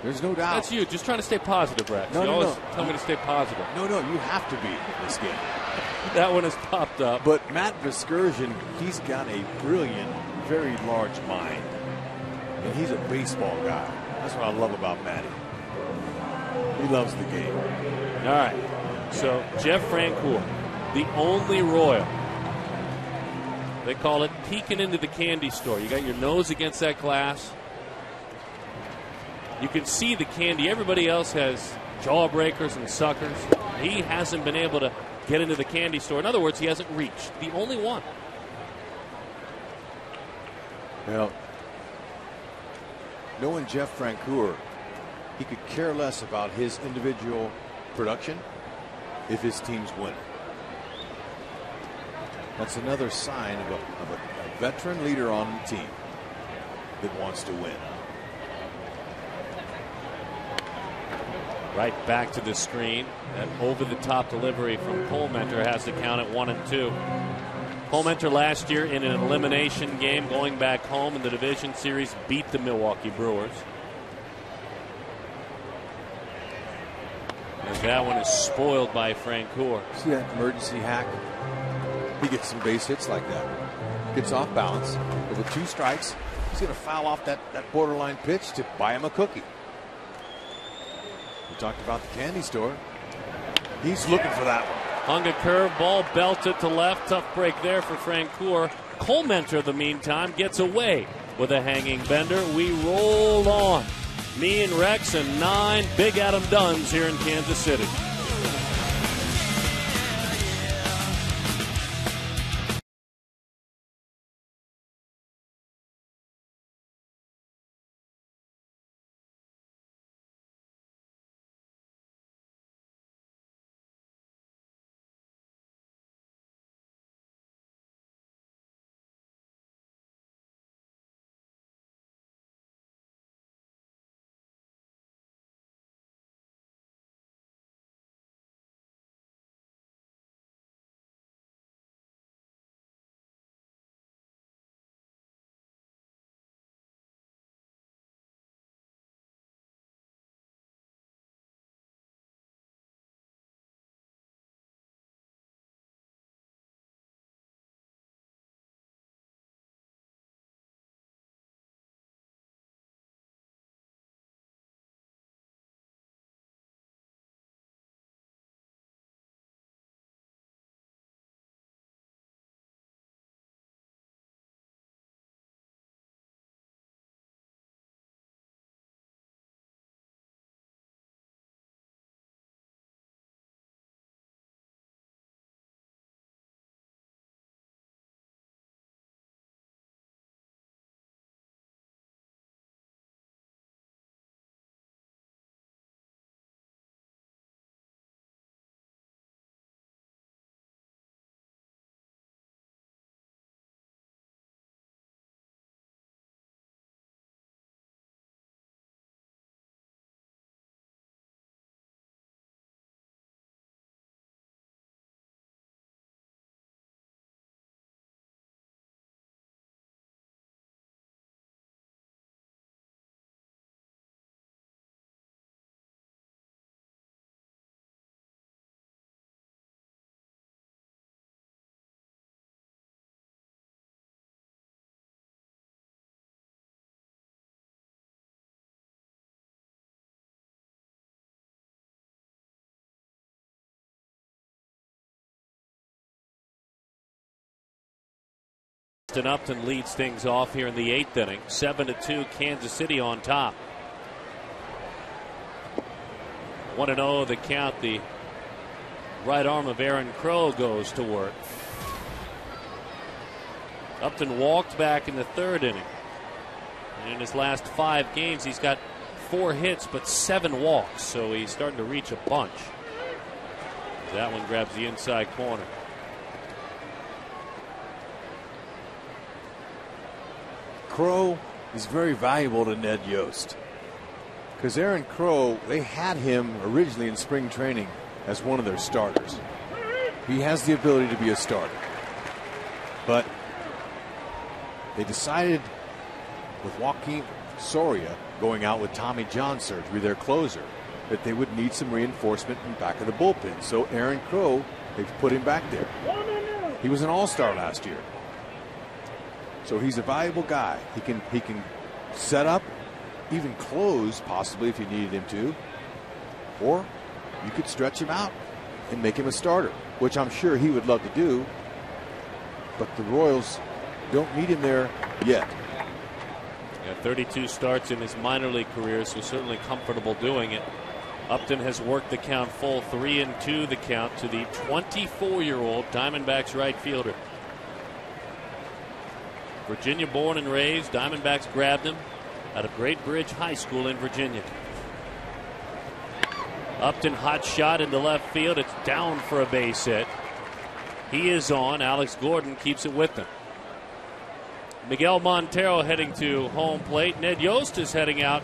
There's no doubt. That's you. Just trying to stay positive, Rex. You always tell me to stay positive. No, you have to be in this game. That one has popped up. But Matt Veskursion, he's got a brilliant, very large mind. And he's a baseball guy. That's what I love about Matty. He loves the game. All right. So, Jeff Francoeur, the only Royal. They call it peeking into the candy store. You got your nose against that glass. You can see the candy. Everybody else has jawbreakers and suckers. He hasn't been able to get into the candy store. In other words, he hasn't reached. The only one. Well, knowing Jeff Francoeur, he could care less about his individual production if his team's winning. That's another sign of a veteran leader on the team that wants to win. Right back to the screen. That over-the-top delivery from Colmenter has the count at 1-2. Colmenter last year in an elimination game going back home in the division series beat the Milwaukee Brewers. And that one is spoiled by Francoeur. See that emergency hack? He gets some base hits like that. Gets off balance. But with 2 strikes, he's going to foul off that borderline pitch to buy him a cookie. We talked about the candy store. He's looking for that one. Hung a curve ball, belted to left. Tough break there for Francoeur. Colmenter, the meantime, gets away with a hanging bender. We roll on. Me and Rex and 9 Big Adam Dunns here in Kansas City. Upton leads things off here in the 8th inning. 7-2, Kansas City on top. 1-0 the count. The right arm of Aaron Crow goes to work. Upton walked back in the 3rd inning. And in his last 5 games, he's got 4 hits but 7 walks, so he's starting to reach a bunch. That one grabs the inside corner. Crow is very valuable to Ned Yost, because Aaron Crow, they had him originally in spring training as one of their starters. He has the ability to be a starter, but they decided with Joaquin Soria going out with Tommy John surgery, their closer, that they would need some reinforcement in back of the bullpen. So Aaron Crow, they've put him back there. He was an all-star last year. So he's a valuable guy. He can set up, even close possibly if you needed him to. Or you could stretch him out and make him a starter, which I'm sure he would love to do. But the Royals don't need him there yet. 32 starts in his minor league career, so certainly comfortable doing it. Upton has worked the count full, 3-2 the count to the 24-year-old Diamondbacks right fielder. Virginia born and raised. Diamondbacks grabbed him out of Great Bridge High School in Virginia. Upton hot shot into left field. It's down for a base hit. He is on. Alex Gordon keeps it with him. Miguel Montero heading to home plate. Ned Yost is heading out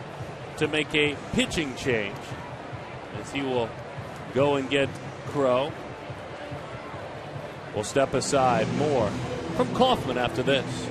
to make a pitching change, as he will go and get Crow. We'll step aside. More from Kaufman after this.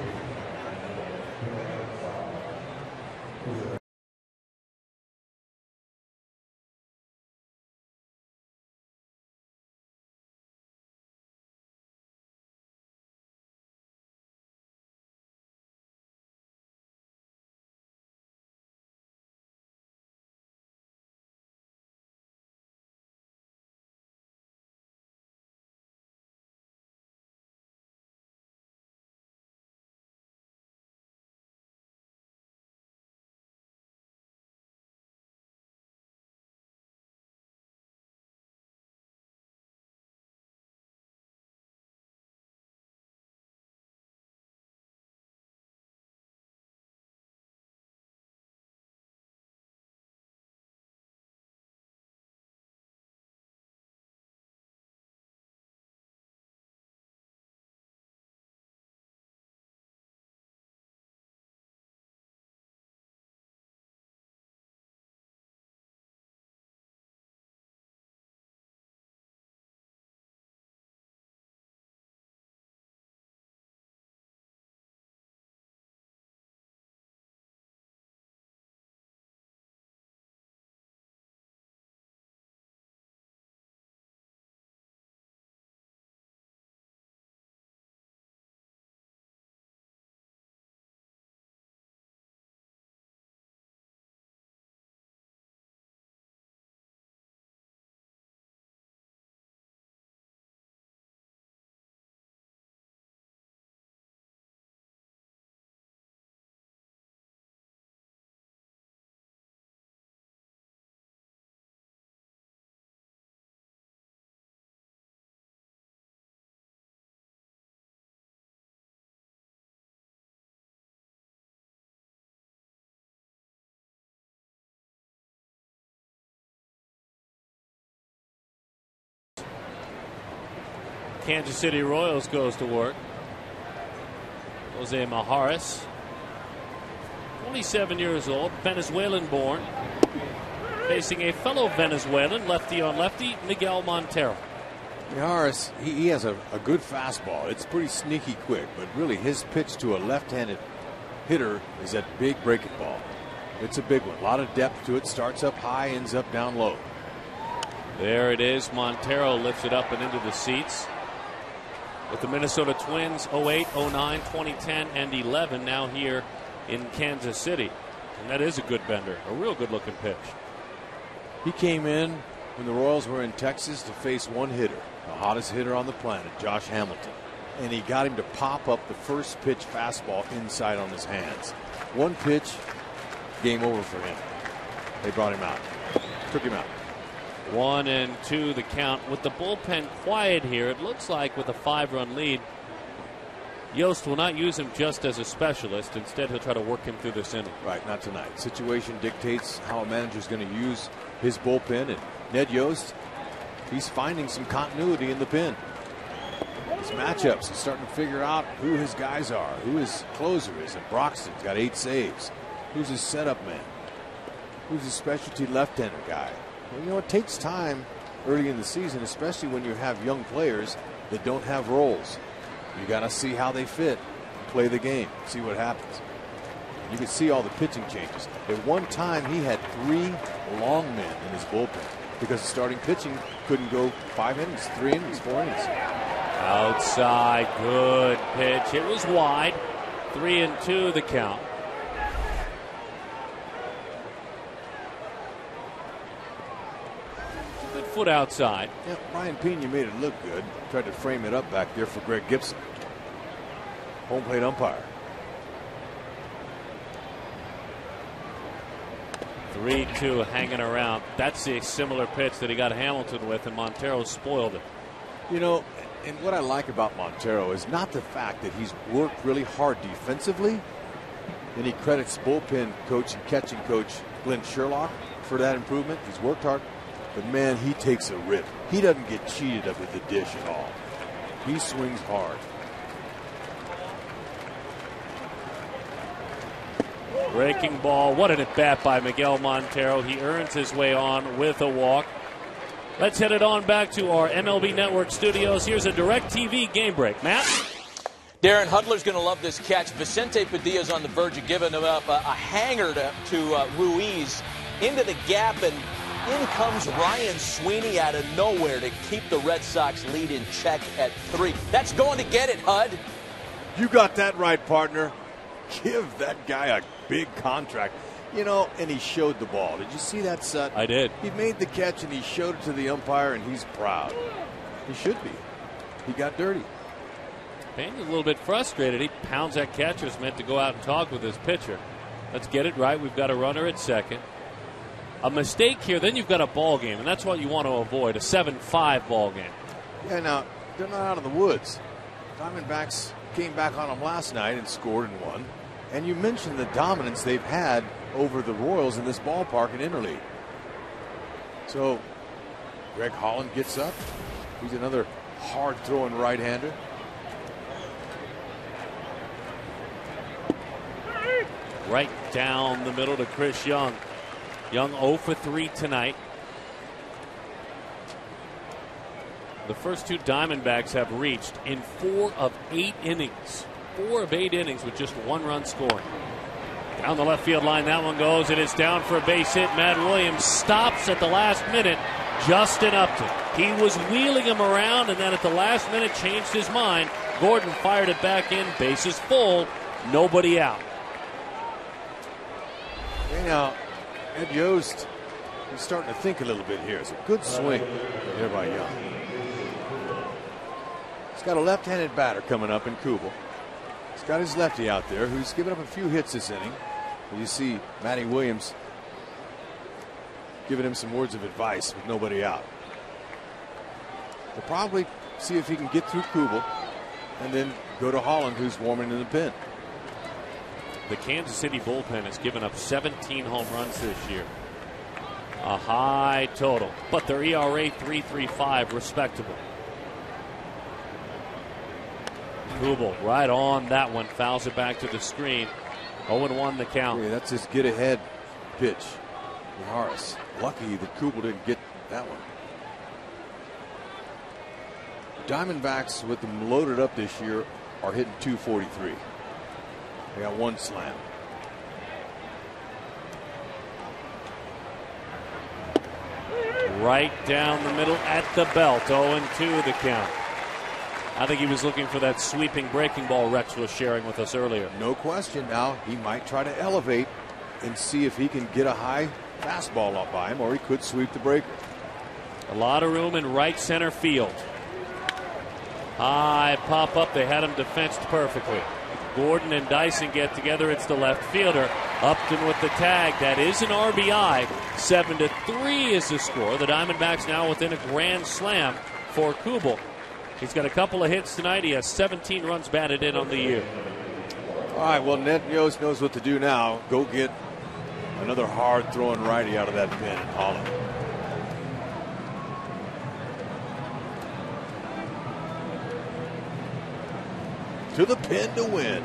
Kansas City Royals goes to work. Jose Majares, 27 years old, Venezuelan born, facing a fellow Venezuelan, lefty on lefty, Miguel Montero. Majares, he has a good fastball. It's pretty sneaky quick, but really his pitch to a left-handed hitter is that big breaking ball. It's a big one. A lot of depth to it. Starts up high, ends up down low. There it is. Montero lifts it up and into the seats. With the Minnesota Twins 08, 09, 2010, and 11 now here in Kansas City. And that is a good bender. A real good looking pitch. He came in when the Royals were in Texas to face one hitter, the hottest hitter on the planet, Josh Hamilton. and he got him to pop up the first pitch fastball inside on his hands. One pitch, game over for him. They brought him out, took him out. 1-2 the count. With the bullpen quiet here, it looks like with a 5-run lead, Yost will not use him just as a specialist. Instead, he'll try to work him through this inning. Right, not tonight. Situation dictates how a manager's going to use his bullpen, and Ned Yost, he's finding some continuity in the pen. His matchups, he's starting to figure out who his guys are, who his closer is. And Broxton's got 8 saves. Who's his setup man? Who's his specialty left-hander guy? Well, you know, it takes time early in the season, especially when you have young players that don't have roles. You got to see how they fit, play the game, see what happens. You can see all the pitching changes. At one time, he had 3 long men in his bullpen because the starting pitching couldn't go 5 innings, 3 innings, 4 innings. Outside, good pitch. It was wide. 3-2 the count. Good foot outside. Yeah, Brian Pena made it look good. Tried to frame it up back there for Greg Gibson. Home plate umpire. 3-2 hanging around. That's a similar pitch that he got Hamilton with, and Montero spoiled it. You know, and what I like about Montero is not the fact that he's worked really hard defensively, and he credits bullpen coach and catching coach Glenn Sherlock for that improvement. He's worked hard, but man, he takes a rip. He doesn't get cheated up at the dish at all. He swings hard. Breaking ball. What an at-bat by Miguel Montero. He earns his way on with a walk. Let's head it on back to our MLB Network studios. Here's a DirecTV game break. Matt? Darren Hudler's going to love this catch. Vicente Padilla's on the verge of giving him up a hanger to Ruiz into the gap, and in comes Ryan Sweeney out of nowhere to keep the Red Sox lead in check at 3. That's going to get it, Hud. You got that right, partner. Give that guy a big contract. You know, and he showed the ball. Did you see that, Sut? I did. He made the catch and he showed it to the umpire, and he's proud. He should be. He got dirty. Payne's a little bit frustrated. He pounds that catcher's mitt to go out and talk with his pitcher. Let's get it right. We've got a runner at second. A mistake here, then you've got a ball game, and that's what you want to avoid, a 7-5 ball game. Yeah, now, they're not out of the woods. Diamondbacks came back on them last night and scored and won. And you mentioned the dominance they've had over the Royals in this ballpark in Interleague. So, Greg Holland gets up. He's another hard-throwing right-hander. Right down the middle to Chris Young. Young 0 for 3 tonight. The first 2 Diamondbacks have reached in 4 of 8 innings. 4 of 8 innings with just 1 run scoring. Down the left field line, that one goes. It is down for a base hit. Matt Williams stops at the last minute. Justin Upton. He was wheeling him around, and then at the last minute changed his mind. Gordon fired it back in. Bases full. Nobody out. Okay, now, Ed Yost is starting to think a little bit here. It's a good swing here by Young. He's got a left-handed batter coming up in Kubel. He's got his lefty out there who's given up a few hits this inning. You see Matty Williams giving him some words of advice with nobody out. They'll probably see if he can get through Kubel and then go to Holland, who's warming in the pen. The Kansas City bullpen has given up 17 home runs this year. A high total, but their ERA 3.35 respectable. Kubel right on that one, fouls it back to the screen. 0-1 the count. Yeah, that's his get ahead pitch. Harris lucky that Kubel didn't get that one. Diamondbacks, with them loaded up this year, are hitting .243. They got 1 slam. Right down the middle at the belt. 0-2 the count. I think he was looking for that sweeping breaking ball Rex was sharing with us earlier. No question. Now he might try to elevate and see if he can get a high fastball up by him, or he could sweep the breaker. A lot of room in right center field. High pop up. They had him defensed perfectly. Gordon and Dyson get together. It's the left fielder. Upton with the tag. That is an RBI. 7-3 is the score. The Diamondbacks now within a grand slam for Kubel. He's got a couple of hits tonight. He has 17 runs batted in on the year. All right, well, Ned Yost knows what to do now. Go get another hard-throwing righty out of that pen in Holland. To the pin to win.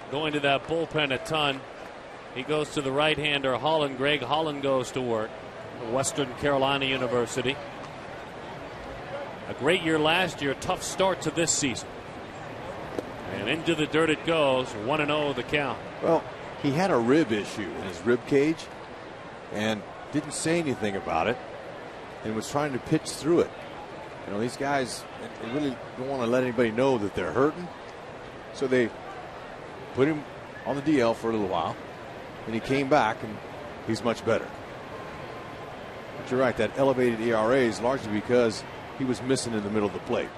Going to that bullpen a ton. He goes to the right-hander Holland. Greg Holland goes to work. Western Carolina University. A great year last year. Tough start to this season. And into the dirt it goes. 1-0 the count. Well, he had a rib issue in his rib cage and didn't say anything about it and was trying to pitch through it. You know, these guys, they really don't want to let anybody know that they're hurting. So they put him on the DL for a little while, and he came back, and he's much better. But you're right, that elevated ERA is largely because he was missing in the middle of the plate.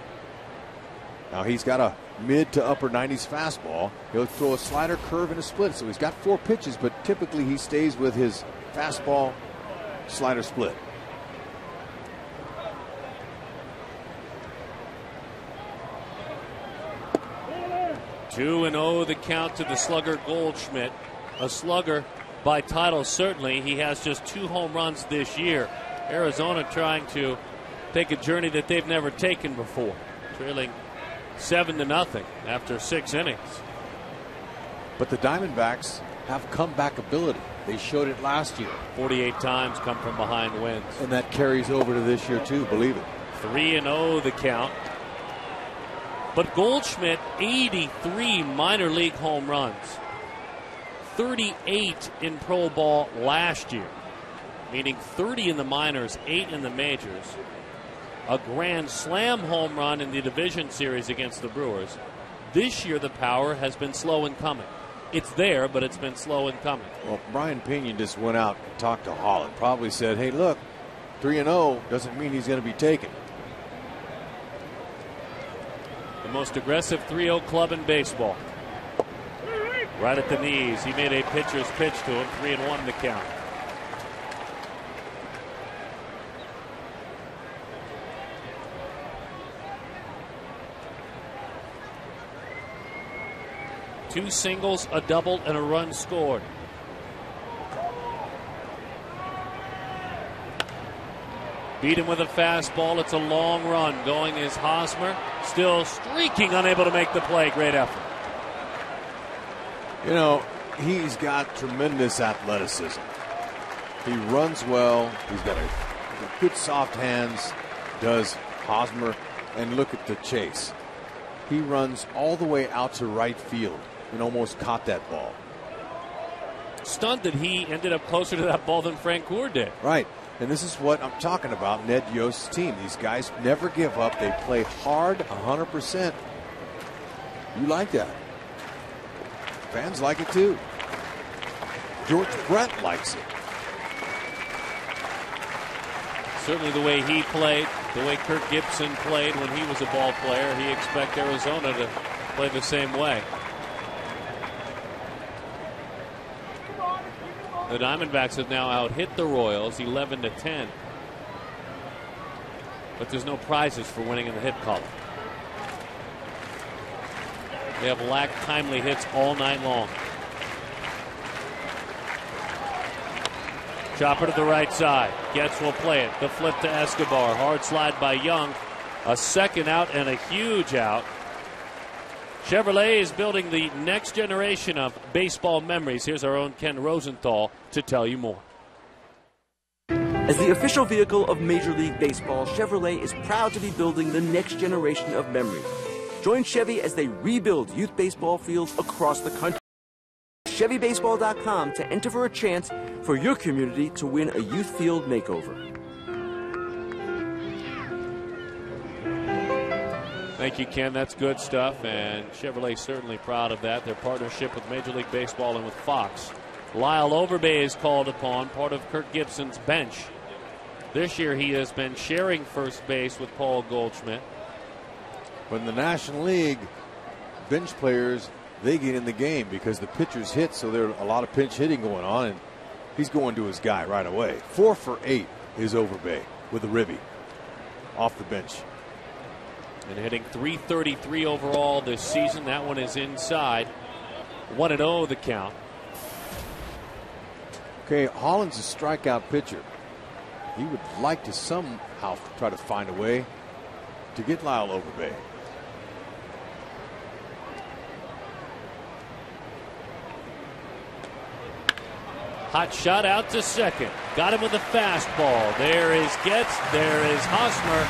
Now he's got a mid to upper 90s fastball. He'll throw a slider, curve, and a split. So he's got 4 pitches, but typically he stays with his fastball, slider, split. Two and 0 the count to the slugger Goldschmidt. A slugger by title, certainly. He has just 2 home runs this year. Arizona trying to take a journey that they've never taken before. Trailing 7-0 after 6 innings. But the Diamondbacks have comeback ability. They showed it last year. 48 times come from behind wins. And that carries over to this year too, believe it. 3-0 the count. But Goldschmidt, 83 minor league home runs. 38 in pro ball last year. Meaning 30 in the minors, 8 in the majors. A grand slam home run in the division series against the Brewers. This year the power has been slow in coming. It's there, but it's been slow in coming. Well, Brian Pena just went out and talked to Holland. Probably said, hey, look, 3-0 doesn't mean he's going to be taken. The most aggressive 3-0 club in baseball. Right at the knees. He made a pitcher's pitch to him. 3-1 the count. 2 singles, a double, and a run scored. Beat him with a fastball. It's a long run. Going is Hosmer. Still streaking, unable to make the play. Great effort. You know, he's got tremendous athleticism. He runs well. He's got good soft hands, does Hosmer. And look at the chase. He runs all the way out to right field and almost caught that ball. Stunned that he ended up closer to that ball than Francoeur did. Right. And this is what I'm talking about, Ned Yost's team. These guys never give up. They play hard 100%. You like that. Fans like it too. George Brett likes it. Certainly the way he played, the way Kirk Gibson played when he was a ball player, he expects Arizona to play the same way. The Diamondbacks have now out-hit the Royals 11-10. But there's no prizes for winning in the hit column. They have lacked timely hits all night long. Chopper to the right side. Getz will play it. The flip to Escobar. Hard slide by Young. A second out and a huge out. Chevrolet is building the next generation of baseball memories. Here's our own Ken Rosenthal to tell you more. As the official vehicle of Major League Baseball, Chevrolet is proud to be building the next generation of memories. Join Chevy as they rebuild youth baseball fields across the country. ChevyBaseball.com to enter for a chance for your community to win a youth field makeover. Thank you, Ken. That's good stuff, and Chevrolet certainly proud of that. Their partnership with Major League Baseball and with Fox. Lyle Overbay is called upon, part of Kirk Gibson's bench. This year he has been sharing first base with Paul Goldschmidt. But in the National League, bench players, they get in the game because the pitchers hit, so there are a lot of pinch hitting going on, and he's going to his guy right away. 4 for 8 is Overbay with a ribby off the bench. And hitting .333 overall this season. That one is inside. 1-0 the count. Okay, Holland's a strikeout pitcher. He would like to somehow try to find a way to get Lyle Overbay. Hot shot out to second. Got him with a fastball. There is Getz. There is Hosmer.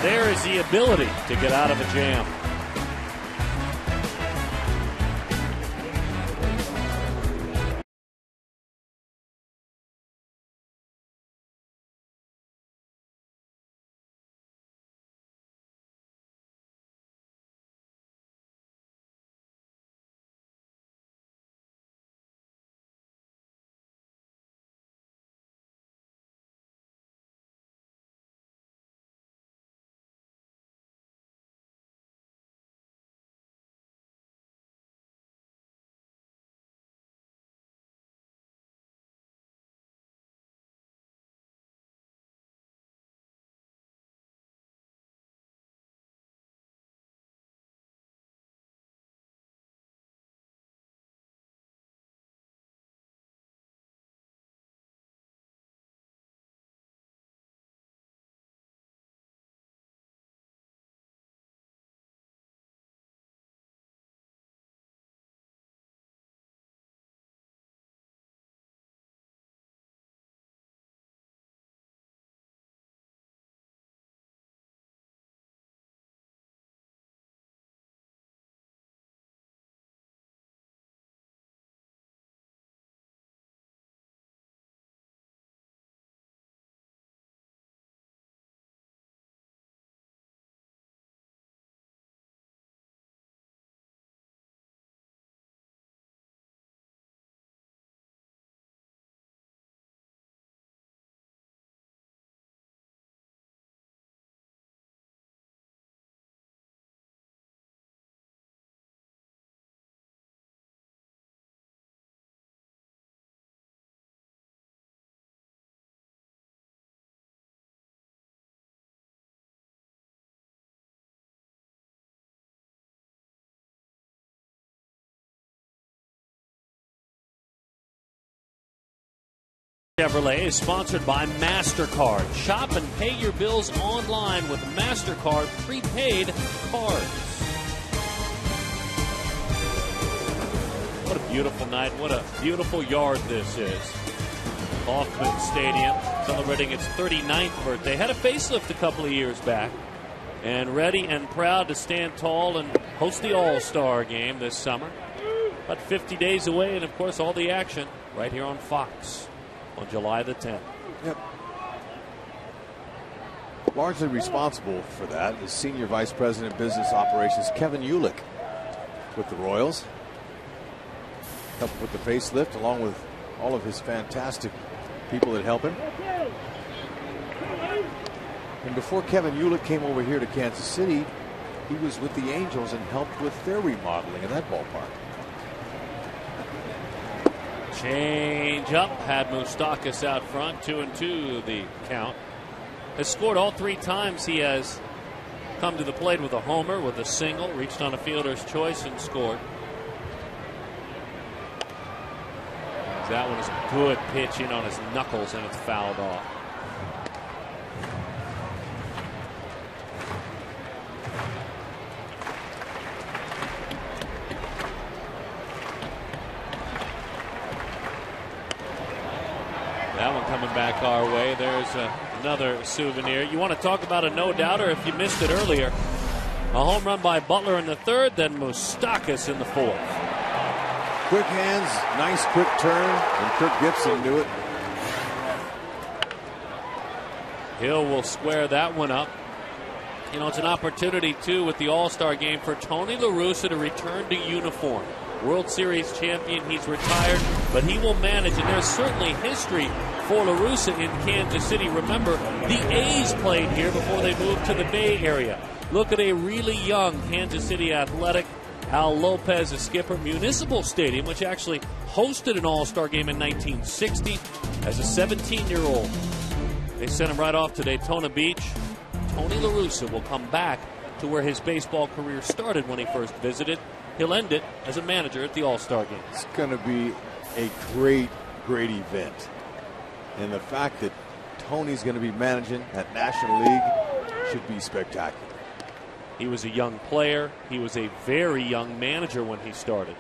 There is the ability to get out of a jam. Chevrolet is sponsored by MasterCard. Shop and pay your bills online with MasterCard prepaid cards. What a beautiful night. What a beautiful yard this is. Kauffman Stadium celebrating its 39th birthday. Had a facelift a couple of years back. And ready and proud to stand tall and host the All-Star game this summer. About 50 days away, and of course all the action right here on Fox on July the 10th. Yep. Largely responsible for that is Senior Vice President of Business Operations Kevin Ulick with the Royals. Helped with the facelift along with all of his fantastic people that help him. And before Kevin Ulick came over here to Kansas City, he was with the Angels and helped with their remodeling in that ballpark. Change up. Had Moustakas out front. 2-2 the count. Has scored all 3 times he has come to the plate with a homer, with a single, reached on a fielder's choice and scored. That one is a good pitch in on his knuckles, and it's fouled off. That one coming back our way. There's another souvenir. You want to talk about a no-doubter if you missed it earlier. A home run by Butler in the 3rd, then Moustakas in the 4th. Quick hands, nice quick turn, and Kirk Gibson knew it. Hill will square that one up. You know, it's an opportunity, too, with the All-Star game for Tony La Russa to return to uniform. World Series champion, he's retired, but he will manage, and there's certainly history for La Russa in Kansas City. Remember, the A's played here before they moved to the Bay Area. Look at a really young Kansas City Athletic. Al Lopez, a skipper. Municipal Stadium, which actually hosted an All-Star game in 1960 as a 17-year-old. They sent him right off to Daytona Beach. Tony La Russa will come back to where his baseball career started when he first visited. He'll end it as a manager at the All-Star game. It's going to be a great, great event. And the fact that Tony's going to be managing at National League should be spectacular. He was a young player. He was a very young manager when he started.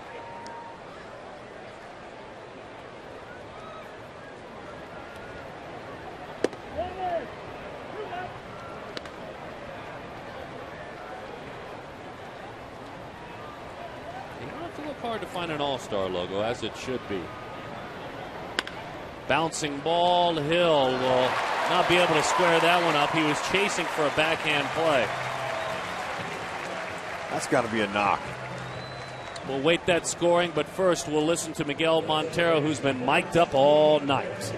You don't have to look hard to find an All-Star logo, as it should be. Bouncing ball. Hill will not be able to square that one up. He was chasing for a backhand play. That's got to be a knock. We'll wait that scoring, but first we'll listen to Miguel Montero, who's been mic'd up all night. It's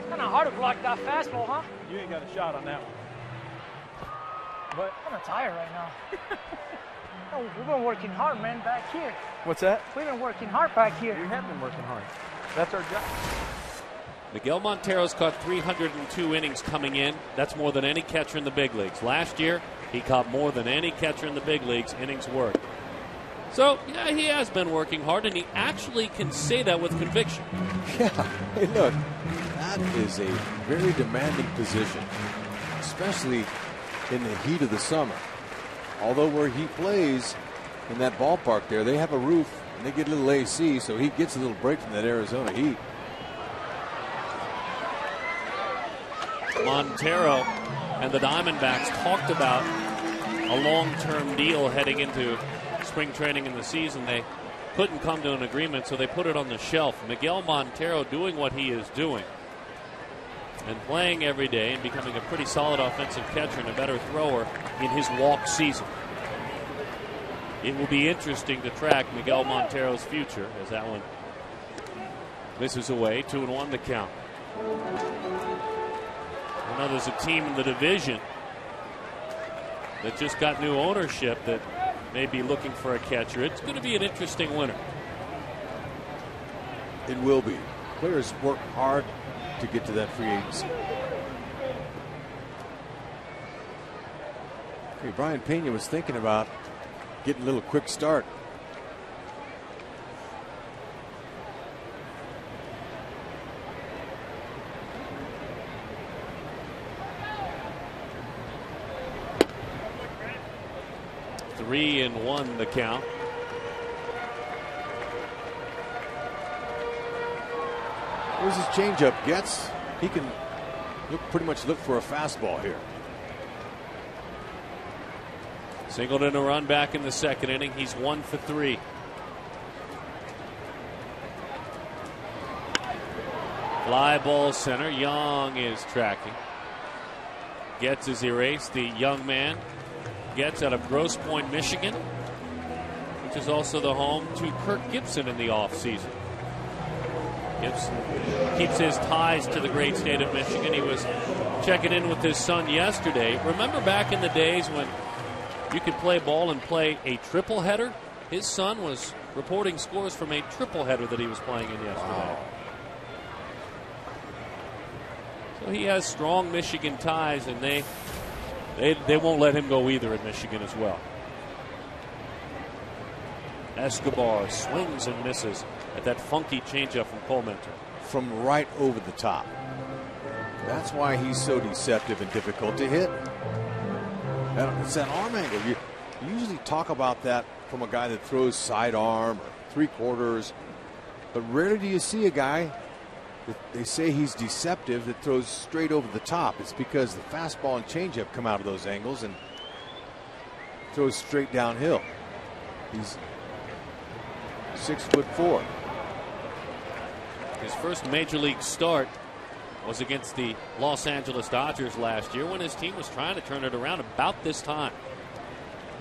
kind of hard to block that fastball, huh? You ain't got a shot on that one. But I'm tired right now. Oh, we've been working hard, man, back here. what's that? We've been working hard back here. We have been working hard. That's our job. Miguel Montero's caught 302 innings coming in. That's more than any catcher in the big leagues. Last year, he caught more than any catcher in the big leagues innings worked. So, yeah, he has been working hard, and he actually can say that with conviction. Yeah, hey, look, that is a very demanding position, especially in the heat of the summer. Although where he plays in that ballpark there, they have a roof, and they get a little AC, so he gets a little break from that Arizona heat. Montero and the Diamondbacks talked about a long-term deal heading into spring training in the season. They couldn't come to an agreement, so they put it on the shelf. Miguel Montero doing what he is doing and playing every day and becoming a pretty solid offensive catcher and a better thrower in his walk season. It will be interesting to track Miguel Montero's future as that one misses away. 2-1 the count. I know there's a team in the division that just got new ownership that may be looking for a catcher. It's going to be an interesting winter. It will be. Players work hard to get to that free agency. Okay, Brian Pena was thinking about getting a little quick start. 3-1 the count. Where's his changeup gets? He can pretty much look for a fastball here. Singled in a run back in the second inning. He's 1 for 3. Fly ball center. Young is tracking. Gets his erased. The young man gets out of Grosse Pointe, Michigan, which is also the home to Kirk Gibson in the offseason. Gibson keeps his ties to the great state of Michigan. He was checking in with his son yesterday. Remember back in the days when you could play ball and play a triple header? His son was reporting scores from a triple header that he was playing in yesterday. Wow. So he has strong Michigan ties, and they won't let him go either in Michigan as well. Escobar swings and misses at that funky changeup from Colementor. From right over the top. That's why he's so deceptive and difficult to hit. It's that arm angle. You usually talk about that from a guy that throws sidearm or 3/4, but rarely do you see a guy that they say he's deceptive that throws straight over the top. It's because the fastball and changeup come out of those angles and throws straight downhill. He's 6'4". His first major league start was against the Los Angeles Dodgers last year when his team was trying to turn it around about this time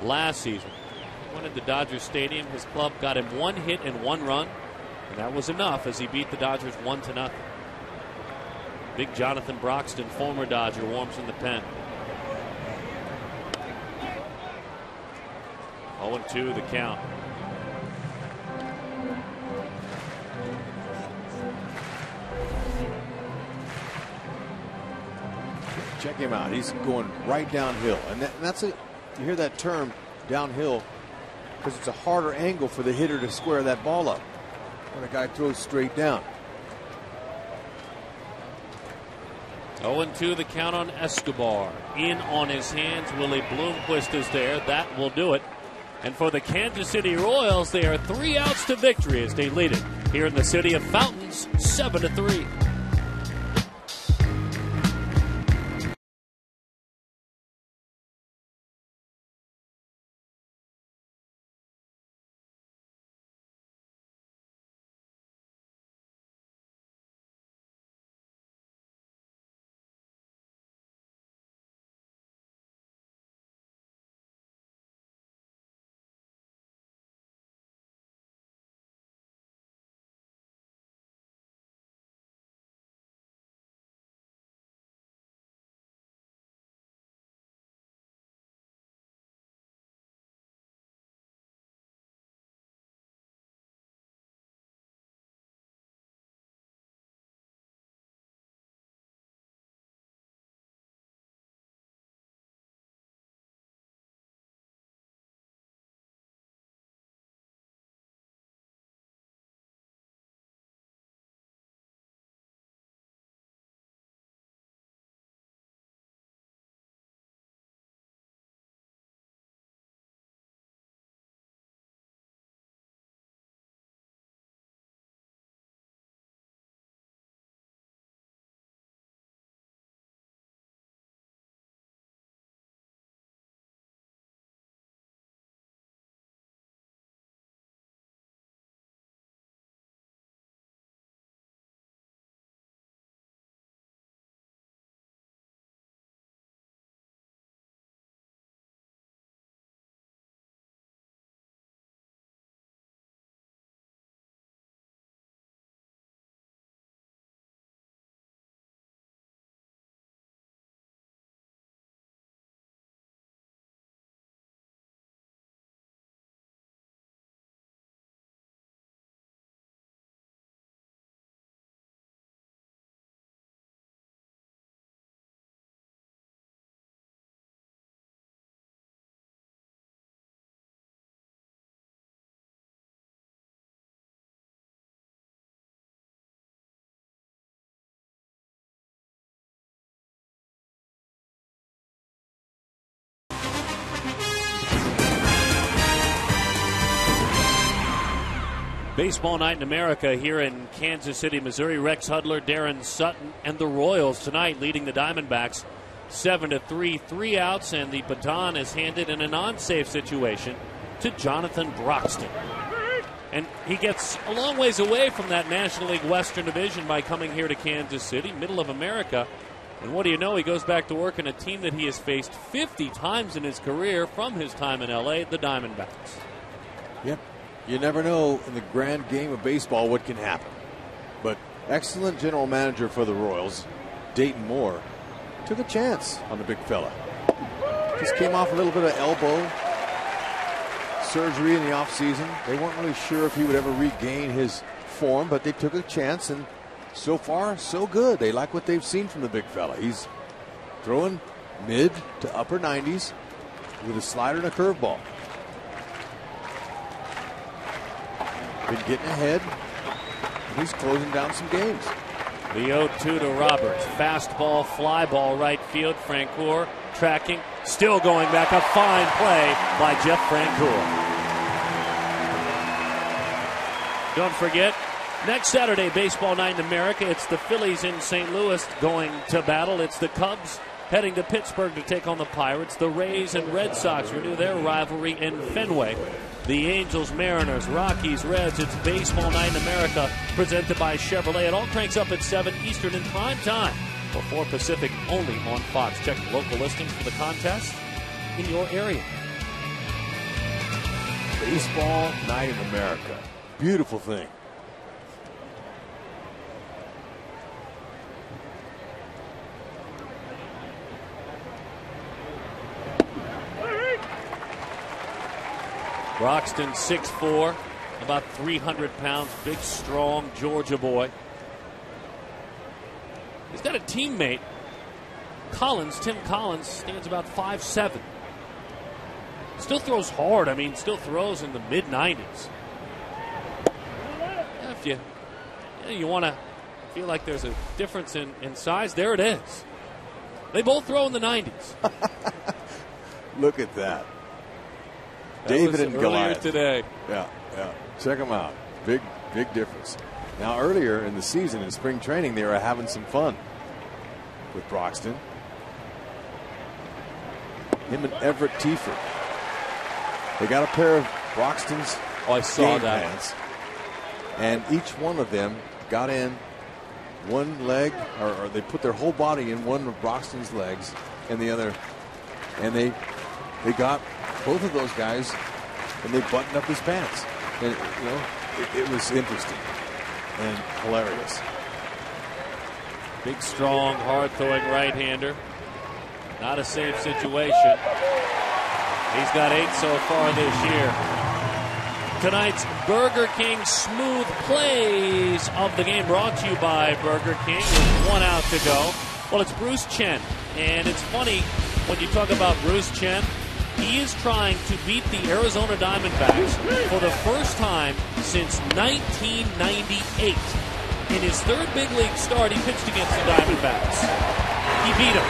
last season. He went into Dodger Stadium. His club got him 1 hit and 1 run, and that was enough as he beat the Dodgers 1-0. Big Jonathan Broxton, former Dodger, warms in the pen. 0-2 the count. Check him out. He's going right downhill. And that's it. You hear that term, downhill, because it's a harder angle for the hitter to square that ball up when a guy throws straight down. 0-2 the count on Escobar. In on his hands. Willie Bloomquist is there. That will do it. And for the Kansas City Royals, they are 3 outs to victory as they lead it here in the city of Fountains, 7-3. Baseball night in America here in Kansas City, Missouri. Rex Hudler, Darren Sutton, and the Royals tonight leading the Diamondbacks 7-3, 3 outs, and the baton is handed in a non-safe situation to Jonathan Broxton. And he gets a long ways away from that National League Western Division by coming here to Kansas City, middle of America. And what do you know, he goes back to work in a team that he has faced 50 times in his career from his time in L.A., the Diamondbacks. Yep. You never know in the grand game of baseball what can happen. But excellent general manager for the Royals, Dayton Moore, took a chance on the big fella. Just came off a little bit of elbow surgery in the offseason. They weren't really sure if he would ever regain his form, but they took a chance, and so far, so good. They like what they've seen from the big fella. He's throwing mid to upper 90s with a slider and a curveball. Been getting ahead, and he's closing down some games. The 0-2 to Roberts. Fastball, fly ball, right field. Francoeur tracking, still going back. A fine play by Jeff Francoeur. Don't forget, next Saturday, baseball night in America, it's the Phillies in St. Louis going to battle. It's the Cubs heading to Pittsburgh to take on the Pirates. The Rays and Red Sox renew their rivalry in Fenway. The Angels, Mariners, Rockies, Reds. It's baseball night in America, presented by Chevrolet. It all cranks up at 7 Eastern in prime time, or 4 Pacific, only on Fox. Check the local listings for the contest in your area. Baseball night in America. Beautiful thing. Broxton, 6'4", about 300 pounds, big, strong Georgia boy. He's got a teammate, Collins. Tim Collins stands about 5'7". Still throws hard. I mean, still throws in the mid-90s. If you want to feel like there's a difference in size, there it is. They both throw in the 90s. Look at that. David and Goliath today. Yeah. Check them out. Big difference. Now, earlier in the season in spring training, they were having some fun with Broxton. Him and Everett Tiefer. They got a pair of Broxton's game pants, and each one of them got in one leg, or they put their whole body in one of Broxton's legs, and the other, and they got both of those guys, and they buttoned up his pants. And, it was interesting and hilarious. Big, strong, hard-throwing right-hander. Not a safe situation. He's got 8 so far this year. Tonight's Burger King Smooth Plays of the game brought to you by Burger King with 1 out to go. Well, it's Bruce Chen, and it's funny when you talk about Bruce Chen. He is trying to beat the Arizona Diamondbacks for the first time since 1998. In his 3rd big league start, he pitched against the Diamondbacks. He beat him.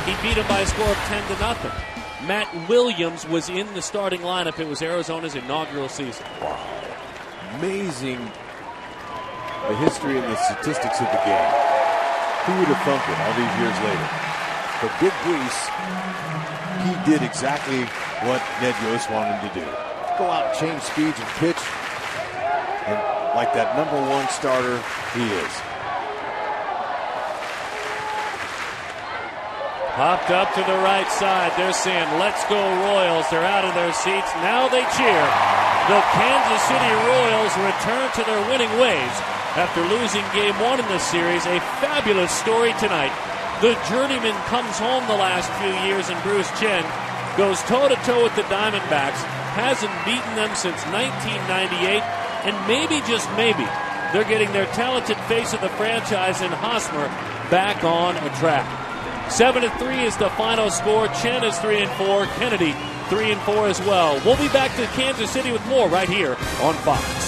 He beat him by a score of 10-0. Matt Williams was in the starting lineup. It was Arizona's inaugural season. Wow. Amazing the history and the statistics of the game. Who would have thunk it all these years later? But Big Bruce, he did exactly what Ned Yost wanted him to do. Go out and change speeds and pitch. And like that #1 starter, he is. Popped up to the right side. They're saying, let's go Royals. They're out of their seats. Now they cheer. The Kansas City Royals return to their winning ways after losing Game 1 in this series. A fabulous story tonight. The journeyman comes home the last few years, and Bruce Chen goes toe-to-toe with the Diamondbacks. Hasn't beaten them since 1998, and maybe, just maybe, they're getting their talented face of the franchise in Hosmer back on a track. 7-3 is the final score. Chen is 3-4. Kennedy 3-4 as well. We'll be back to Kansas City with more right here on Fox.